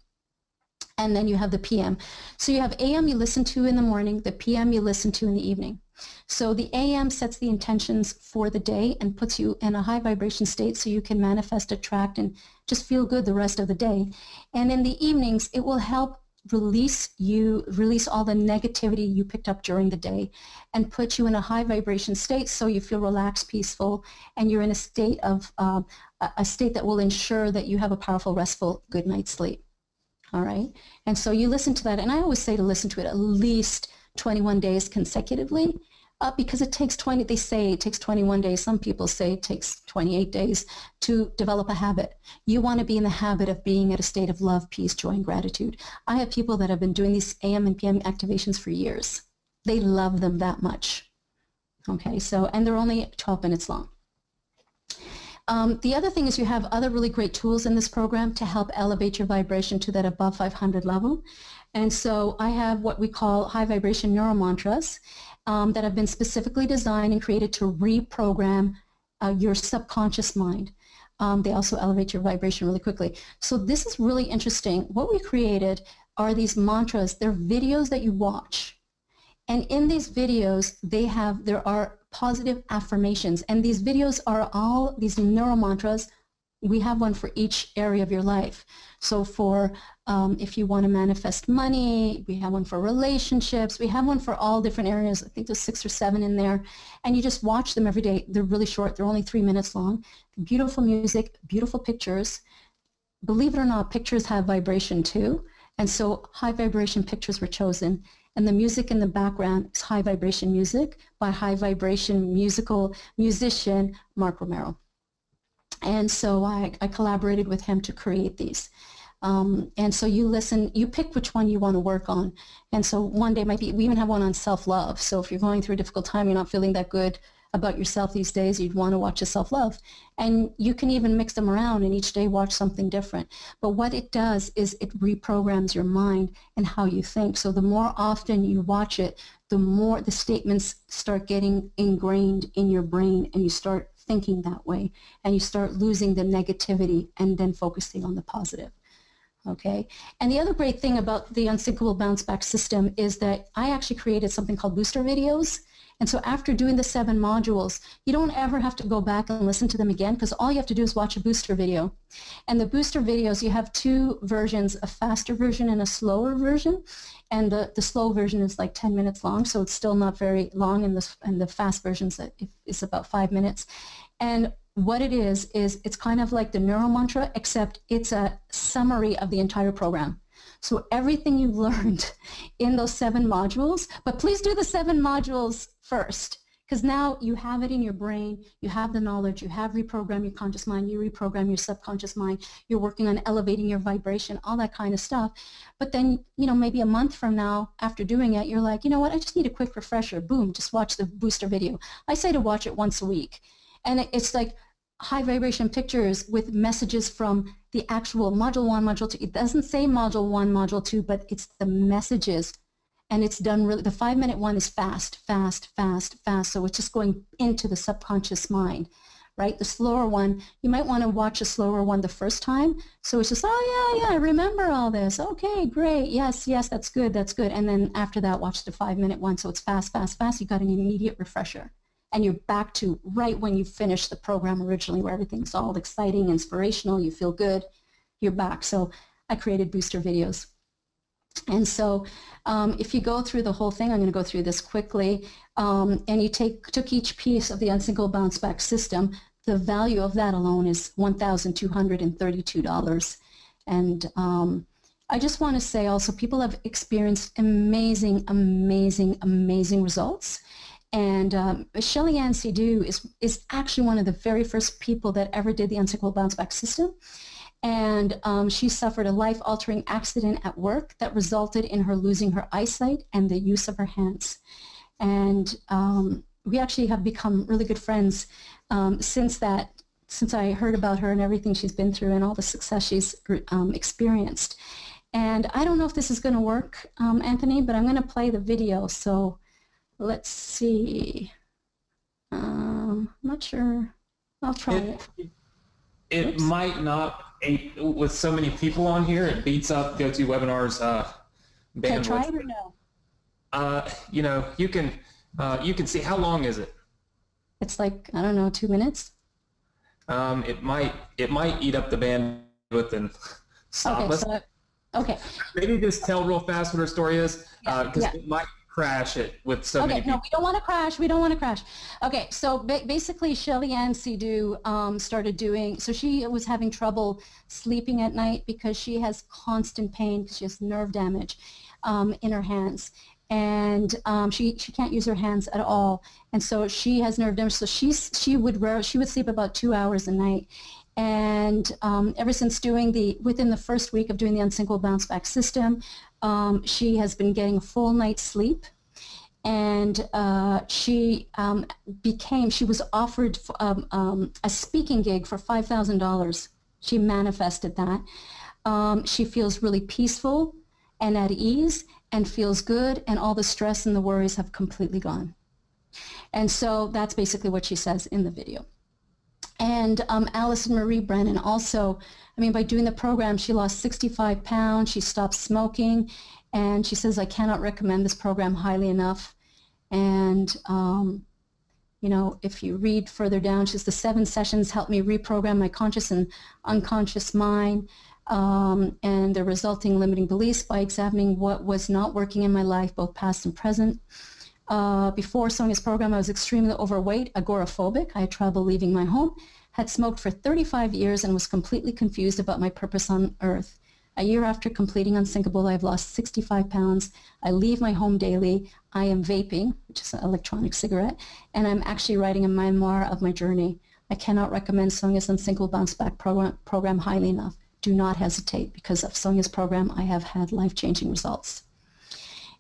And then you have the PM. So you have AM you listen to in the morning, the PM you listen to in the evening. So the AM sets the intentions for the day and puts you in a high vibration state so you can manifest, attract, and just feel good the rest of the day. And in the evenings, it will help release all the negativity you picked up during the day and put you in a high vibration state so you feel relaxed, peaceful, and you're in a state of a state that will ensure that you have a powerful, restful, good night's sleep. All right. And so you listen to that. And I always say to listen to it at least 21 days consecutively, because it takes they say it takes 21 days. Some people say it takes 28 days to develop a habit. You want to be in the habit of being at a state of love, peace, joy, and gratitude. I have people that have been doing these AM and PM activations for years. They love them that much. Okay. So, and they're only 12 minutes long. The other thing is you have other really great tools in this program to help elevate your vibration to that above 500 level. And so I have what we call high vibration neuro mantras that have been specifically designed and created to reprogram your subconscious mind. They also elevate your vibration really quickly. So this is really interesting. What we created are these mantras. They're videos that you watch. And in these videos, there are positive affirmations. And these videos are all these neuro mantras. We have one for each area of your life. So for if you want to manifest money, we have one for relationships. We have one for all different areas. I think there's 6 or 7 in there. And you just watch them every day. They're really short. They're only 3 minutes long. Beautiful music, beautiful pictures. Believe it or not, pictures have vibration too. And so high vibration pictures were chosen. And the music in the background is high vibration music by high vibration musician Mark Romero. And so I collaborated with him to create these. And so you listen, you pick which one you want to work on. And so one day might be, we even have one on self-love. So if you're going through a difficult time, you're not feeling that good about yourself these days, you'd want to watch a self-love. And you can even mix them around and each day watch something different. But what it does is it reprograms your mind and how you think. So the more often you watch it, the more the statements start getting ingrained in your brain and you start thinking that way and you start losing the negativity and then focusing on the positive. Okay, and the other great thing about the Unsinkable Bounce Back system is that I actually created something called booster videos. And so after doing the 7 modules, you don't ever have to go back and listen to them again because all you have to do is watch a booster video. And the booster videos, you have 2 versions, a faster version and a slower version. And the slow version is like 10 minutes long, so it's still not very long, and the fast version is about 5 minutes. And what it is it's kind of like the neuro mantra, except it's a summary of the entire program. So everything you've learned in those 7 modules, but please do the 7 modules first, because now you have it in your brain, you have the knowledge, you have reprogrammed your conscious mind, you reprogram your subconscious mind, you're working on elevating your vibration, all that kind of stuff. But then, maybe a month from now, after doing it, you're like, you know what, I just need a quick refresher. Boom, just watch the booster video. I say to watch it once a week. And it's like high vibration pictures with messages from the actual module 1, module 2. It doesn't say module 1, module 2, but it's the messages. And it's done really, the 5-minute one is fast, fast, fast, fast. So it's just going into the subconscious mind, right? The slower one, you might want to watch a slower one the first time. So it's just, oh yeah, I remember all this. Okay, great. Yes, that's good, that's good. And then after that, watch the 5-minute one. So it's fast, fast, fast. You got an immediate refresher. And you're back to right when you finished the program originally, where everything's all exciting, inspirational, you feel good, you're back. So I created booster videos. And so if you go through the whole thing, I'm going to go through this quickly, and you took each piece of the Unsinkable Bounce Back system, the value of that alone is $1,232. And I just want to say also, people have experienced amazing, amazing, amazing results. And Shelly Ann Sidhu is actually one of the very first people that ever did the Unsinkable Bounce Back system. And she suffered a life-altering accident at work that resulted in her losing her eyesight and the use of her hands. And we actually have become really good friends since I heard about her and everything she's been through and all the success she's experienced. And I don't know if this is going to work, Anthony, but I'm going to play the video. So let's see. I'm not sure. I'll try it. It might not, with so many people on here, it beats up GoToWebinar's bandwidth. Can I try it or no? You know, you can see, how long is it? It's like, I don't know, 2 minutes. It might eat up the bandwidth and stop us. Okay. Maybe just tell real fast what her story is, because it might crash it with so many people. No, we don't want to crash. We don't want to crash. Okay, so basically Shelly Ann Sidhu started doing, so she was having trouble sleeping at night because she has constant pain because she has nerve damage in her hands. And she can't use her hands at all. And so she has nerve damage. So she would sleep about 2 hours a night. And ever since within the first week of doing the Unsinkable Bounce Back system, she has been getting a full night's sleep. And she was offered a speaking gig for $5,000. She manifested that. She feels really peaceful and at ease and feels good, and all the stress and the worries have completely gone. And so that's basically what she says in the video. And Alison Marie Brennan also, I mean, by doing the program, she lost 65 pounds, she stopped smoking, and she says, I cannot recommend this program highly enough. And, you know, if you read further down, she says, the 7 sessions helped me reprogram my conscious and unconscious mind, and the resulting limiting beliefs by examining what was not working in my life, both past and present. Before Sonia's program, I was extremely overweight, agoraphobic. I had trouble leaving my home, had smoked for 35 years, and was completely confused about my purpose on earth. A year after completing Unsinkable, I have lost 65 pounds. I leave my home daily. I am vaping, which is an electronic cigarette, and I'm actually writing a memoir of my journey. I cannot recommend Sonia's Unsinkable Bounce Back program highly enough. Do not hesitate. Because of Sonia's program, I have had life-changing results.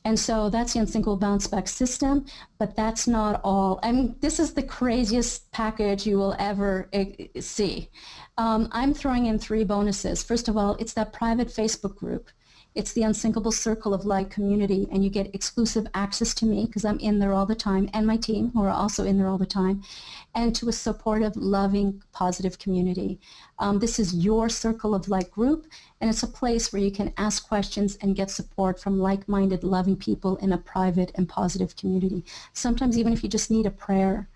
And so that's the Unsinkable Bounce Back system, but that's not all. I mean, this is the craziest package you will ever see. I'm throwing in 3 bonuses. First of all, it's that private Facebook group. It's the Unsinkable Circle of Light community, and you get exclusive access to me because I'm in there all the time, and my team, who are also in there all the time, and to a supportive, loving, positive community. This is your Circle of Light group, and it's a place where you can ask questions and get support from like-minded, loving people in a private and positive community. Sometimes even if you just need a prayer,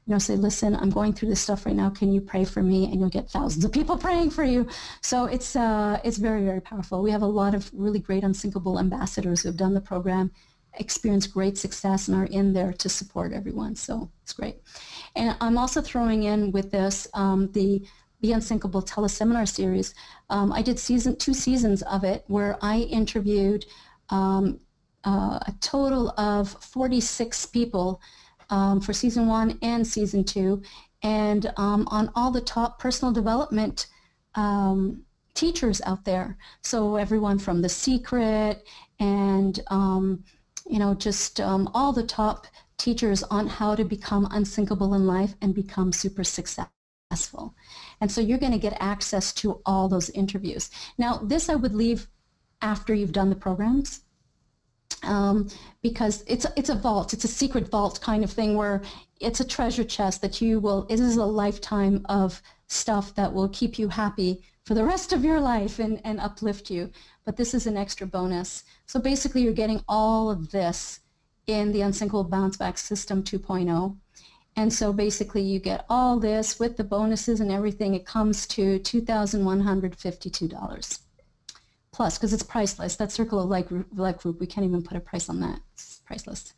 you know, say, listen, I'm going through this stuff right now. Can you pray for me? And you'll get thousands of people praying for you. So it's very, very powerful. We have a lot of really great Unsinkable ambassadors who have done the program, experienced great success, and are in there to support everyone. So it's great. And I'm also throwing in with this the Be Unsinkable teleseminar series. I did 2 seasons of it where I interviewed a total of 46 people for season 1 and season 2, and on all the top personal development teachers out there. So everyone from The Secret and you know, just all the top teachers on how to become unsinkable in life and become super successful. And so you're going to get access to all those interviews. Now, this I would leave after you've done the programs. Because it's a vault, it's a secret vault kind of thing where it's a treasure chest that it is a lifetime of stuff that will keep you happy for the rest of your life and uplift you. But this is an extra bonus. So basically you're getting all of this in the Unsinkable Bounce Back System 2.0. And so basically you get all this with the bonuses and everything. It comes to $2,152. plus, because it's priceless. That circle of life group, we can't even put a price on that. It's priceless.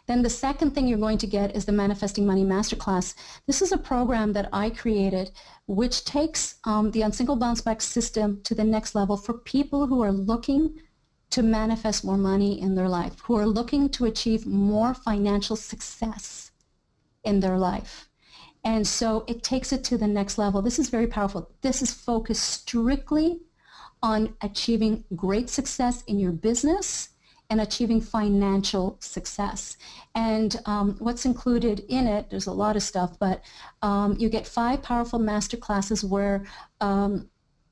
Then the second thing you're going to get is the Manifesting Money Masterclass. This is a program that I created which takes the Unsingle Bounce Back system to the next level for people who are looking to manifest more money in their life, who are looking to achieve more financial success in their life. And so it takes it to the next level. This is very powerful. This is focused strictly on achieving great success in your business and achieving financial success. And what's included in it, there's a lot of stuff, but you get 5 powerful master classes where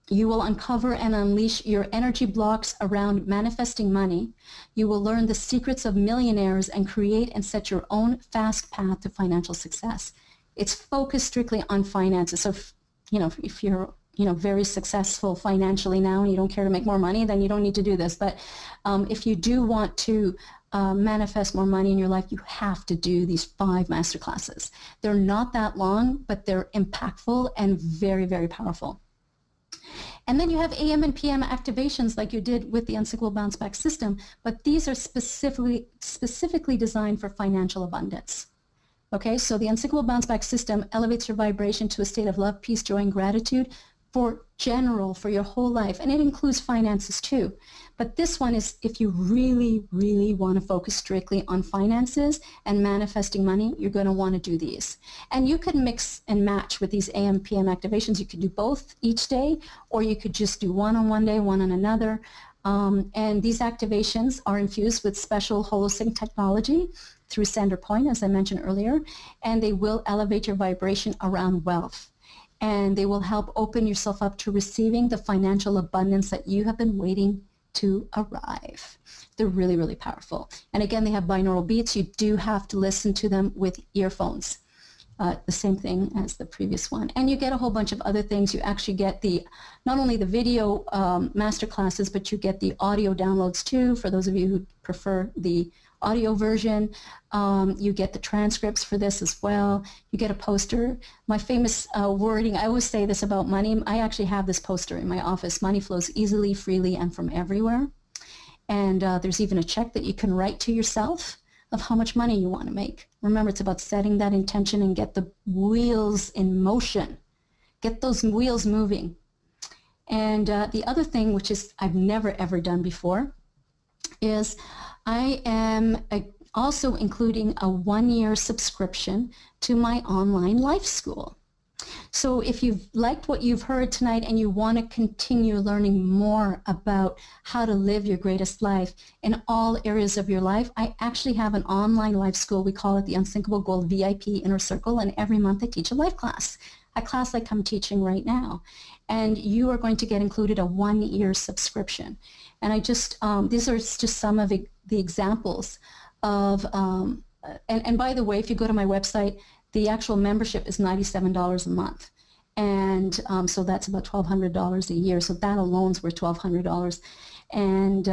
you will uncover and unleash your energy blocks around manifesting money. You will learn the secrets of millionaires and create and set your own fast path to financial success. It's focused strictly on finances. So, if you're very successful financially now and you don't care to make more money, then you don't need to do this. But if you do want to manifest more money in your life, you have to do these 5 master classes. They're not that long, but they're impactful and very, very powerful. And then you have AM and PM activations like you did with the Unsinkable Bounce Back system, but these are specifically designed for financial abundance. Okay, so the Unsinkable Bounce Back system elevates your vibration to a state of love, peace, joy, and gratitude for your whole life. And it includes finances too. But this one is if you really, really want to focus strictly on finances and manifesting money, you're going to want to do these. And you could mix and match with these AM, PM activations. You could do both each day, or you could just do one on one day, one on another. And these activations are infused with special holosync technology through Sender Point, as I mentioned earlier, and they will elevate your vibration around wealth. And they will help open yourself up to receiving the financial abundance that you have been waiting to arrive. They're really, really powerful. And again, they have binaural beats. You do have to listen to them with earphones. The same thing as the previous one. And you get a whole bunch of other things. You actually get not only the video master classes, but you get the audio downloads too, for those of you who prefer the audio version. You get the transcripts for this as well. You get a poster. My famous wording, I always say this about money. I actually have this poster in my office. Money flows easily, freely, and from everywhere. And there's even a check that you can write to yourself of how much money you want to make. Remember, it's about setting that intention and get the wheels in motion. Get those wheels moving. And the other thing, which is I've never ever done before, is I am also including a 1-year subscription to my online life school. So if you've liked what you've heard tonight and you want to continue learning more about how to live your greatest life in all areas of your life, I actually have an online life school. We call it the Unsinkable Gold VIP Inner Circle, and every month I teach a life class, a class like I'm teaching right now. And you are going to get included a 1-year subscription. And these are just some of the examples of, and by the way, if you go to my website, the actual membership is $97 a month. And so that's about $1,200 a year. So that alone's worth $1,200. And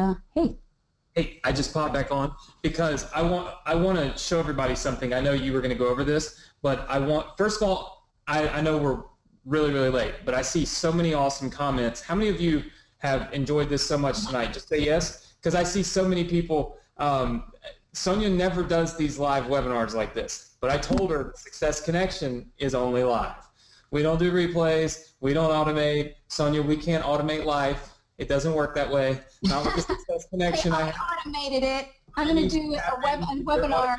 Hey, I just popped back on because I want to show everybody something. I know you were going to go over this, but first of all, I know we're really, really late, but I see so many awesome comments. How many of you have enjoyed this so much tonight? Just say yes, because I see so many people. Sonia never does these live webinars like this, but I told her Success Connection is only live. We don't do replays. We don't automate. Sonia, we can't automate life. It doesn't work that way. Not with the Success Connection. I automated it. I'm going to do a webinar.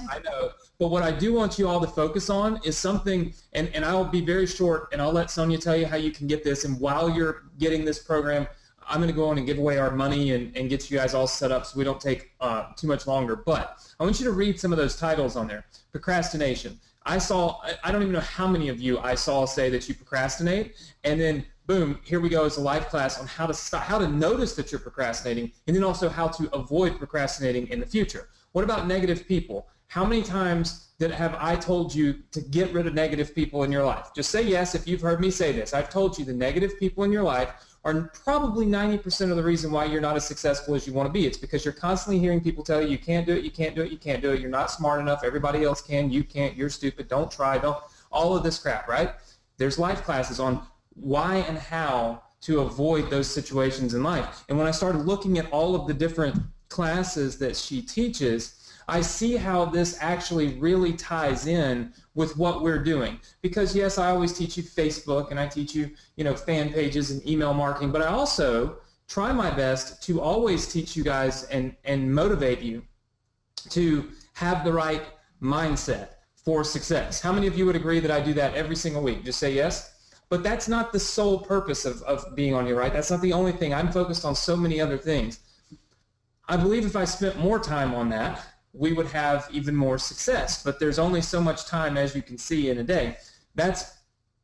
I know. But what I do want you all to focus on is something, and I'll be very short, and I'll let Sonia tell you how you can get this. And while you're getting this program, I'm going to go on and give away our money and get you guys all set up so we don't take too much longer. But I want you to read some of those titles on there. Procrastination. I don't even know how many of you I saw say that you procrastinate, and then boom, here we go as a live class on how to stop, how to notice that you're procrastinating, and then also how to avoid procrastinating in the future. What about negative people? How many times have I told you to get rid of negative people in your life? Just say yes if you've heard me say this. I've told you the negative people in your life are probably 90% of the reason why you're not as successful as you want to be. It's because you're constantly hearing people tell you, you can't do it, you can't do it, you can't do it, you're not smart enough, everybody else can, you can't, you're stupid, don't try, all of this crap, right? There's life classes on why and how to avoid those situations in life. And when I started looking at all of the different classes that she teaches, I see how this actually really ties in with what we're doing. Because yes, I always teach you Facebook and I teach you, fan pages and email marketing, but I also try my best to always teach you guys and motivate you to have the right mindset for success. How many of you would agree that I do that every single week? Just say yes. But that's not the sole purpose of being on here, right? That's not the only thing. I'm focused on so many other things. I believe if I spent more time on that, we would have even more success. But there's only so much time, as you can see, in a day. That's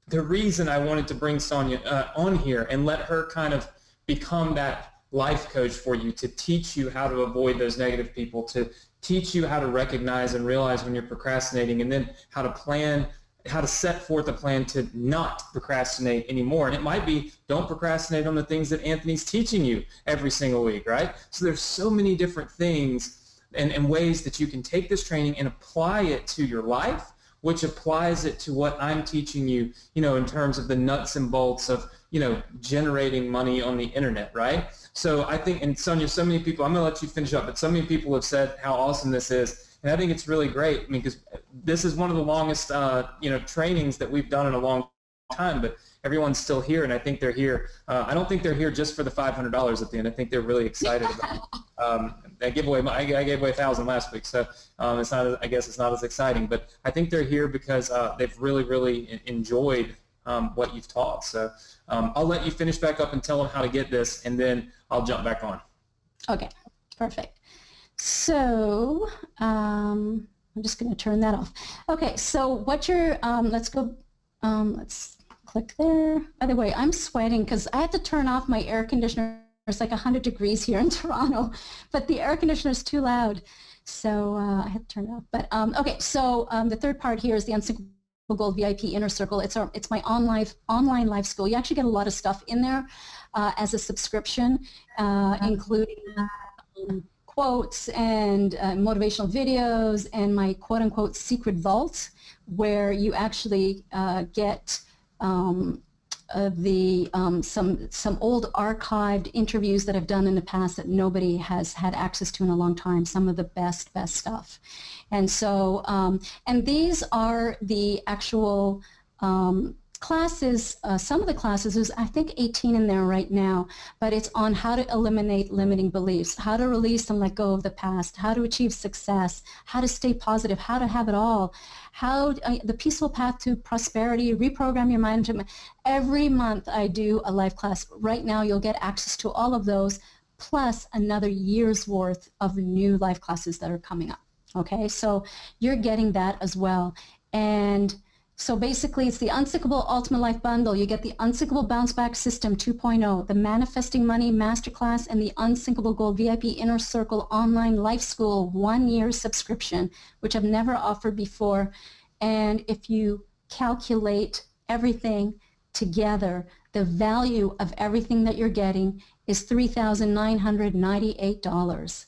the reason I wanted to bring Sonia on here and let her kind of become that life coach for you, to teach you how to avoid those negative people, to teach you how to recognize and realize when you're procrastinating, and then how to plan, how to set forth a plan to not procrastinate anymore. And it might be, don't procrastinate on the things that Anthony's teaching you every single week, right? So there's so many different things and ways that you can take this training and apply it to your life, which applies it to what I'm teaching you, in terms of the nuts and bolts of, generating money on the internet, right? So I think, and Sonia, so many people, I'm going to let you finish up, but so many people have said how awesome this is. And I think it's really great. I mean, because this is one of the longest, trainings that we've done in a long time, but everyone's still here, and I think they're here. I don't think they're here just for the $500 at the end. I think they're really excited about it. I gave away 1,000 last week, so it's not. I guess it's not as exciting, but I think they're here because they've really, really enjoyed what you've taught. So I'll let you finish back up and tell them how to get this, and then I'll jump back on. Okay, perfect. So I'm just going to turn that off. Okay, so what you're, let's go, let's click there. By the way, I'm sweating because I had to turn off my air conditioner. It's like 100 degrees here in Toronto, but the air conditioner is too loud, so I had to turn it off. But okay, so the third part here is the Unsinkable Gold VIP Inner Circle. It's my online live school. You actually get a lot of stuff in there as a subscription, including quotes and motivational videos and my quote-unquote secret vault, where you actually get some old archived interviews that I've done in the past that nobody has had access to in a long time, some of the best stuff. And so, and these are the actual classes, some of the classes, there's I think 18 in there right now, but it's on how to eliminate limiting beliefs, how to release and let go of the past, how to achieve success, how to stay positive, how to have it all, how the peaceful path to prosperity, reprogram your mind. Every month I do a live class. Right now you'll get access to all of those, plus another year's worth of new live classes that are coming up. Okay, so you're getting that as well. And so basically it's the Unsinkable Ultimate Life Bundle. You get the Unsinkable Bounce Back System 2.0, the Manifesting Money Masterclass, and the Unsinkable Gold VIP Inner Circle Online Life School 1-year subscription, which I've never offered before. And if you calculate everything together, the value of everything that you're getting is $3,998,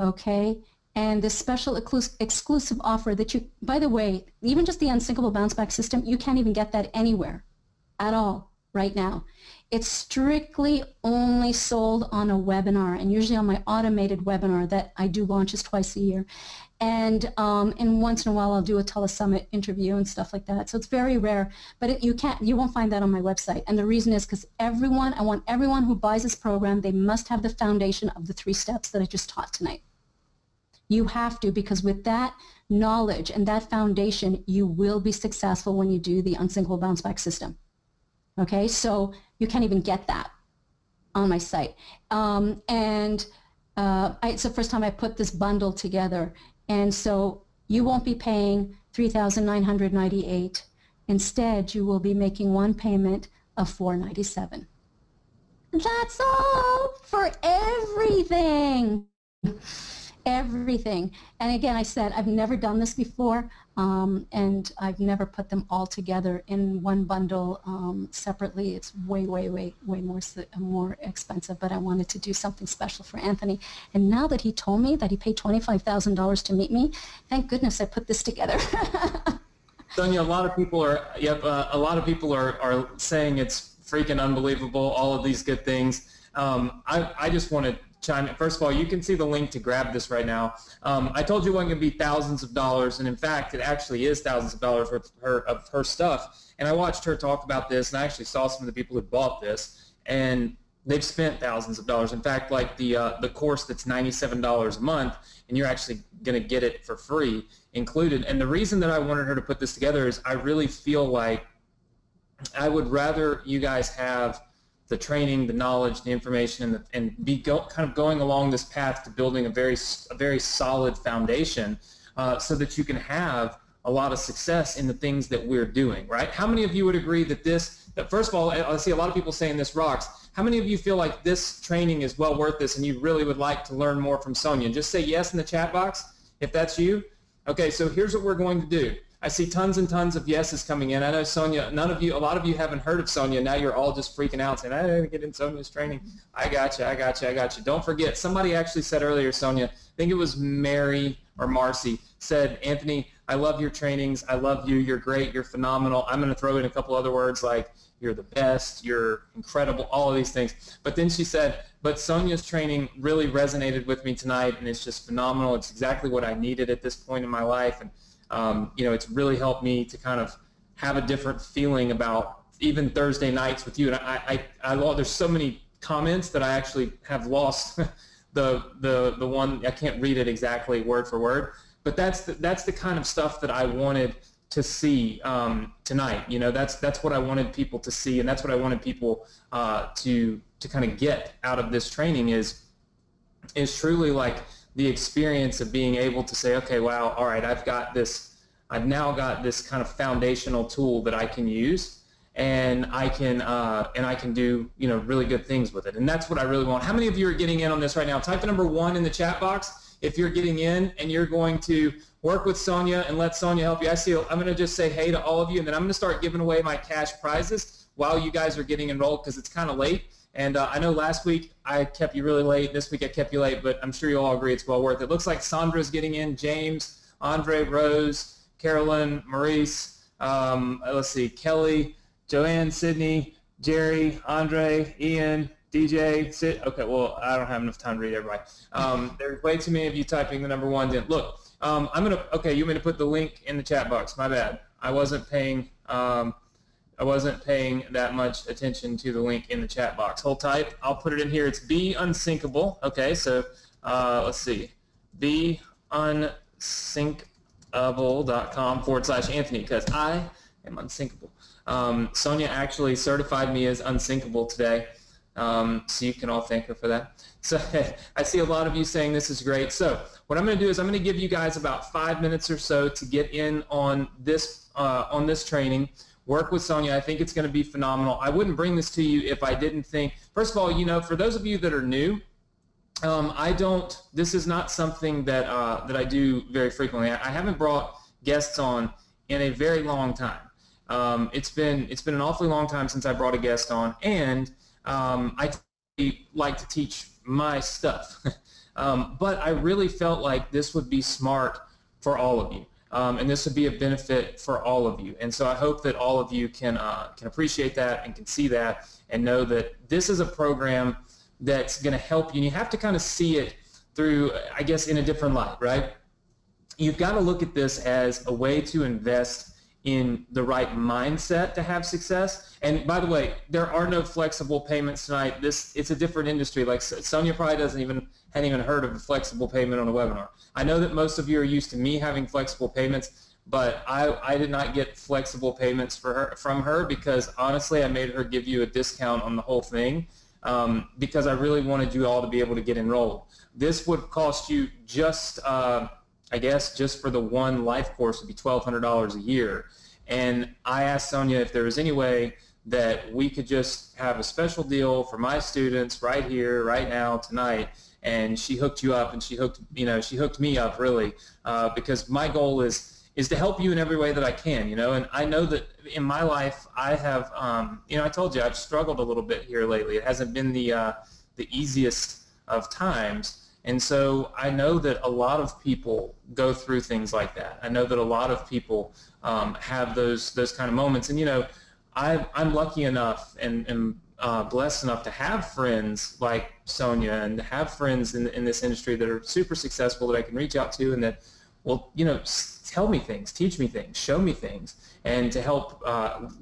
okay? And this special exclusive offer that you, by the way, even just the Unsinkable Bounce Back System, you can't even get that anywhere at all right now. It's strictly only sold on a webinar, and usually on my automated webinar that I do launches twice a year. And once in a while I'll do a telesummit interview and stuff like that. So it's very rare, but you won't find that on my website. And the reason is because I want everyone who buys this program, they must have the foundation of the 3 steps that I just taught tonight. You have to, because with that knowledge and that foundation, you will be successful when you do the Unsinkable Bounce Back System. Okay, so you can't even get that on my site. It's the first time I put this bundle together. And so you won't be paying $3,998. Instead, you will be making one payment of $497. That's all for everything. Everything. And again, I said I've never done this before, and I've never put them all together in one bundle separately. It's way more expensive, but I wanted to do something special for Anthony. And now that he told me that he paid $25,000 to meet me, thank goodness I put this together. Sonia, a lot of people are saying it's freaking unbelievable, all of these good things. I just want to chime in. First of all, you can see the link to grab this right now. I told you it wasn't going to be thousands of dollars, and in fact, it actually is thousands of dollars worth of her stuff. And I watched her talk about this, and I actually saw some of the people who bought this, and they've spent thousands of dollars. In fact, like the course that's $97 a month, and you're actually going to get it for free included. And the reason that I wanted her to put this together is I really feel like I would rather you guys have the training, the knowledge, the information, and be kind of going along this path to building a very solid foundation, so that you can have a lot of success in the things that we're doing, right? How many of you would agree that first of all, I see a lot of people saying this rocks. How many of you feel like this training is well worth this and you really would like to learn more from Sonia? Just say yes in the chat box if that's you. Okay, so here's what we're going to do. I see tons and tons of yeses coming in. I know Sonia, a lot of you haven't heard of Sonia. Now you're all just freaking out saying, I didn't get in Sonia's training. I got you. Don't forget, somebody actually said earlier, Sonia, I think it was Mary or Marcy, said, Anthony, I love your trainings. I love you. You're great. You're phenomenal. I'm going to throw in a couple other words like you're the best, you're incredible, all of these things. But then she said, but Sonia's training really resonated with me tonight, and it's just phenomenal. It's exactly what I needed at this point in my life. And it's really helped me to kind of have a different feeling about even Thursday nights with you. And I there's so many comments that I actually have lost the one. I can't read it exactly word for word, but that's the kind of stuff that I wanted to see tonight. That's what I wanted people to see, and that's what I wanted people to kind of get out of this training is truly like the experience of being able to say, okay, wow, all right, I've now got this kind of foundational tool that I can use, and I can do really good things with it. And that's what I really want. How many of you are getting in on this right now? Type the number 1 in the chat box if you're getting in and you're going to work with Sonia and let Sonia help you. I'm going to just say hey to all of you, and then I'm going to start giving away my cash prizes while you guys are getting enrolled because it's kind of late. And I know last week I kept you really late. This week I kept you late, but I'm sure you all agree it's well worth it. Looks like Sandra's getting in, James, Andre, Rose, Carolyn, Maurice, let's see, Kelly, Joanne, Sydney, Jerry, Andre, Ian, DJ, Sid. Okay, well, I don't have enough time to read everybody. There's way too many of you typing the number 1 in. Look, you want me to put the link in the chat box. My bad. I wasn't paying that much attention to the link in the chat box. Hold tight. I'll put it in here. It's Be Unsinkable. Okay, so let's see. BeUnsinkable.com/Anthony, because I am unsinkable. Sonia actually certified me as unsinkable today, so you can all thank her for that. So I see a lot of you saying this is great. So what I'm going to do is I'm going to give you guys about 5 minutes or so to get in on this training. Work with Sonia. I think it's going to be phenomenal. I wouldn't bring this to you if I didn't think, first of all, for those of you that are new, this is not something that I do very frequently. I haven't brought guests on in a very long time. It's been an awfully long time since I brought a guest on, and I like to teach my stuff. But I really felt like this would be smart for all of you. And this would be a benefit for all of you. And so I hope that all of you can appreciate that and can see that and know that this is a program that's going to help you. And you have to kind of see it through, I guess, in a different light, right? You've got to look at this as a way to invest in the right mindset to have success. And by the way, there are no flexible payments tonight. It's a different industry. Like Sonia probably hadn't even heard of a flexible payment on a webinar. I know that most of you are used to me having flexible payments, but I did not get flexible payments from her because honestly I made her give you a discount on the whole thing because I really wanted you all to be able to get enrolled. This would cost you just I guess just for the one life course would be $1,200 a year. And I asked Sonia if there was any way that we could just have a special deal for my students right here, right now, tonight. And she hooked you up, and she hooked me up really, because my goal is to help you in every way that I can, And I know that in my life I have, I told you I've struggled a little bit here lately. It hasn't been the easiest of times. And so I know that a lot of people go through things like that. I know that a lot of people have those kind of moments. And I'm lucky enough and blessed enough to have friends like Sonia and to have friends in this industry that are super successful that I can reach out to and that will, tell me things, teach me things, show me things, and to help,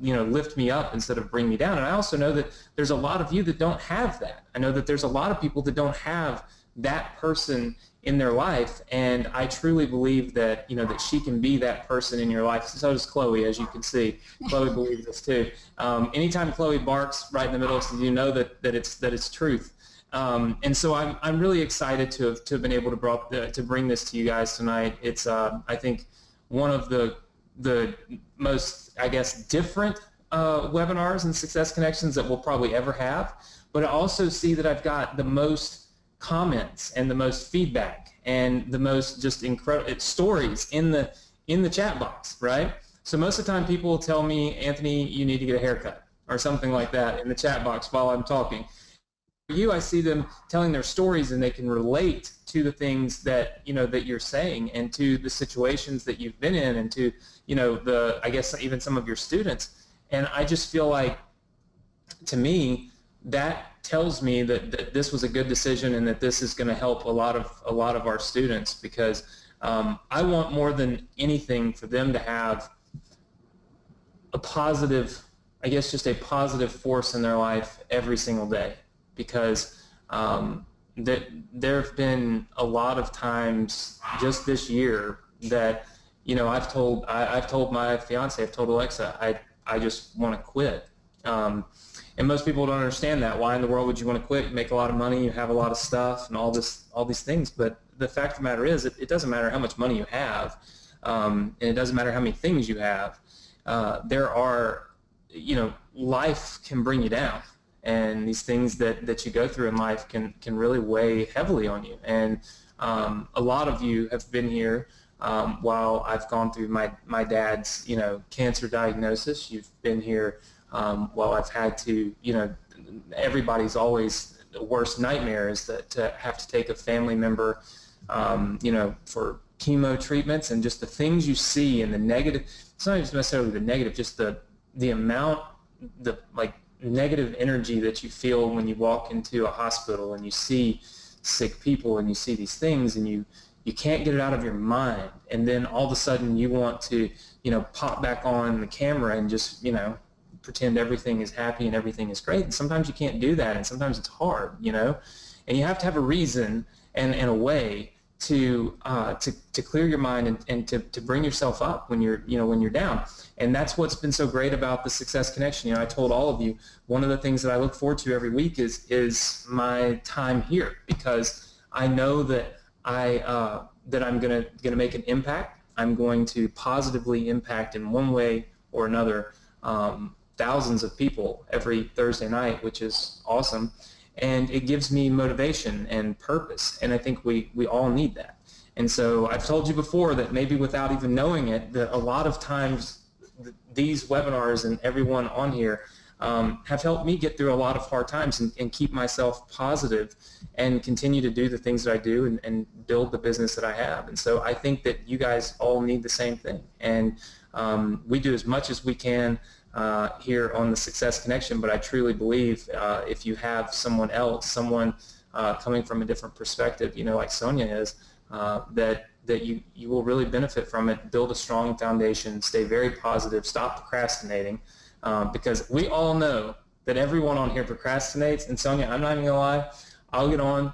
lift me up instead of bring me down. And I also know that there's a lot of you that don't have that. I know that there's a lot of people that don't have that person in their life, and I truly believe that, that she can be that person in your life. So does Chloe, as you can see. Chloe believes this too. Anytime Chloe barks right in the middle, so you know that it's truth. And so I'm really excited to have been able to bring this to you guys tonight. It's I think one of the most, I guess, different webinars and Success Connections that we'll probably ever have. But I also see that I've got the most comments and the most feedback and the most just incredible stories in the chat box, right? So most of the time people will tell me, Anthony, you need to get a haircut or something like that in the chat box while I'm talking. For you, I see them telling their stories and they can relate to the things that, that you're saying and to the situations that you've been in and to, I guess even some of your students. And I just feel like, to me, that tells me that this was a good decision and that this is going to help a lot of our students, because I want more than anything for them to have a positive, I guess just a positive force in their life every single day, because there have been a lot of times just this year that I've told my fiance, I've told Alexa, I just want to quit. And most people don't understand that. Why in the world would you want to quit? You make a lot of money, you have a lot of stuff, and all these things. But the fact of the matter is, it doesn't matter how much money you have, and it doesn't matter how many things you have. There are, life can bring you down, and these things that you go through in life can really weigh heavily on you. And a lot of you have been here while I've gone through my dad's, cancer diagnosis. You've been here while I've had to, everybody's always the worst nightmare is to have to take a family member, for chemo treatments, and just the things you see and the negative. It's not even necessarily the negative, just the amount, the negative energy that you feel when you walk into a hospital and you see sick people and you see these things and you can't get it out of your mind, and then all of a sudden you want to, pop back on the camera and just, pretend everything is happy and everything is great. And sometimes you can't do that, and sometimes it's hard, and you have to have a reason and a way to clear your mind and to bring yourself up when you're down. And that's what's been so great about the Success Connection. I told all of you, one of the things that I look forward to every week is my time here, because I know that that I'm gonna make an impact. I'm going to positively impact in one way or another thousands of people every Thursday night, which is awesome. And it gives me motivation and purpose, and I think we all need that. And so I've told you before that maybe without even knowing it, that a lot of times these webinars and everyone on here have helped me get through a lot of hard times and keep myself positive and continue to do the things that I do and build the business that I have. And so I think that you guys all need the same thing. And we do as much as we can here on the Success Connection, but I truly believe if you have someone else, someone coming from a different perspective, like Sonia is, that you will really benefit from it. Build a strong foundation, stay very positive, stop procrastinating, because we all know that everyone on here procrastinates. And Sonia, I'm not even gonna lie, I'll get on,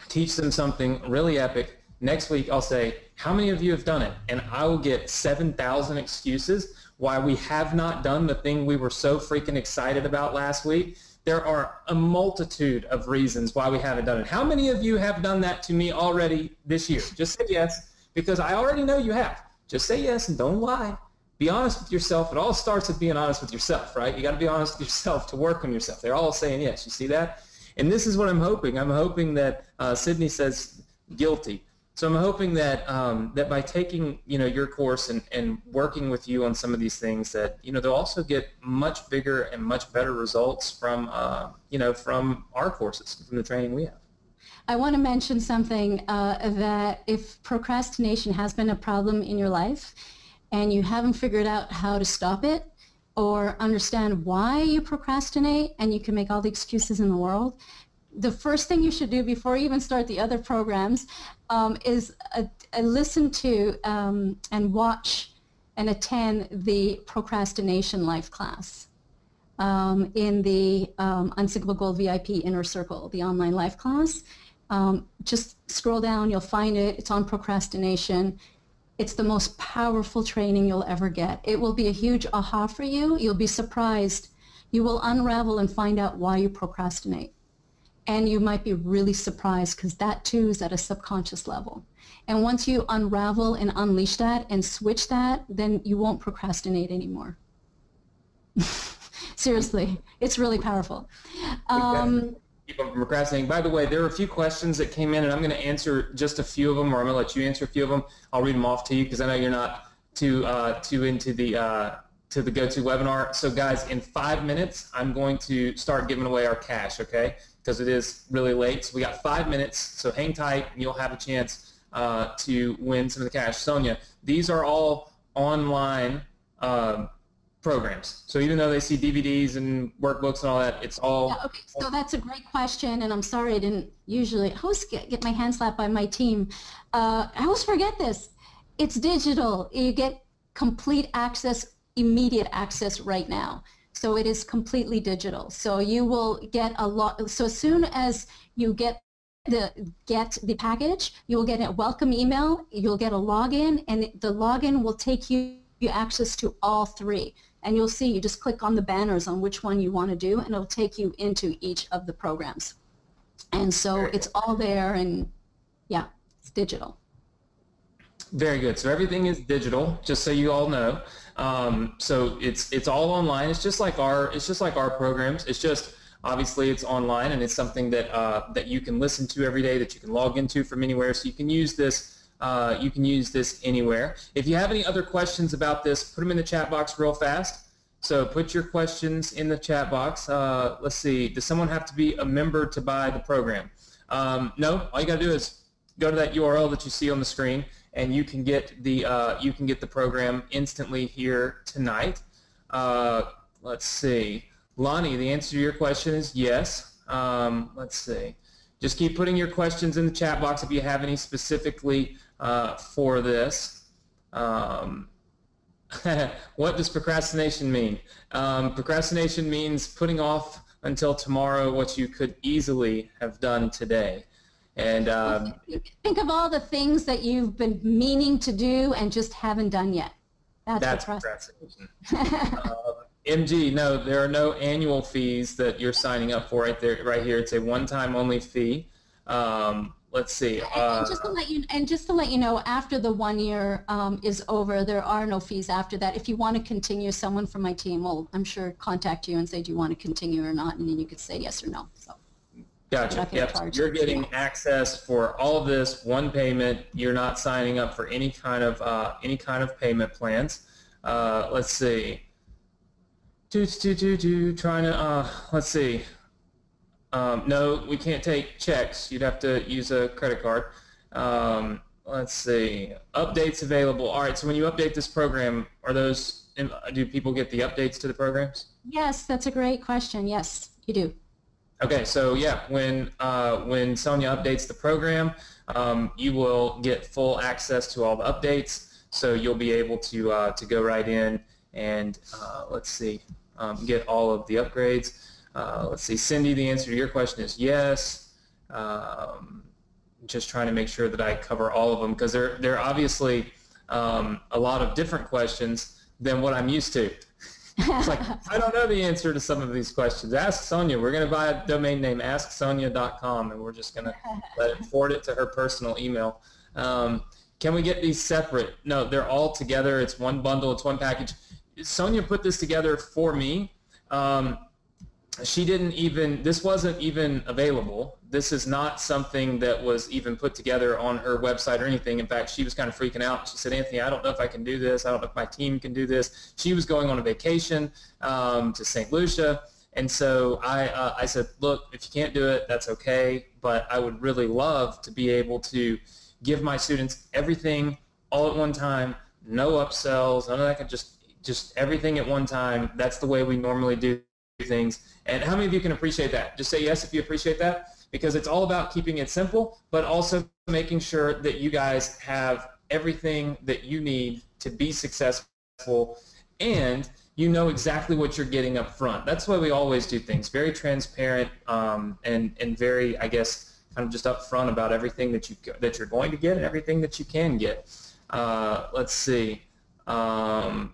teach them something really epic. Next week I'll say, how many of you have done it? And I will get 7,000 excuses why we have not done the thing we were so freaking excited about last week. There are a multitude of reasons why we haven't done it. How many of you have done that to me already this year? Just say yes, because I already know you have. Just say yes and don't lie. Be honest with yourself. It all starts with being honest with yourself, right? You got to be honest with yourself to work on yourself. They're all saying yes. You see that? And this is what I'm hoping. I'm hoping that Sydney says guilty. So I'm hoping that that by taking your course and working with you on some of these things, that they'll also get much bigger and much better results from from our courses, from the training we have. I want to mention something that if procrastination has been a problem in your life and you haven't figured out how to stop it, or understand why you procrastinate, and you can make all the excuses in the world, the first thing you should do before you even start the other programs is listen to and watch and attend the Procrastination Life class in the Unsinkable Gold VIP Inner Circle, the online life class. Just scroll down, you'll find it. It's on procrastination. It's the most powerful training you'll ever get. It will be a huge aha for you. You'll be surprised. You will unravel and find out why you procrastinate. And you might be really surprised, because that too is at a subconscious level. And once you unravel and unleash that and switch that, then you won't procrastinate anymore. Seriously, it's really powerful. Keep them from procrastinating. By the way, there were a few questions that came in, and I'm going to answer just a few of them, or I'm going to let you answer a few of them. I'll read them off to you because I know you're not too into the GoToWebinar. So guys, in 5 minutes, I'm going to start giving away our cash, okay? Because it is really late. So we got 5 minutes, so hang tight, and you'll have a chance to win some of the cash. Sonia, these are all online programs. So even though they see DVDs and workbooks and all that, it's all... Yeah, okay, so that's a great question, and I'm sorry I didn't usually... I always get my hand slapped by my team. I always forget this. It's digital. You get complete access, immediate access right now. So it is completely digital. So you will get a lot... So as soon as you get the package, you'll get a welcome email, you'll get a login, and the login will take you access to all three. And you'll see, you just click on the banners on which one you want to do, and it'll take you into each of the programs. And so it's all there, and yeah, it's digital. Very good. So everything is digital, just so you all know. So it's all online. It's just like our programs. It's just obviously it's online, and it's something that that you can listen to every day, that you can log into from anywhere. So you can use this. You can use this anywhere. If you have any other questions about this, put them in the chat box real fast. So put your questions in the chat box. Let's see. Does someone have to be a member to buy the program? No. All you got to do is go to that URL that you see on the screen, and you can get the program instantly here tonight. Let's see. Lonnie, the answer to your question is yes. Let's see. Just keep putting your questions in the chat box if you have any specifically for this. What does procrastination mean? Procrastination means putting off until tomorrow what you could easily have done today. And think of all the things that you've been meaning to do and just haven't done yet. That's procrastination. MG, no, there are no annual fees that you're signing up for right here. It's a one-time only fee. Let's see. And just to let you know, after the 1 year is over, there are no fees after that. If you want to continue, someone from my team will, I'm sure, contact you and say, do you want to continue or not? And then you could say yes or no. So. Gotcha. Yep. You're getting access for all of this, one payment. You're not signing up for any kind of payment plans. Let's see. Trying to let's see. No, we can't take checks. You'd have to use a credit card. Let's see. Updates available. All right. So when you update this program, do people get the updates to the programs? Yes, that's a great question. Yes, you do. Okay. So yeah, when Sonia updates the program, you will get full access to all the updates. So you'll be able to go right in and let's see, get all of the upgrades. Let's see, Cindy, the answer to your question is yes. Just trying to make sure that I cover all of them, because there are obviously a lot of different questions than what I'm used to. It's like, I don't know the answer to some of these questions. Ask Sonia. We're going to buy a domain name, asksonia.com, and we're just going to forward it to her personal email. Can we get these separate? No, they're all together. It's one bundle. It's one package. Sonia put this together for me. She didn't even, this wasn't even available. This is not something that was even put together on her website or anything. In fact, she was kind of freaking out. She said, Anthony, I don't know if I can do this. I don't know if my team can do this. She was going on a vacation to St. Lucia. And so I said, look, if you can't do it, that's okay. But I would really love to be able to give my students everything all at one time, no upsells, none of that, just just everything at one time. That's the way we normally do things. And how many of you can appreciate that? Just say yes if you appreciate that, because it's all about keeping it simple, but also making sure that you guys have everything that you need to be successful, and you know exactly what you're getting up front. That's why we always do things very transparent, and very, I guess, kind of just upfront about everything that you're going to get and everything that you can get. Let's see.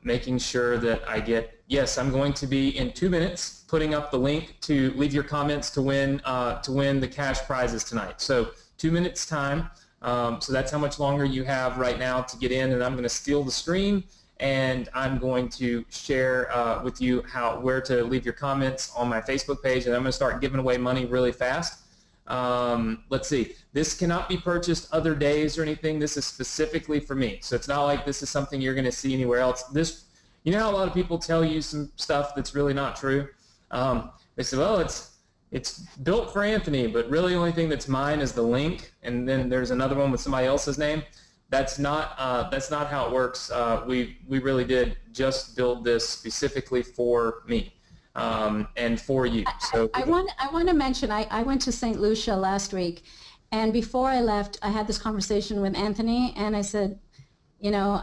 Making sure that I get, yes, I'm going to be in 2 minutes putting up the link to leave your comments to win the cash prizes tonight. So 2 minutes time. So that's how much longer you have right now to get in, and I'm going to steal the screen, and I'm going to share with you where to leave your comments on my Facebook page, and I'm going to start giving away money really fast. Let's see. This cannot be purchased other days or anything. This is specifically for me. So it's not like this is something you're going to see anywhere else. You know how a lot of people tell you some stuff that's really not true? They say, well, it's built for Anthony, but really the only thing that's mine is the link, and then there's another one with somebody else's name. That's not how it works. We really did just build this specifically for me. And for you. So I want to mention, I went to St. Lucia last week, and before I left, I had this conversation with Anthony, and I said, you know,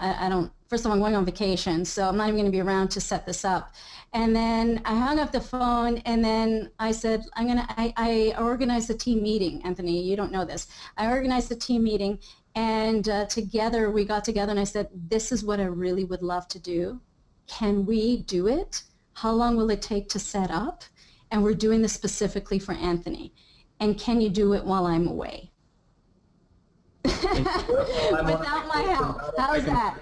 first of all, I'm going on vacation, so I'm not even going to be around to set this up. And then I hung up the phone, and then I said, I organized a team meeting, Anthony, you don't know this. I organized a team meeting, and together, we got together, and I said, this is what I really would love to do. Can we do it? How long will it take to set up? And we're doing this specifically for Anthony. And can you do it while I'm away? Without my help. How's that?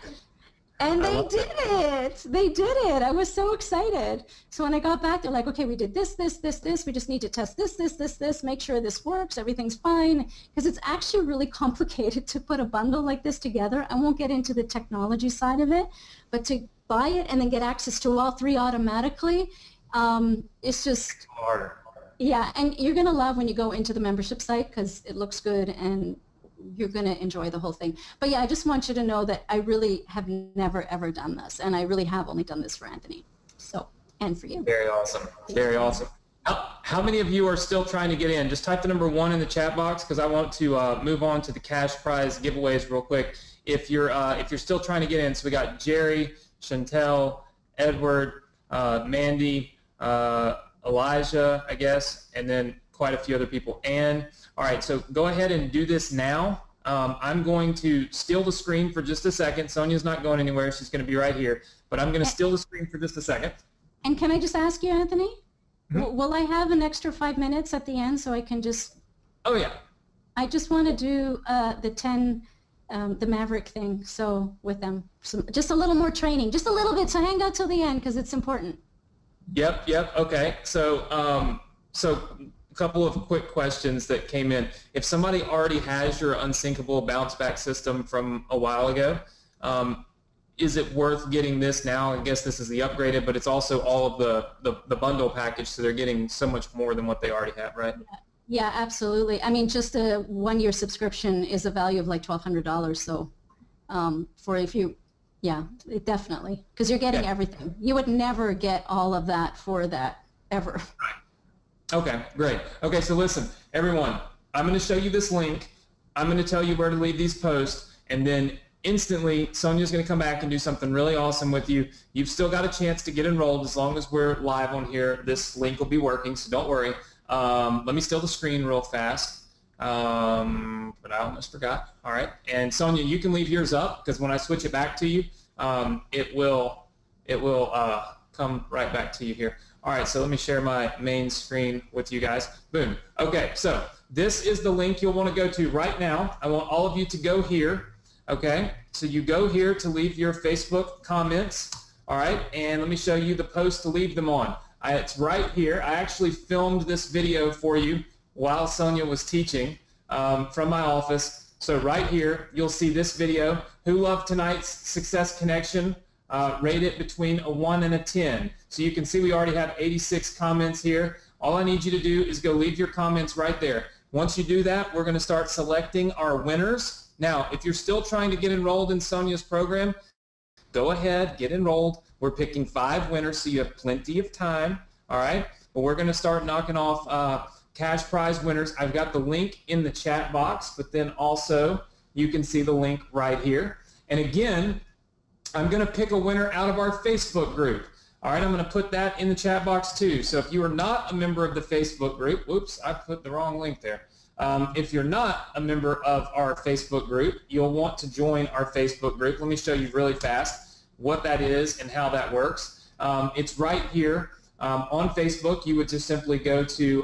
And they did it. They did it. I was so excited. So when I got back, they're like, okay, we did this. We just need to test this, make sure this works, everything's fine. Because it's actually really complicated to put a bundle like this together. I won't get into the technology side of it, but to buy it and then get access to all three automatically, it's just harder. Yeah, and you're going to love when you go into the membership site because it looks good and you're going to enjoy the whole thing. But yeah, I just want you to know that I really have never, ever done this, and I really have only done this for Anthony. So, and for you. Very awesome. Very awesome. How many of you are still trying to get in? Just type the number 1 in the chat box because I want to move on to the cash prize giveaways real quick. If you're still trying to get in, so we got Jerry, Chantel, Edward, Mandy, Elijah, I guess, and then quite a few other people. Anne. All right, so go ahead and do this now. I'm going to steal the screen for just a second. Sonia's not going anywhere. She's going to be right here. But I'm going to steal the screen for just a second. And can I just ask you, Anthony, will I have an extra 5 minutes at the end so I can just... Oh, yeah. I just want to do the 10... the Maverick thing, so with them. Just a little more training, just a little bit, so hang out till the end because it's important. Yep, okay. So, a couple of quick questions that came in. If somebody already has your unsyncable bounce back system from a while ago, is it worth getting this now? I guess this is the upgraded, but it's also all of the bundle package, so they're getting so much more than what they already have, right? Yeah, absolutely. I mean, just a 1-year subscription is a value of like $1,200. So yeah, definitely, because you're getting everything. You would never get all of that for that ever. Right. Okay, great. Okay, so listen, everyone, I'm going to show you this link. I'm going to tell you where to leave these posts, and then instantly Sonia's going to come back and do something really awesome with you. You've still got a chance to get enrolled as long as we're live on here. This link will be working, so don't worry. Let me steal the screen real fast, but I almost forgot. All right, and Sonia, you can leave yours up because when I switch it back to you, it will come right back to you here. All right, so let me share my main screen with you guys. Boom. Okay, so this is the link you'll want to go to right now. I want all of you to go here. Okay, so you go here to leave your Facebook comments. All right, and let me show you the post to leave them on. It's right here. I actually filmed this video for you while Sonia was teaching from my office. So right here, you'll see this video. Who loved tonight's Success Connection? Rate it between a 1 and a 10. So you can see we already have 86 comments here. All I need you to do is go leave your comments right there. Once you do that, we're going to start selecting our winners. Now, if you're still trying to get enrolled in Sonia's program, go ahead, get enrolled. We're picking 5 winners, so you have plenty of time, all right? But we're going to start knocking off cash prize winners. I've got the link in the chat box, but then also you can see the link right here. And again, I'm going to pick a winner out of our Facebook group. All right, I'm going to put that in the chat box too. So if you are not a member of the Facebook group, whoops, I put the wrong link there. If you're not a member of our Facebook group, you'll want to join our Facebook group. Let me show you really fast what that is and how that works. It's right here on Facebook. You would just simply go to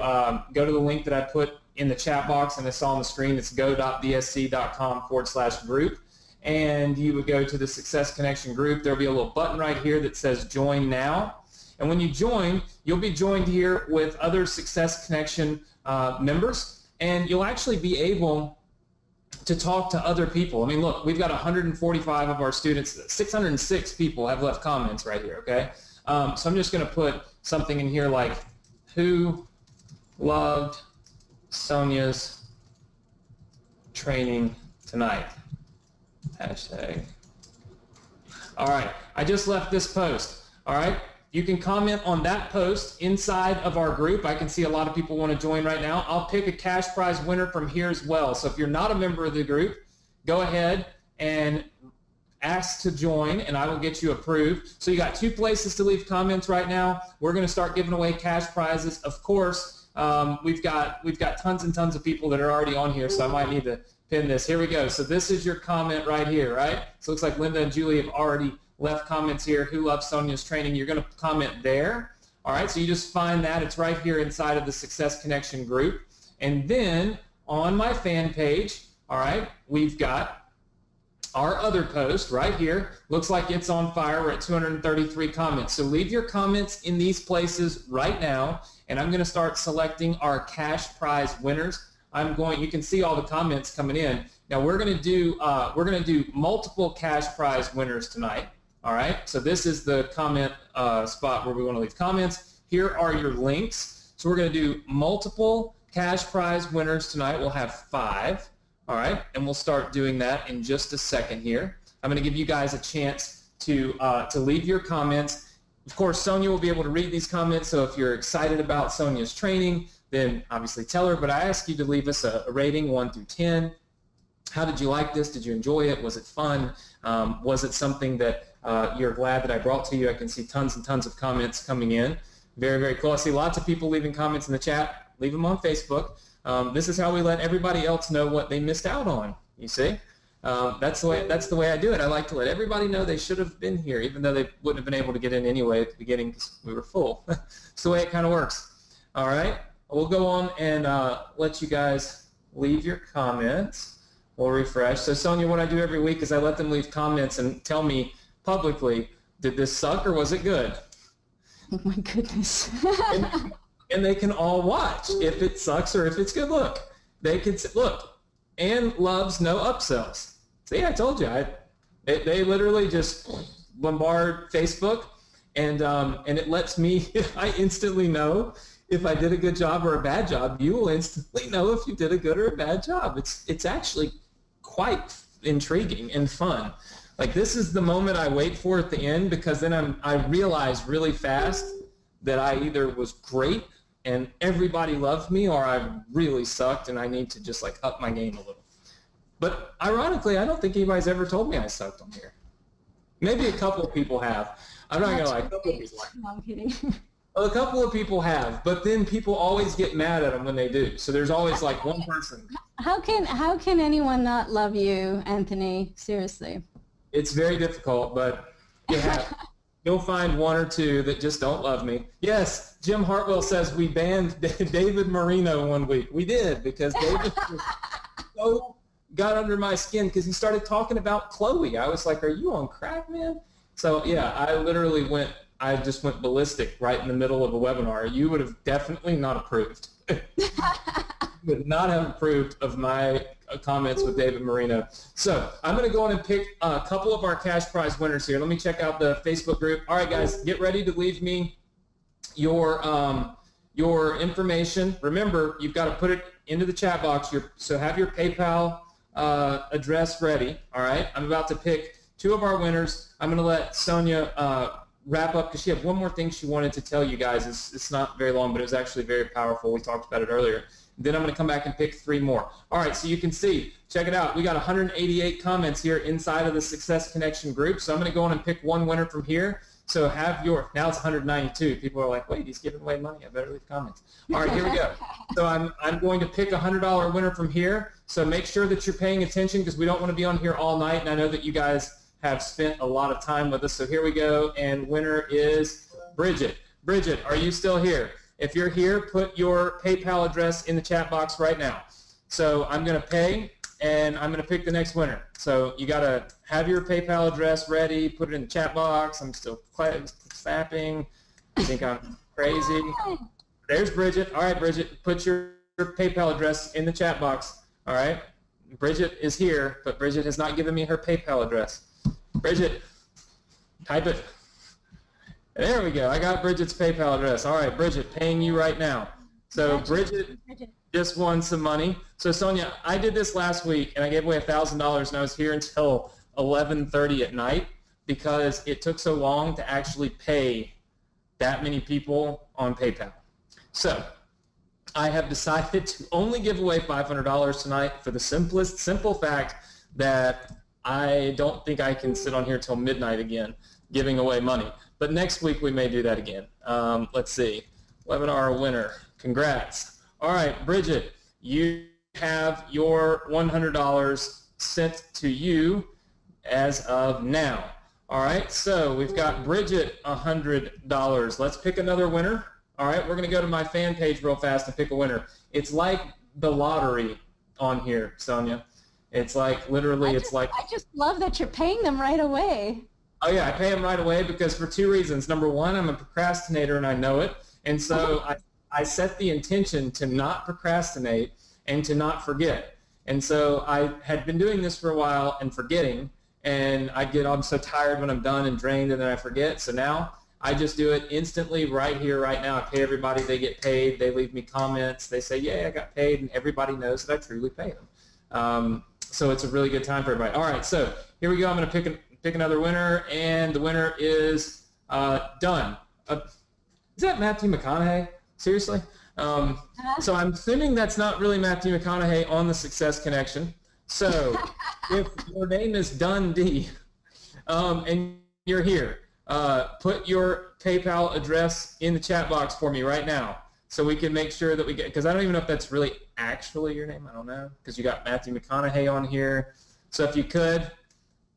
the link that I put in the chat box and it's on the screen. It's go.bsc.com/group. And you would go to the Success Connection group. There'll be a little button right here that says Join Now. And when you join, you'll be joined here with other Success Connection members, and you'll actually be able to talk to other people. I mean, look, we've got 145 of our students. 606 people have left comments right here, okay? So I'm just going to put something in here like, who loved Sonia's training tonight? Hashtag. All right, I just left this post. All right, you can comment on that post inside of our group. I can see a lot of people want to join right now. I'll pick a cash prize winner from here as well. So if you're not a member of the group, go ahead and ask to join and I will get you approved. So you got 2 places to leave comments right now. We're going to start giving away cash prizes. Of course, we've got tons and tons of people that are already on here, so I might need to pin this. Here we go. So this is your comment right here, right? So it looks like Linda and Julie have already left comments here. Who loves Sonia's training? You're going to comment there. All right, so you just find that. It's right here inside of the Success Connection group. And then on my fan page, all right, we've got our other post right here. Looks like it's on fire. We're at 233 comments. So leave your comments in these places right now, and I'm going to start selecting our cash prize winners. You can see all the comments coming in. Now we're going to do multiple cash prize winners tonight. All right. So this is the comment spot where we want to leave comments. Here are your links. So we're going to do multiple cash prize winners tonight. We'll have 5. All right, and we'll start doing that in just a second here. I'm going to give you guys a chance to leave your comments. Of course, Sonia will be able to read these comments. So if you're excited about Sonia's training, then obviously tell her, but I ask you to leave us a rating 1 through 10. How did you like this? Did you enjoy it? Was it fun? Was it something that you're glad that I brought to you? I can see tons and tons of comments coming in. Very, very cool. I see lots of people leaving comments in the chat. Leave them on Facebook. This is how we let everybody else know what they missed out on, you see? That's the way I do it. I like to let everybody know they should have been here, even though they wouldn't have been able to get in anyway at the beginning because we were full. It's the way it kind of works. All right? We'll go on and let you guys leave your comments. We'll refresh. So Sonia, what I do every week is I let them leave comments and tell me publicly, did this suck or was it good? Oh my goodness. and they can all watch if it sucks or if it's good. Look, they can say, look, Ann loves no upsells. See, I told you. They literally just bombard Facebook, and it lets me, I instantly know if I did a good job or a bad job. You will instantly know if you did a good or a bad job. It's actually quite intriguing and fun. Like, this is the moment I wait for at the end, because then I realize really fast that I either was great and everybody loved me, or I really sucked and I need to just like up my game a little. But ironically, I don't think anybody's ever told me I sucked on here. Maybe a couple of people have. I'm not gonna lie. A couple of people have. No, I'm kidding. Well, a couple of people have, but then people always get mad at them when they do. So there's always like one person. How can anyone not love you, Anthony? Seriously. It's very difficult, but you'll find 1 or 2 that just don't love me. Yes, Jim Hartwell says we banned David Marino one week. We did, because David so got under my skin because he started talking about Chloe. I was like, are you on crack, man? So yeah, I just went ballistic right in the middle of a webinar. You would have definitely not approved. Would not have approved of my comments with David Marino. So I'm going to go on and pick a couple of our cash prize winners here. Let me check out the Facebook group. All right, guys, get ready to leave me your information. Remember, you've got to put it into the chat box. So have your PayPal address ready. All right, I'm about to pick 2 of our winners. I'm going to let Sonia wrap up because she had one more thing she wanted to tell you guys. It's not very long, but it was actually very powerful. We talked about it earlier. Then I'm going to come back and pick 3 more. All right, so you can see, check it out. We got 188 comments here inside of the Success Connection group. So I'm going to go on and pick one winner from here. So have your, now it's 192. People are like, wait, he's giving away money. I better leave comments. All right, here we go. So I'm going to pick a $100 winner from here. So make sure that you're paying attention because we don't want to be on here all night. And I know that you guys have spent a lot of time with us. So here we go. And winner is Bridget. Bridget, are you still here? If you're here, put your PayPal address in the chat box right now. So I'm going to pay, and I'm going to pick the next winner. So you got to have your PayPal address ready, put it in the chat box. I'm still snapping. I think I'm crazy. There's Bridget. All right, Bridget, put your PayPal address in the chat box. All right. Bridget is here, but Bridget has not given me her PayPal address. Bridget, type it. There we go. I got Bridget's PayPal address. All right, Bridget, paying you right now. So Bridget just won some money. So Sonia, I did this last week, and I gave away $1,000, and I was here until 11:30 at night because it took so long to actually pay that many people on PayPal. So I have decided to only give away $500 tonight for the simple fact that I don't think I can sit on here till midnight again giving away money. But next week we may do that again. Let's see. Webinar winner. Congrats. All right, Bridget, you have your $100 sent to you as of now. All right, so we've got Bridget $100. Let's pick another winner. All right, we're going to go to my fan page real fast and pick a winner. It's like the lottery on here, Sonia. It's like literally, I just love that you're paying them right away. Oh, yeah, I pay them right away because for 2 reasons. Number one, I'm a procrastinator and I know it. And so I set the intention to not procrastinate and to not forget. And so I had been doing this for a while and forgetting, and I'm so tired when I'm done and drained and then I forget. So now I just do it instantly right here, right now. I pay everybody. They get paid. They leave me comments. They say, yeah, I got paid, and everybody knows that I truly pay them. So it's a really good time for everybody. All right, so here we go. I'm going to pick another winner, and the winner is done. Is that Matthew McConaughey? Seriously? So I'm assuming that's not really Matthew McConaughey on the Success Connection. So if your name is Dundee and you're here, put your PayPal address in the chat box for me right now so we can make sure that we get, because I don't even know if that's really actually your name. I don't know, because you got Matthew McConaughey on here. So if you could,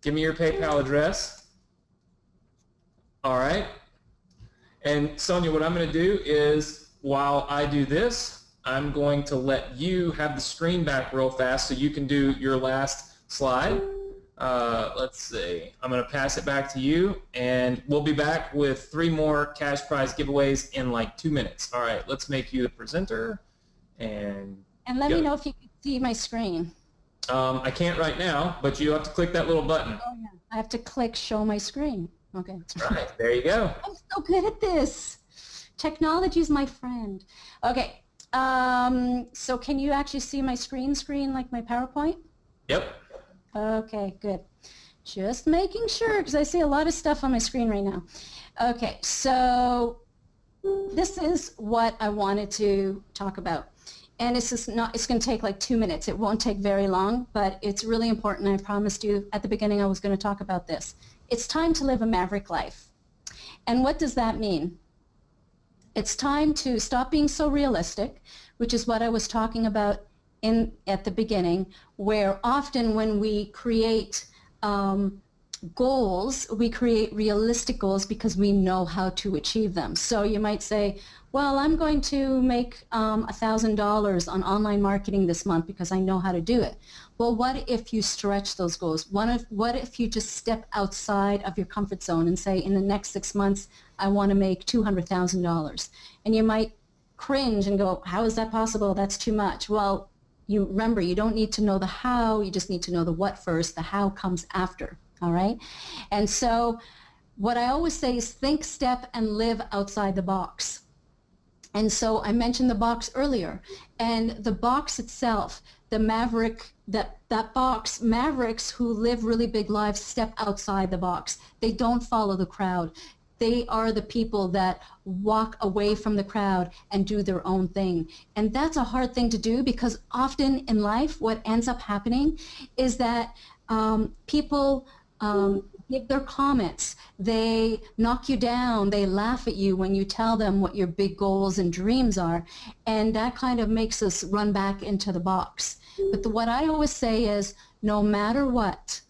give me your PayPal address. All right. And Sonia, what I'm going to do is, while I do this, I'm going to let you have the screen back real fast so you can do your last slide. Let's see. I'm going to pass it back to you, and we'll be back with 3 more cash prize giveaways in like 2 minutes. All right. Let's make you the presenter. And let me know if you can see my screen. I can't right now, but you have to click that little button. Oh, yeah. I have to click show my screen. Okay. That's right. There you go. I'm so good at this. Technology is my friend. Okay. So can you actually see my screen like my PowerPoint? Yep. Okay, good. Just making sure, because I see a lot of stuff on my screen right now. Okay, so this is what I wanted to talk about. And it's going to take like 2 minutes. It won't take very long, but it's really important. I promised you at the beginning I was going to talk about this. It's time to live a maverick life. And what does that mean? It's time to stop being so realistic, which is what I was talking about at the beginning, where often when we create goals, we create realistic goals because we know how to achieve them. So you might say, well, I'm going to make $1,000 on online marketing this month because I know how to do it. Well, what if you stretch those goals? What if you just step outside of your comfort zone and say, in the next 6 months, I want to make $200,000? And you might cringe and go, how is that possible? That's too much. Well, you remember, you don't need to know the how, you just need to know the what first. The how comes after, all right? And so what I always say is think, step, and live outside the box. And so I mentioned the box earlier, and the box itself, the maverick, that box, mavericks who live really big lives step outside the box. They don't follow the crowd. They are the people that walk away from the crowd and do their own thing. And that's a hard thing to do, because often in life what ends up happening is that people give their comments, they knock you down, they laugh at you when you tell them what your big goals and dreams are, and that kind of makes us run back into the box. But what I always say is, no matter what,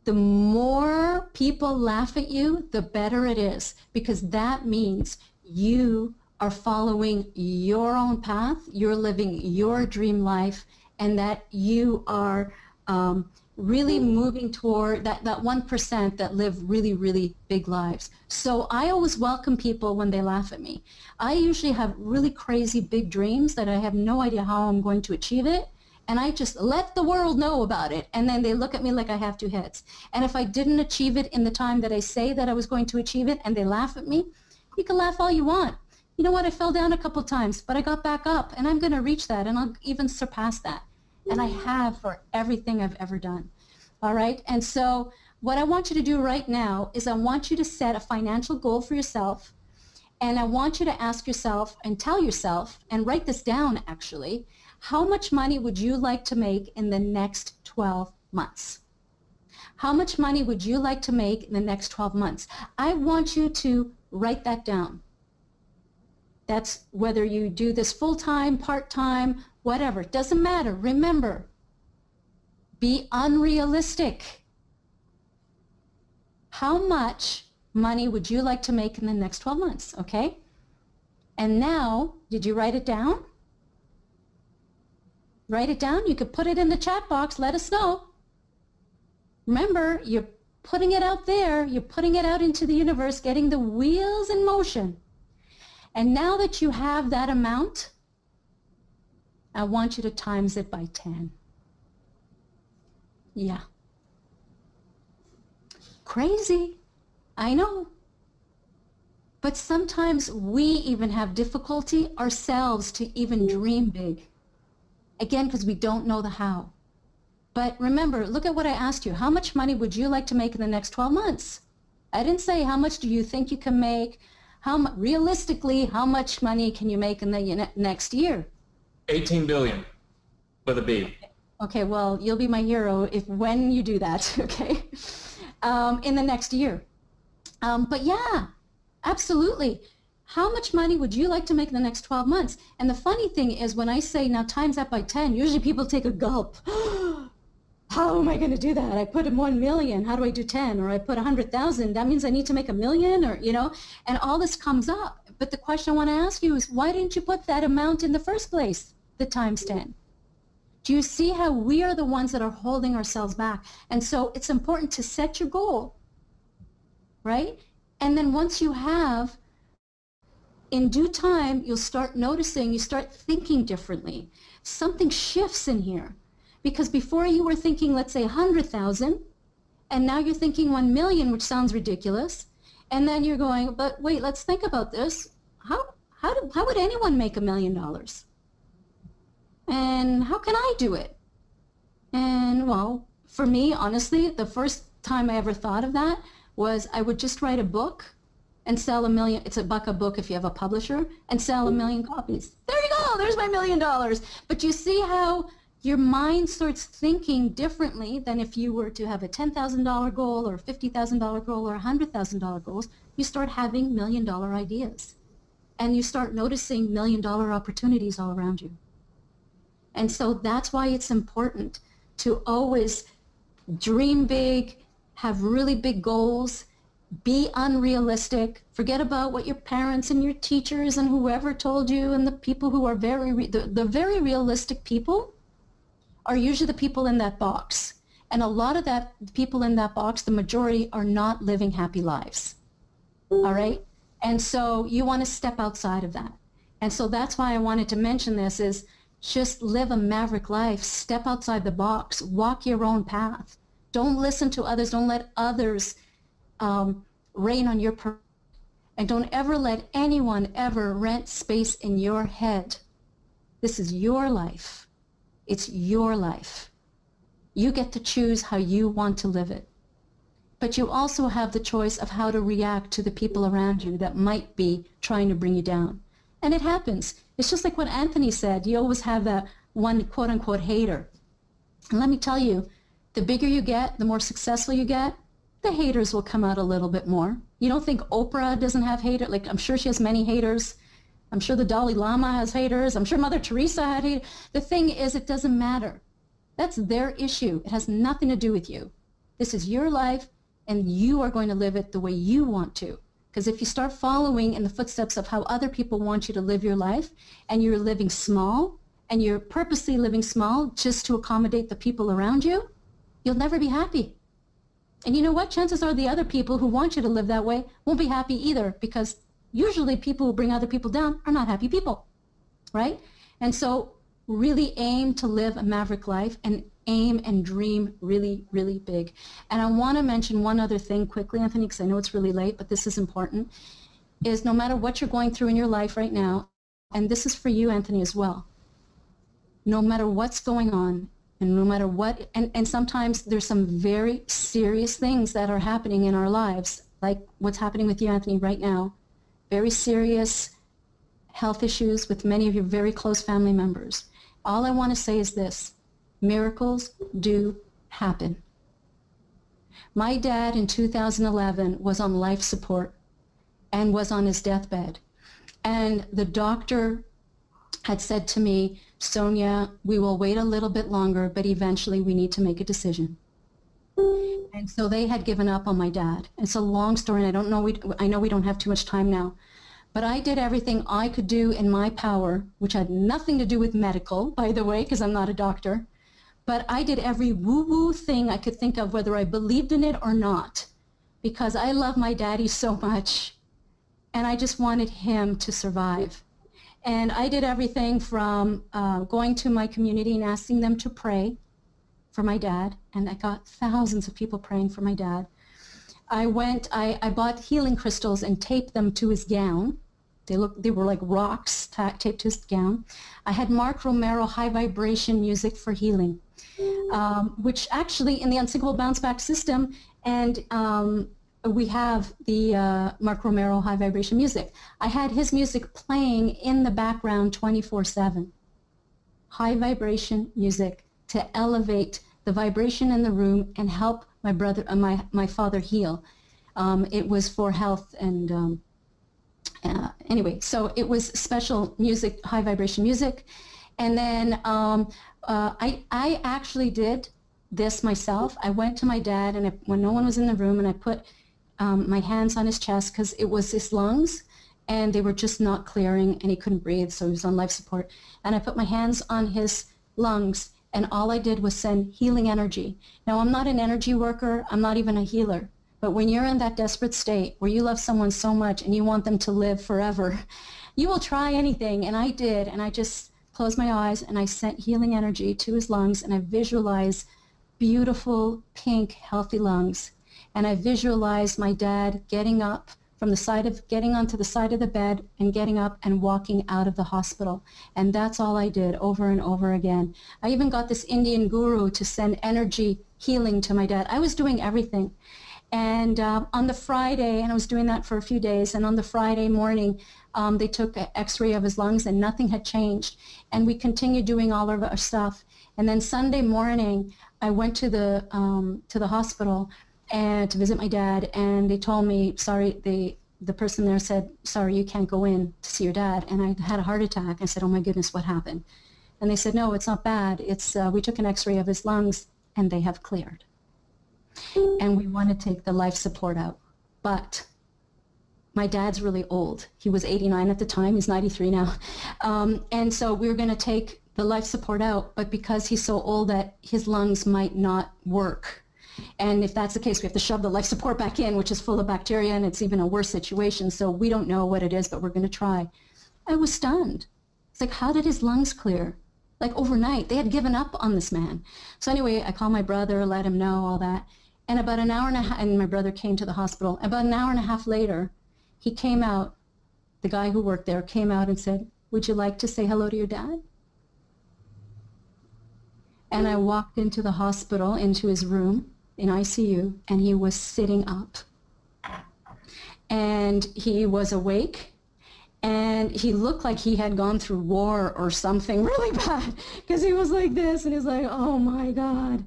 the more people laugh at you, the better it is, because that means you are following your own path, you're living your dream life, and that you are really moving toward that 1% that live really, really big lives. So I always welcome people when they laugh at me. I usually have really crazy big dreams that I have no idea how I'm going to achieve it, and I just let the world know about it, and then they look at me like I have two heads. And if I didn't achieve it in the time that I say that I was going to achieve it, and they laugh at me, you can laugh all you want. You know what, I fell down a couple times, but I got back up, and I'm going to reach that, and I'll even surpass that. And I have for everything I've ever done. All right? And so what I want you to do right now is I want you to set a financial goal for yourself, and I want you to ask yourself and tell yourself, and write this down actually, how much money would you like to make in the next 12 months? How much money would you like to make in the next 12 months? I want you to write that down. That's whether you do this full-time, part-time, whatever. It doesn't matter. Remember, be unrealistic. How much money would you like to make in the next 12 months, okay? And now, did you write it down? Write it down. You could put it in the chat box. Let us know. Remember, you're putting it out there. You're putting it out into the universe, getting the wheels in motion. And now that you have that amount, I want you to times it by 10. Yeah. Crazy. I know. But sometimes we even have difficulty ourselves to even dream big. Again, because we don't know the how. But remember, look at what I asked you. How much money would you like to make in the next 12 months? I didn't say how much do you think you can make. Realistically, how much money can you make in the next year? 18 billion with a B. Okay, well, you'll be my hero when you do that, okay, in the next year. But yeah, absolutely. How much money would you like to make in the next 12 months? And the funny thing is, when I say now times that by 10, usually people take a gulp. How am I going to do that? I put in 1 million. How do I do 10? Or I put 100,000. That means I need to make 1 million, or, you know, and all this comes up. But the question I want to ask you is, why didn't you put that amount in the first place, the times 10? Do you see how we are the ones that are holding ourselves back? And so it's important to set your goal, right? And then once you have, in due time, you'll start noticing, you start thinking differently. Something shifts in here. Because before you were thinking, let's say 100,000, and now you're thinking 1 million, which sounds ridiculous. And then you're going, but wait, let's think about this. How would anyone make $1 million? And how can I do it? And well, for me, honestly, the first time I ever thought of that was I would just write a book and sell 1 million. It's $1 a book if you have a publisher, and sell 1 million copies. There you go. There's my $1 million. But you see how your mind starts thinking differently than if you were to have a $10,000 goal or a $50,000 goal or $100,000 goals. You start having $1 million ideas, and you start noticing $1 million opportunities all around you. And so that's why it's important to always dream big, have really big goals, be unrealistic, forget about what your parents and your teachers and whoever told you, and the people who are the very realistic people are usually the people in that box. And a lot of that people in that box, the majority, are not living happy lives. All right? And so you want to step outside of that. And so that's why I wanted to mention this, is just live a maverick life. Step outside the box. Walk your own path. Don't listen to others. Don't let others reign on your and don't ever let anyone ever rent space in your head. This is your life. It's your life. You get to choose how you want to live it. but you also have the choice of how to react to the people around you that might be trying to bring you down. And it happens. It's just like what Anthony said. You always have that one quote-unquote hater. And let me tell you, the bigger you get, the more successful you get, the haters will come out a little bit more. You don't think Oprah doesn't have haters? Like, I'm sure she has many haters. I'm sure the Dalai Lama has haters. I'm sure Mother Teresa had haters. The thing is, it doesn't matter. That's their issue. It has nothing to do with you. This is your life, and you are going to live it the way you want to. Because if you start following in the footsteps of how other people want you to live your life, and you're living small, and you're purposely living small just to accommodate the people around you, you'll never be happy. And you know what? Chances are the other people who want you to live that way won't be happy either, because usually people who bring other people down are not happy people, right? And so really aim to live a maverick life, and aim and dream really, really big. And I want to mention one other thing quickly, Anthony, because I know it's really late, but this is important, is no matter what you're going through in your life right now, and this is for you, Anthony, as well, no matter what's going on, and no matter what, and sometimes there's some very serious things that are happening in our lives, like what's happening with you, Anthony, right now, very serious health issues with many of your very close family members. All I want to say is this: miracles do happen. My dad in 2011 was on life support and was on his deathbed. And the doctor had said to me, Sonia, we will wait a little bit longer, but eventually we need to make a decision. And so they had given up on my dad. It's a long story, and I know we don't have too much time now. But I did everything I could do in my power, which had nothing to do with medical, by the way, because I'm not a doctor. But I did every woo-woo thing I could think of, whether I believed in it or not, because I love my daddy so much, and I just wanted him to survive. And I did everything from going to my community and asking them to pray for my dad, and I got thousands of people praying for my dad. I bought healing crystals and taped them to his gown. They were like rocks taped to his gown. I had Mark Romero high vibration music for healing, which actually in the Unsinkable Bounce Back system, and we have the Mark Romero high vibration music. I had his music playing in the background 24/7. High vibration music to elevate the vibration in the room and help my father heal. It was for health and anyway, so it was special music, high vibration music. And then I actually did this myself. I went to my dad, and when no one was in the room, and I put my hands on his chest, because it was his lungs, and they were just not clearing, and he couldn't breathe, so he was on life support. And I put my hands on his lungs, and all I did was send healing energy. Now, I'm not an energy worker. I'm not even a healer. But when you're in that desperate state where you love someone so much and you want them to live forever, you will try anything. And I did. And I just closed my eyes and I sent healing energy to his lungs, and I visualized beautiful, pink, healthy lungs. And I visualized my dad getting up from getting onto the side of the bed and getting up and walking out of the hospital. And that's all I did over and over again. I even got this Indian guru to send energy healing to my dad. I was doing everything. And on the Friday, and I was doing that for a few days, and on the Friday morning, they took an x-ray of his lungs, and nothing had changed. And we continued doing all of our stuff. And then Sunday morning, I went to the hospital and to visit my dad, and they told me, sorry, the person there said, sorry, you can't go in to see your dad. And I had a heart attack. I said, oh my goodness, what happened? And they said, no, it's not bad. We took an x-ray of his lungs, and they have cleared. And we want to take the life support out. But my dad's really old. He was 89 at the time. He's 93 now. And so we were going to take the life support out, but because he's so old that his lungs might not work. And if that's the case, we have to shove the life support back in, which is full of bacteria, and it's even a worse situation. So we don't know what it is, but we're going to try. I was stunned. It's like, how did his lungs clear? Like overnight. They had given up on this man. So anyway, I called my brother, let him know all that. And about an hour and a half, and my brother came to the hospital. About an hour and a half later, he came out, the guy who worked there came out and said, would you like to say hello to your dad? And I walked into the hospital, into his room, in ICU, and he was sitting up. And he was awake, and he looked like he had gone through war or something really bad, because he was like this, and he's like, oh my God,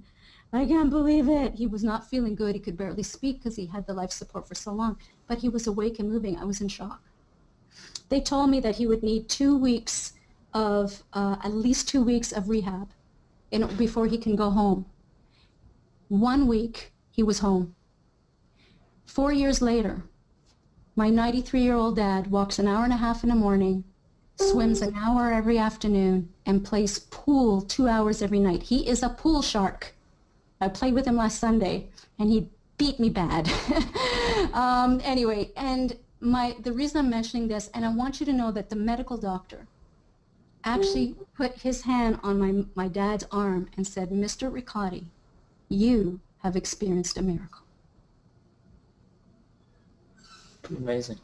I can't believe it. He was not feeling good. He could barely speak because he had the life support for so long, but he was awake and moving. I was in shock. They told me that he would need 2 weeks of, at least 2 weeks of rehab before he can go home. 1 week, he was home. 4 years later, my 93-year-old dad walks an hour and a half in the morning, swims an hour every afternoon, and plays pool 2 hours every night. He is a pool shark. I played with him last Sunday, and he beat me bad. Anyway, and the reason I'm mentioning this, and I want you to know that the medical doctor actually put his hand on my dad's arm and said, Mr. Ricotti, you have experienced a miracle. Amazing.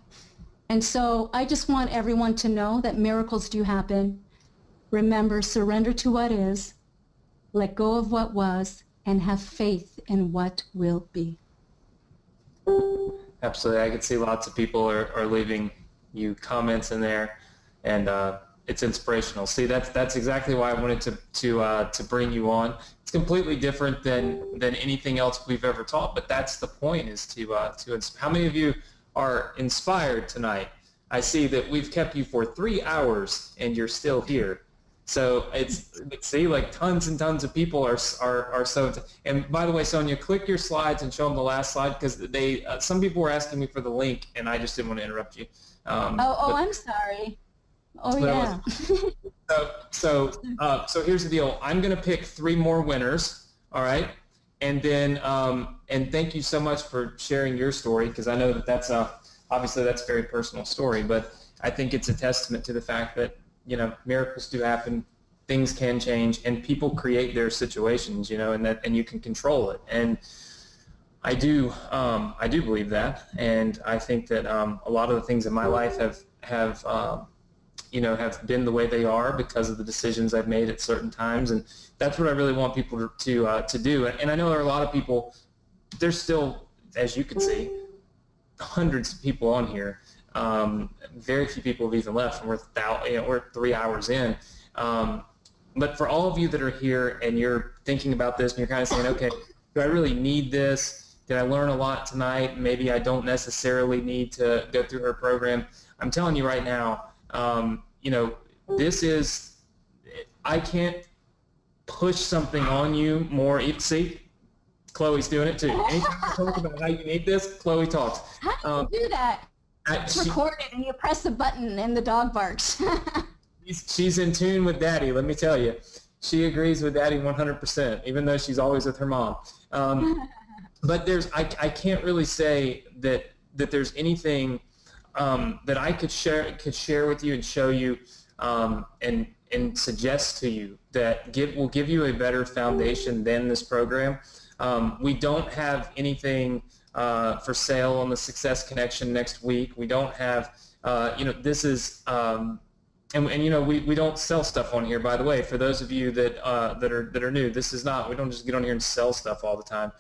And so I just want everyone to know that miracles do happen. Remember, surrender to what is, let go of what was, and have faith in what will be. Absolutely. I can see lots of people are leaving you comments in there, and it's inspirational. See, that's exactly why I wanted to bring you on. It's completely different than anything else we've ever taught, but that's the point, is to how many of you are inspired tonight? I see that we've kept you for 3 hours and you're still here. So see, like tons and tons of people are so. And by the way, Sonia, click your slides and show them the last slide, because some people were asking me for the link, and I just didn't want to interrupt you. I'm sorry. Oh yeah. So here's the deal. I'm going to pick 3 more winners. All right, and then and thank you so much for sharing your story, because I know that's obviously that's a very personal story, but I think it's a testament to the fact that, you know, miracles do happen, things can change, and people create their situations, you know, and you can control it. And I do believe that, and I think that a lot of the things in my life have been the way they are because of the decisions I've made at certain times, and that's what I really want people to do. And I know there are a lot of people. There's still, as you can see, hundreds of people on here. Very few people have even left, and we're 3 hours in. But for all of you that are here and you're thinking about this and you're kind of saying, okay, do I really need this? Did I learn a lot tonight? Maybe I don't necessarily need to go through her program. I'm telling you right now, I can't push something on you more. See, Chloe's doing it too. Anytime I talk about how you need this, Chloe talks. How do you do that? It's recorded, and you press the button and the dog barks. She's in tune with Daddy, let me tell you. She agrees with Daddy 100%, even though she's always with her mom. But I can't really say that there's anything that I could share with you and show you and suggest to you that will give you a better foundation than this program. We don't have anything for sale on the Success Connection next week. We don't have, this is, we don't sell stuff on here, by the way. For those of you that are new, this is not, we don't just get on here and sell stuff all the time.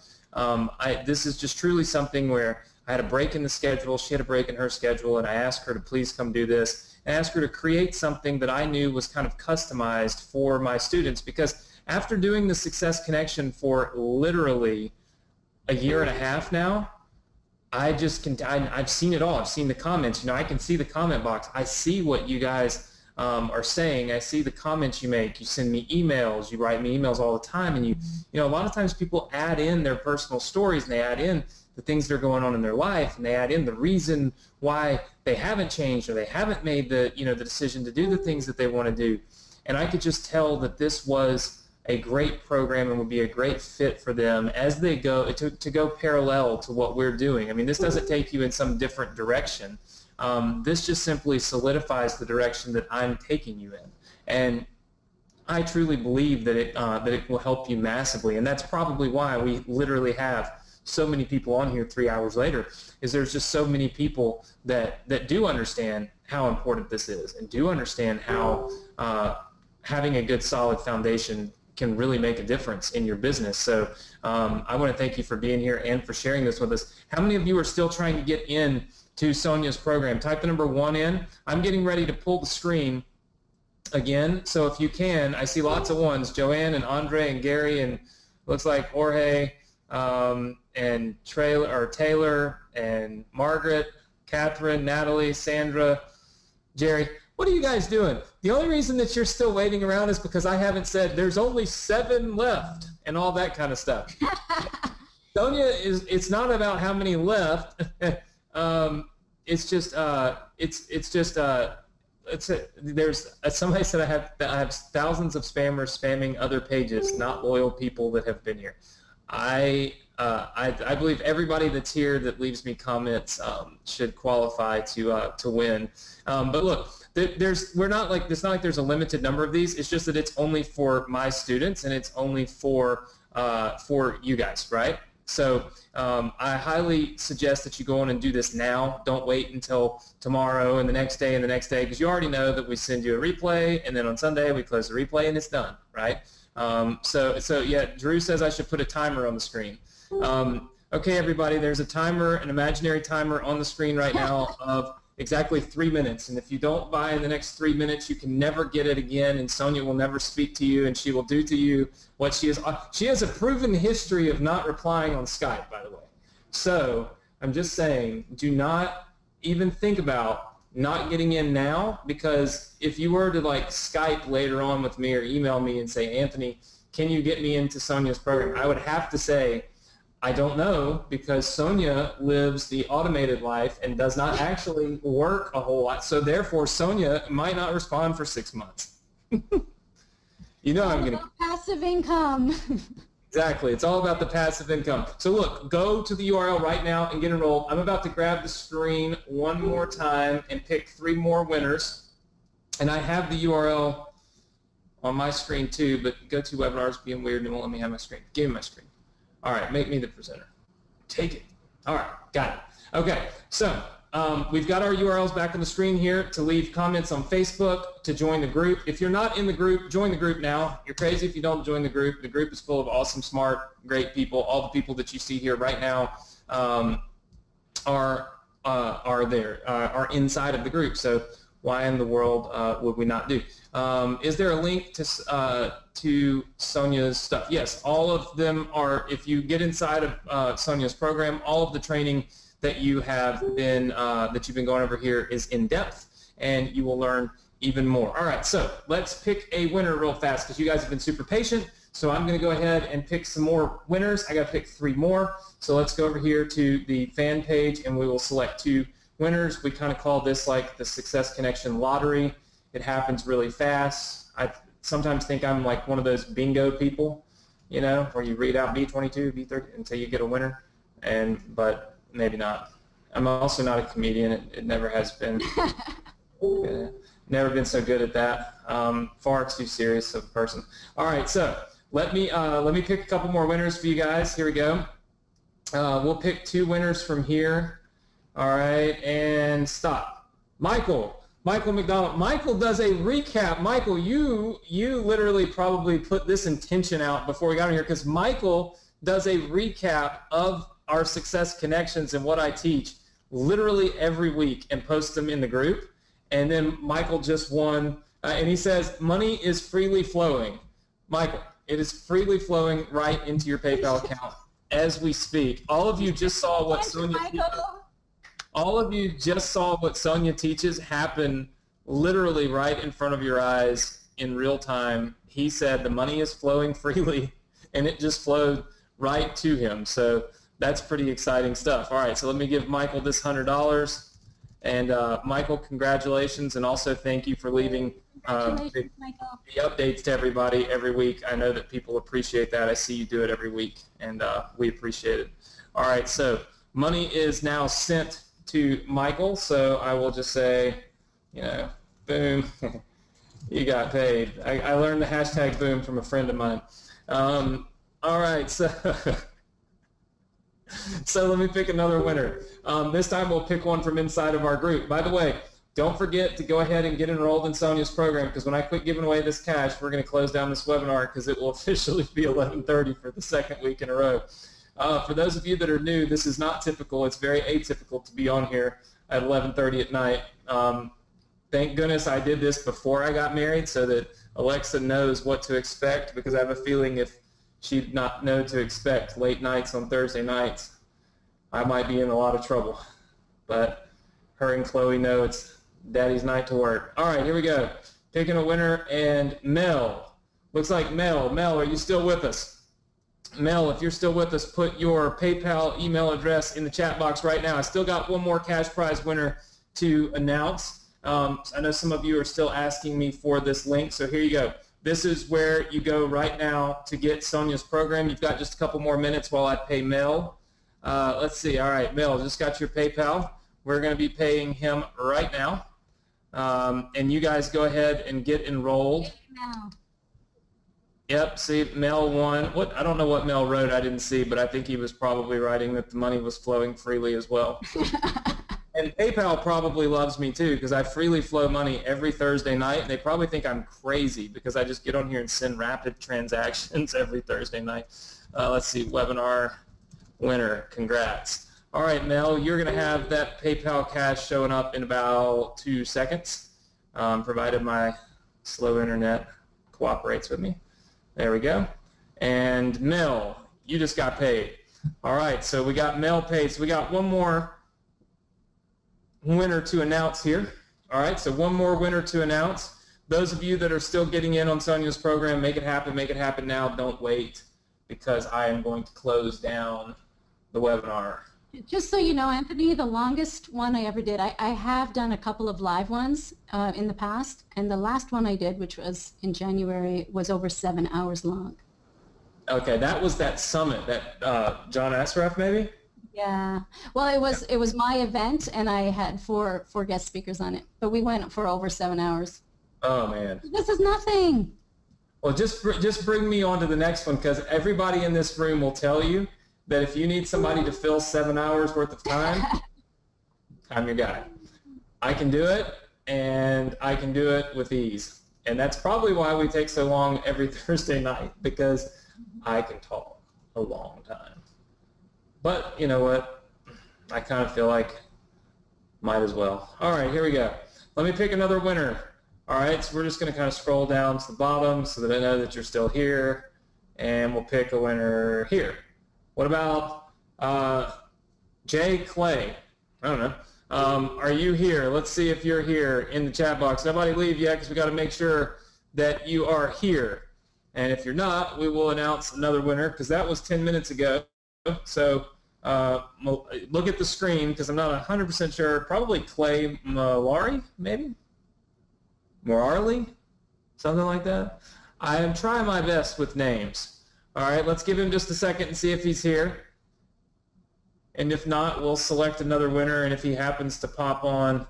This is just truly something where I had a break in the schedule, she had a break in her schedule, and I asked her to please come do this, and asked her to create something that I knew was kind of customized for my students, because after doing the Success Connection for literally a year and a half now, I've seen it all. I've seen the comments. I can see the comment box. I see what you guys are saying. I see the comments you make. You send me emails. You write me emails all the time, and a lot of times people add in their personal stories, and they add in the things that are going on in their life, and they add in the reason why they haven't changed or they haven't made the decision to do the things that they want to do. And I could just tell that this was a great program and would be a great fit for them as they go to go parallel to what we're doing. I mean, this doesn't take you in some different direction. This just simply solidifies the direction that I'm taking you in. And I truly believe that it will help you massively. And that's probably why we literally have so many people on here 3 hours later, is there's just so many people that do understand how important this is and do understand how having a good solid foundation can really make a difference in your business. So I want to thank you for being here and for sharing this with us. How many of you are still trying to get in to Sonia's program? Type the number 1 in. I'm getting ready to pull the screen again, so if you can, I see lots of ones, Joanne and Andre and Gary and looks like Jorge and Taylor and Margaret, Catherine, Natalie, Sandra, Jerry. What are you guys doing? The only reason that you're still waiting around is because I haven't said there's only 7 left and all that kind of stuff. Sonia, it's not about how many left. Somebody said I have thousands of spammers spamming other pages, not loyal people that have been here. I believe everybody that's here that leaves me comments should qualify to win. But look, it's not like there's a limited number of these. It's just that it's only for my students and it's only for you guys, right? So I highly suggest that you go on and do this now. Don't wait until tomorrow and the next day and the next day, because you already know that we send you a replay, and then on Sunday we close the replay and it's done, right? So yeah, Drew says I should put a timer on the screen. Okay, everybody, there's a timer, an imaginary timer on the screen right now of exactly 3 minutes, and if you don't buy in the next 3 minutes, you can never get it again, and Sonia will never speak to you, and she will do to you what she has a proven history of not replying on Skype, by the way. So I'm just saying, do not even think about not getting in now, because if you were to like Skype later on with me or email me and say, Anthony, can you get me into Sonia's program? I would have to say, I don't know, because Sonia lives the automated life and does not actually work a whole lot. So therefore, Sonia might not respond for 6 months. You know I'm going to... Passive income. Exactly. It's all about the passive income. So look, go to the URL right now and get enrolled. I'm about to grab the screen one more time and pick 3 more winners. And I have the URL on my screen too, but GoToWebinar's being weird and it won't let me have my screen. Give me my screen. All right, make me the presenter. Take it. All right, got it. Okay, so we've got our URLs back on the screen here to leave comments on Facebook, to join the group. If you're not in the group, join the group now. You're crazy if you don't join the group. The group is full of awesome, smart, great people. All the people that you see here right now are inside of the group. So why in the world would we not do? Is there a link to Sonia's stuff? Yes, all of them are. If you get inside of Sonia's program, all of the training that you've been going over here is in depth, and you will learn even more. All right, so let's pick a winner real fast because you guys have been super patient. So I'm going to go ahead and pick some more winners. I got to pick 3 more. So let's go over here to the fan page, and we will select 2 winners. We kind of call this like the Success Connection lottery. It happens really fast. I sometimes think I'm like one of those bingo people, you know, where you read out B22, B30 until you get a winner, but maybe not. I'm also not a comedian. It never has been. Never been so good at that. Far too serious of a person. All right, so let me pick a couple more winners for you guys. Here we go. We'll pick 2 winners from here. All right, and stop. Michael McDonald. Michael does a recap. Michael, you literally probably put this intention out before we got in here, because Michael does a recap of our Success Connections and what I teach literally every week and posts them in the group. And then Michael just won, and he says, money is freely flowing. Michael, it is freely flowing right into your PayPal account as we speak. All of you just saw what Sonia teaches. All of you just saw what Sonia teaches happen literally right in front of your eyes in real time. He said the money is flowing freely, and it just flowed right to him. So that's pretty exciting stuff. All right, so let me give Michael this $100. And Michael, congratulations, and also thank you for leaving the updates to everybody every week. I know that people appreciate that. I see you do it every week, and we appreciate it. All right, so money is now sent to Michael, so I will just say, you know, boom, you got paid. I learned the hashtag boom from a friend of mine. All right, so so let me pick another winner. This time we'll pick one from inside of our group. By the way, don't forget to go ahead and get enrolled in Sonia's program, because when I quit giving away this cash, we're going to close down this webinar because it will officially be 11:30 for the second week in a row. For those of you that are new, this is not typical. It's very atypical to be on here at 11:30 at night. Thank goodness I did this before I got married so that Alexa knows what to expect, because I have a feeling if she did not know to expect late nights on Thursday nights, I might be in a lot of trouble. But her and Chloe know it's Daddy's night to work. All right, here we go. Picking a winner, and Mel. Looks like Mel. Mel, are you still with us? Mel, if you're still with us, put your PayPal email address in the chat box right now. I still got one more cash prize winner to announce. I know some of you are still asking me for this link, so here you go. This is where you go right now to get Sonia's program. You've got just a couple more minutes while I pay Mel. Let's see. All right, Mel, just got your PayPal. We're going to be paying him right now. And you guys go ahead and get enrolled. Yep, see, Mel won. What? I don't know what Mel wrote. I didn't see, but I think he was probably writing that the money was flowing freely as well. And PayPal probably loves me too, because I freely flow money every Thursday night, and they probably think I'm crazy because I just get on here and send rapid transactions every Thursday night. Let's see, webinar winner, congrats. All right, Mel, you're going to have that PayPal cash showing up in about 2 seconds, provided my slow internet cooperates with me. There we go. And Mel, you just got paid. All right, so we got Mel paid. So we got one more winner to announce here. All right, so one more winner to announce. Those of you that are still getting in on Sonia's program, make it happen now. Don't wait, because I am going to close down the webinar. Just so you know, Anthony, the longest one I ever did, I have done a couple of live ones in the past, and the last one I did, which was in January, was over 7 hours long. Okay, that was that summit, that John Asraf maybe? Yeah, well, it was my event, and I had four guest speakers on it, but we went for over 7 hours. Oh man, this is nothing. Well, just bring me on to the next one, because everybody in this room will tell you that if you need somebody to fill 7 hours worth of time, I'm your guy. I can do it, and I can do it with ease, and that's probably why we take so long every Thursday night, because I can talk a long time. But you know what? I kind of feel like might as well. All right, here we go. Let me pick another winner. All right, so we're just going to kind of scroll down to the bottom so that I know that you're still here, and we'll pick a winner here. What about Jay Clay? I don't know. Are you here? Let's see if you're here in the chat box. Nobody leave yet, because we got to make sure that you are here. And if you're not, we will announce another winner, because that was 10 minutes ago. So look at the screen, because I'm not 100% sure. Probably Clay Malari, maybe? Morarley? Something like that. I am trying my best with names. All right, let's give him just a second and see if he's here. And if not, we'll select another winner, and if he happens to pop on,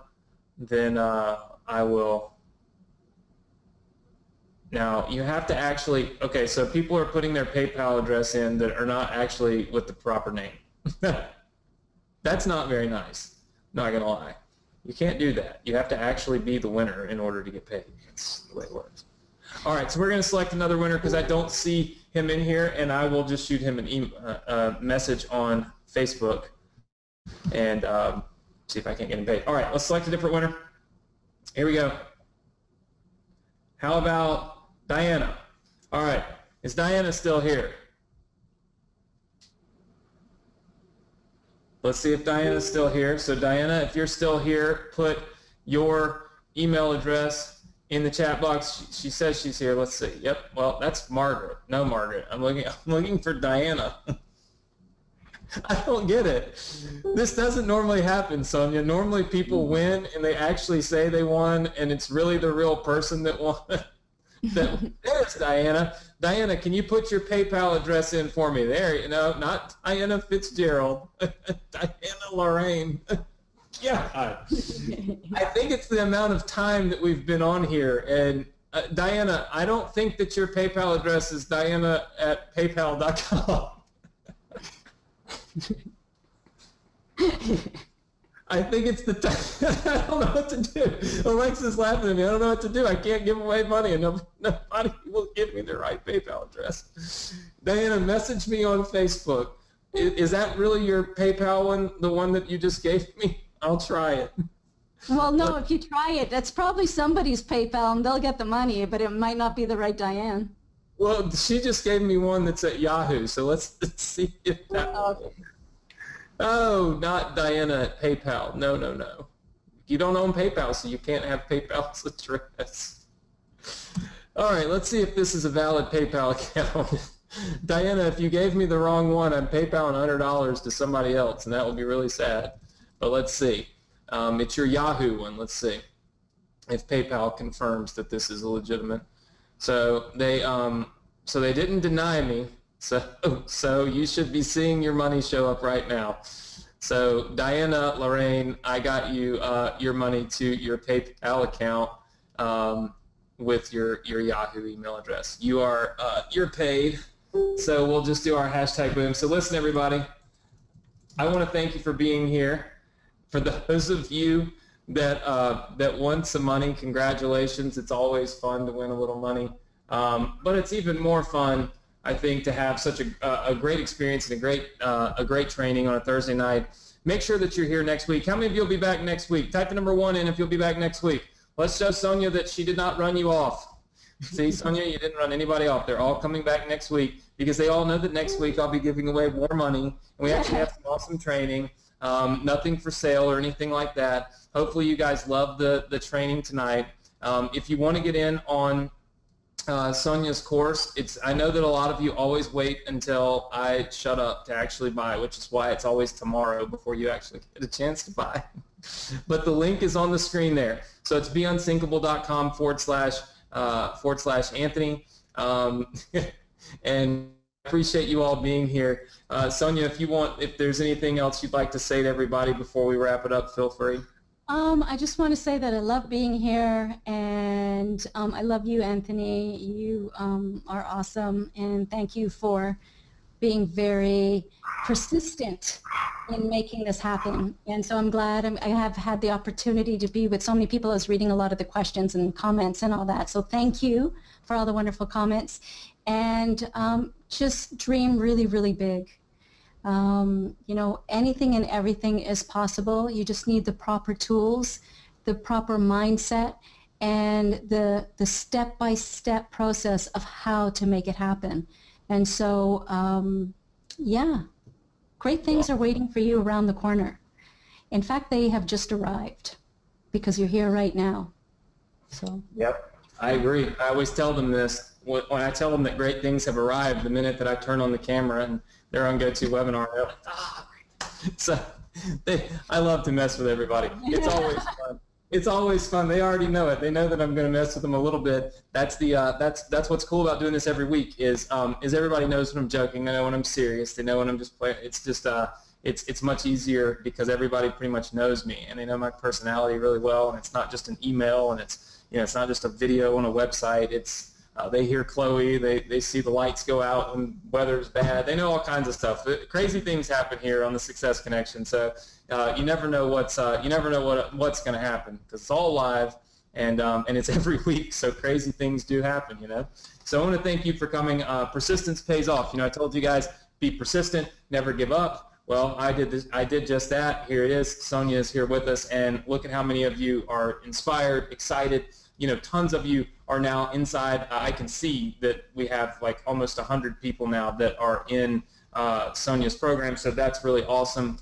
then I will. Now, you have to actually, okay, so people are putting their PayPal address in that are not actually with the proper name. That's not very nice, not going to lie. You can't do that. You have to actually be the winner in order to get paid. That's the way it works. All right, so we're going to select another winner, because I don't see him in here, and I will just shoot him an message on Facebook and see if I can't get him paid. All right, let's select a different winner. Here we go. How about Diana? All right, is Diana still here? Let's see if Diana's still here. So Diana, if you're still here, put your email address in the chat box. She says she's here. Let's see. Yep. Well, that's Margaret. No, Margaret. I'm looking for Diana. I don't get it. This doesn't normally happen, Sonia. Normally people win and they actually say they won, and it's really the real person that won. There's Diana. Diana, can you put your PayPal address in for me? There, you know, not Diana Fitzgerald. Diana Lorraine. Yeah. I think it's the amount of time that we've been on here. And Diana, I don't think that your PayPal address is diana@paypal.com. I think it's the time. I don't know what to do. Alexa's laughing at me. I don't know what to do. I can't give away money, and nobody will give me the right PayPal address. Diana, message me on Facebook. Is that really your PayPal one, the one that you just gave me? I'll try it. Well, no, if you try it, that's probably somebody's PayPal, and they'll get the money, but it might not be the right Diane. Well, she just gave me one that's at Yahoo, so let's see if that one. Oh, not Diana at PayPal. No, no, no. You don't own PayPal, so you can't have PayPal's address. All right, let's see if this is a valid PayPal account. Diana, if you gave me the wrong one, I'm PayPaling $100 to somebody else, and that would be really sad. But let's see. It's your Yahoo one. Let's see if PayPal confirms that this is legitimate. So they didn't deny me. So you should be seeing your money show up right now. So Diana, Lorraine, I got you your money to your PayPal account with your Yahoo email address. You're paid. So we'll just do our hashtag boom. So listen, everybody, I want to thank you for being here. For those of you that won some money, congratulations. It's always fun to win a little money. But it's even more fun, I think, to have such a great experience and a great training on a Thursday night. Make sure that you're here next week. How many of you will be back next week? Type the number 1 in if you'll be back next week. Let's show Sonia that she did not run you off. See, Sonia, you didn't run anybody off. They're all coming back next week because they all know that next week I'll be giving away more money. And we actually have some awesome training. Nothing for sale or anything like that. Hopefully you guys love the training tonight. If you want to get in on Sonia's course, I know that a lot of you always wait until I shut up to actually buy, which is why it's always tomorrow before you actually get a chance to buy. But the link is on the screen there. So it's beunsinkable.com/Anthony. And I appreciate you all being here. Sonia, if there's anything else you'd like to say to everybody before we wrap it up, feel free. I just want to say that I love being here, and I love you, Anthony. You are awesome, and thank you for being very persistent in making this happen. And so I'm glad I have had the opportunity to be with so many people. I was reading a lot of the questions and comments and all that. So thank you for all the wonderful comments. And just dream really, really big. Anything and everything is possible. You just need the proper tools, the proper mindset, and the step-by-step process of how to make it happen. And so, great things are waiting for you around the corner. In fact, they have just arrived because you're here right now. So. Yep, I agree. I always tell them this. When I tell them that great things have arrived, the minute that I turn on the camera and they're on GoToWebinar, they're like, ah. So I love to mess with everybody. It's always fun. It's always fun. They already know it. They know that I'm going to mess with them a little bit. That's what's cool about doing this every week is everybody knows when I'm joking. They know when I'm serious. They know when I'm just playing. It's just it's much easier because everybody pretty much knows me and they know my personality really well. And it's not just an email and it's not just a video on a website. It's they hear Chloe. They see the lights go out when weather's bad. They know all kinds of stuff. Crazy things happen here on the Success Connection. So you never know what's going to happen because it's all live and it's every week. So crazy things do happen, So I want to thank you for coming. Persistence pays off. I told you guys be persistent, never give up. Well, I did just that. Here it is. Sonia is here with us, and look at how many of you are inspired, excited. Tons of you are now inside. I can see that we have like almost 100 people now that are in Sonia's program, so that's really awesome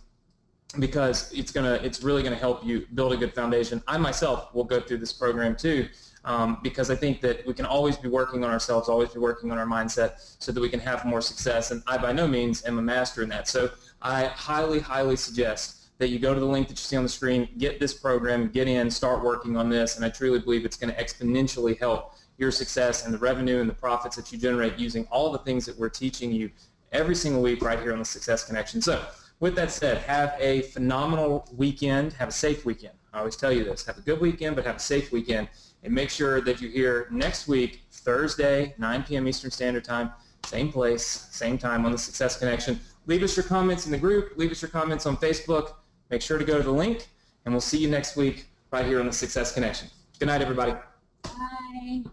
because it's really gonna help you build a good foundation. I myself will go through this program too because I think that we can always be working on ourselves, always be working on our mindset so that we can have more success, and I by no means am a master in that. So I highly, highly suggest that you go to the link that you see on the screen, get this program, get in, start working on this, and I truly believe it's going to exponentially help your success and the revenue and the profits that you generate using all the things that we're teaching you every single week right here on the Success Connection. So with that said, have a phenomenal weekend. Have a safe weekend. I always tell you this. Have a good weekend, but have a safe weekend. And make sure that you're here next week, Thursday, 9 p.m. Eastern Standard Time, same place, same time on the Success Connection. Leave us your comments in the group. Leave us your comments on Facebook. Make sure to go to the link. And we'll see you next week right here on the Success Connection. Good night, everybody. Bye.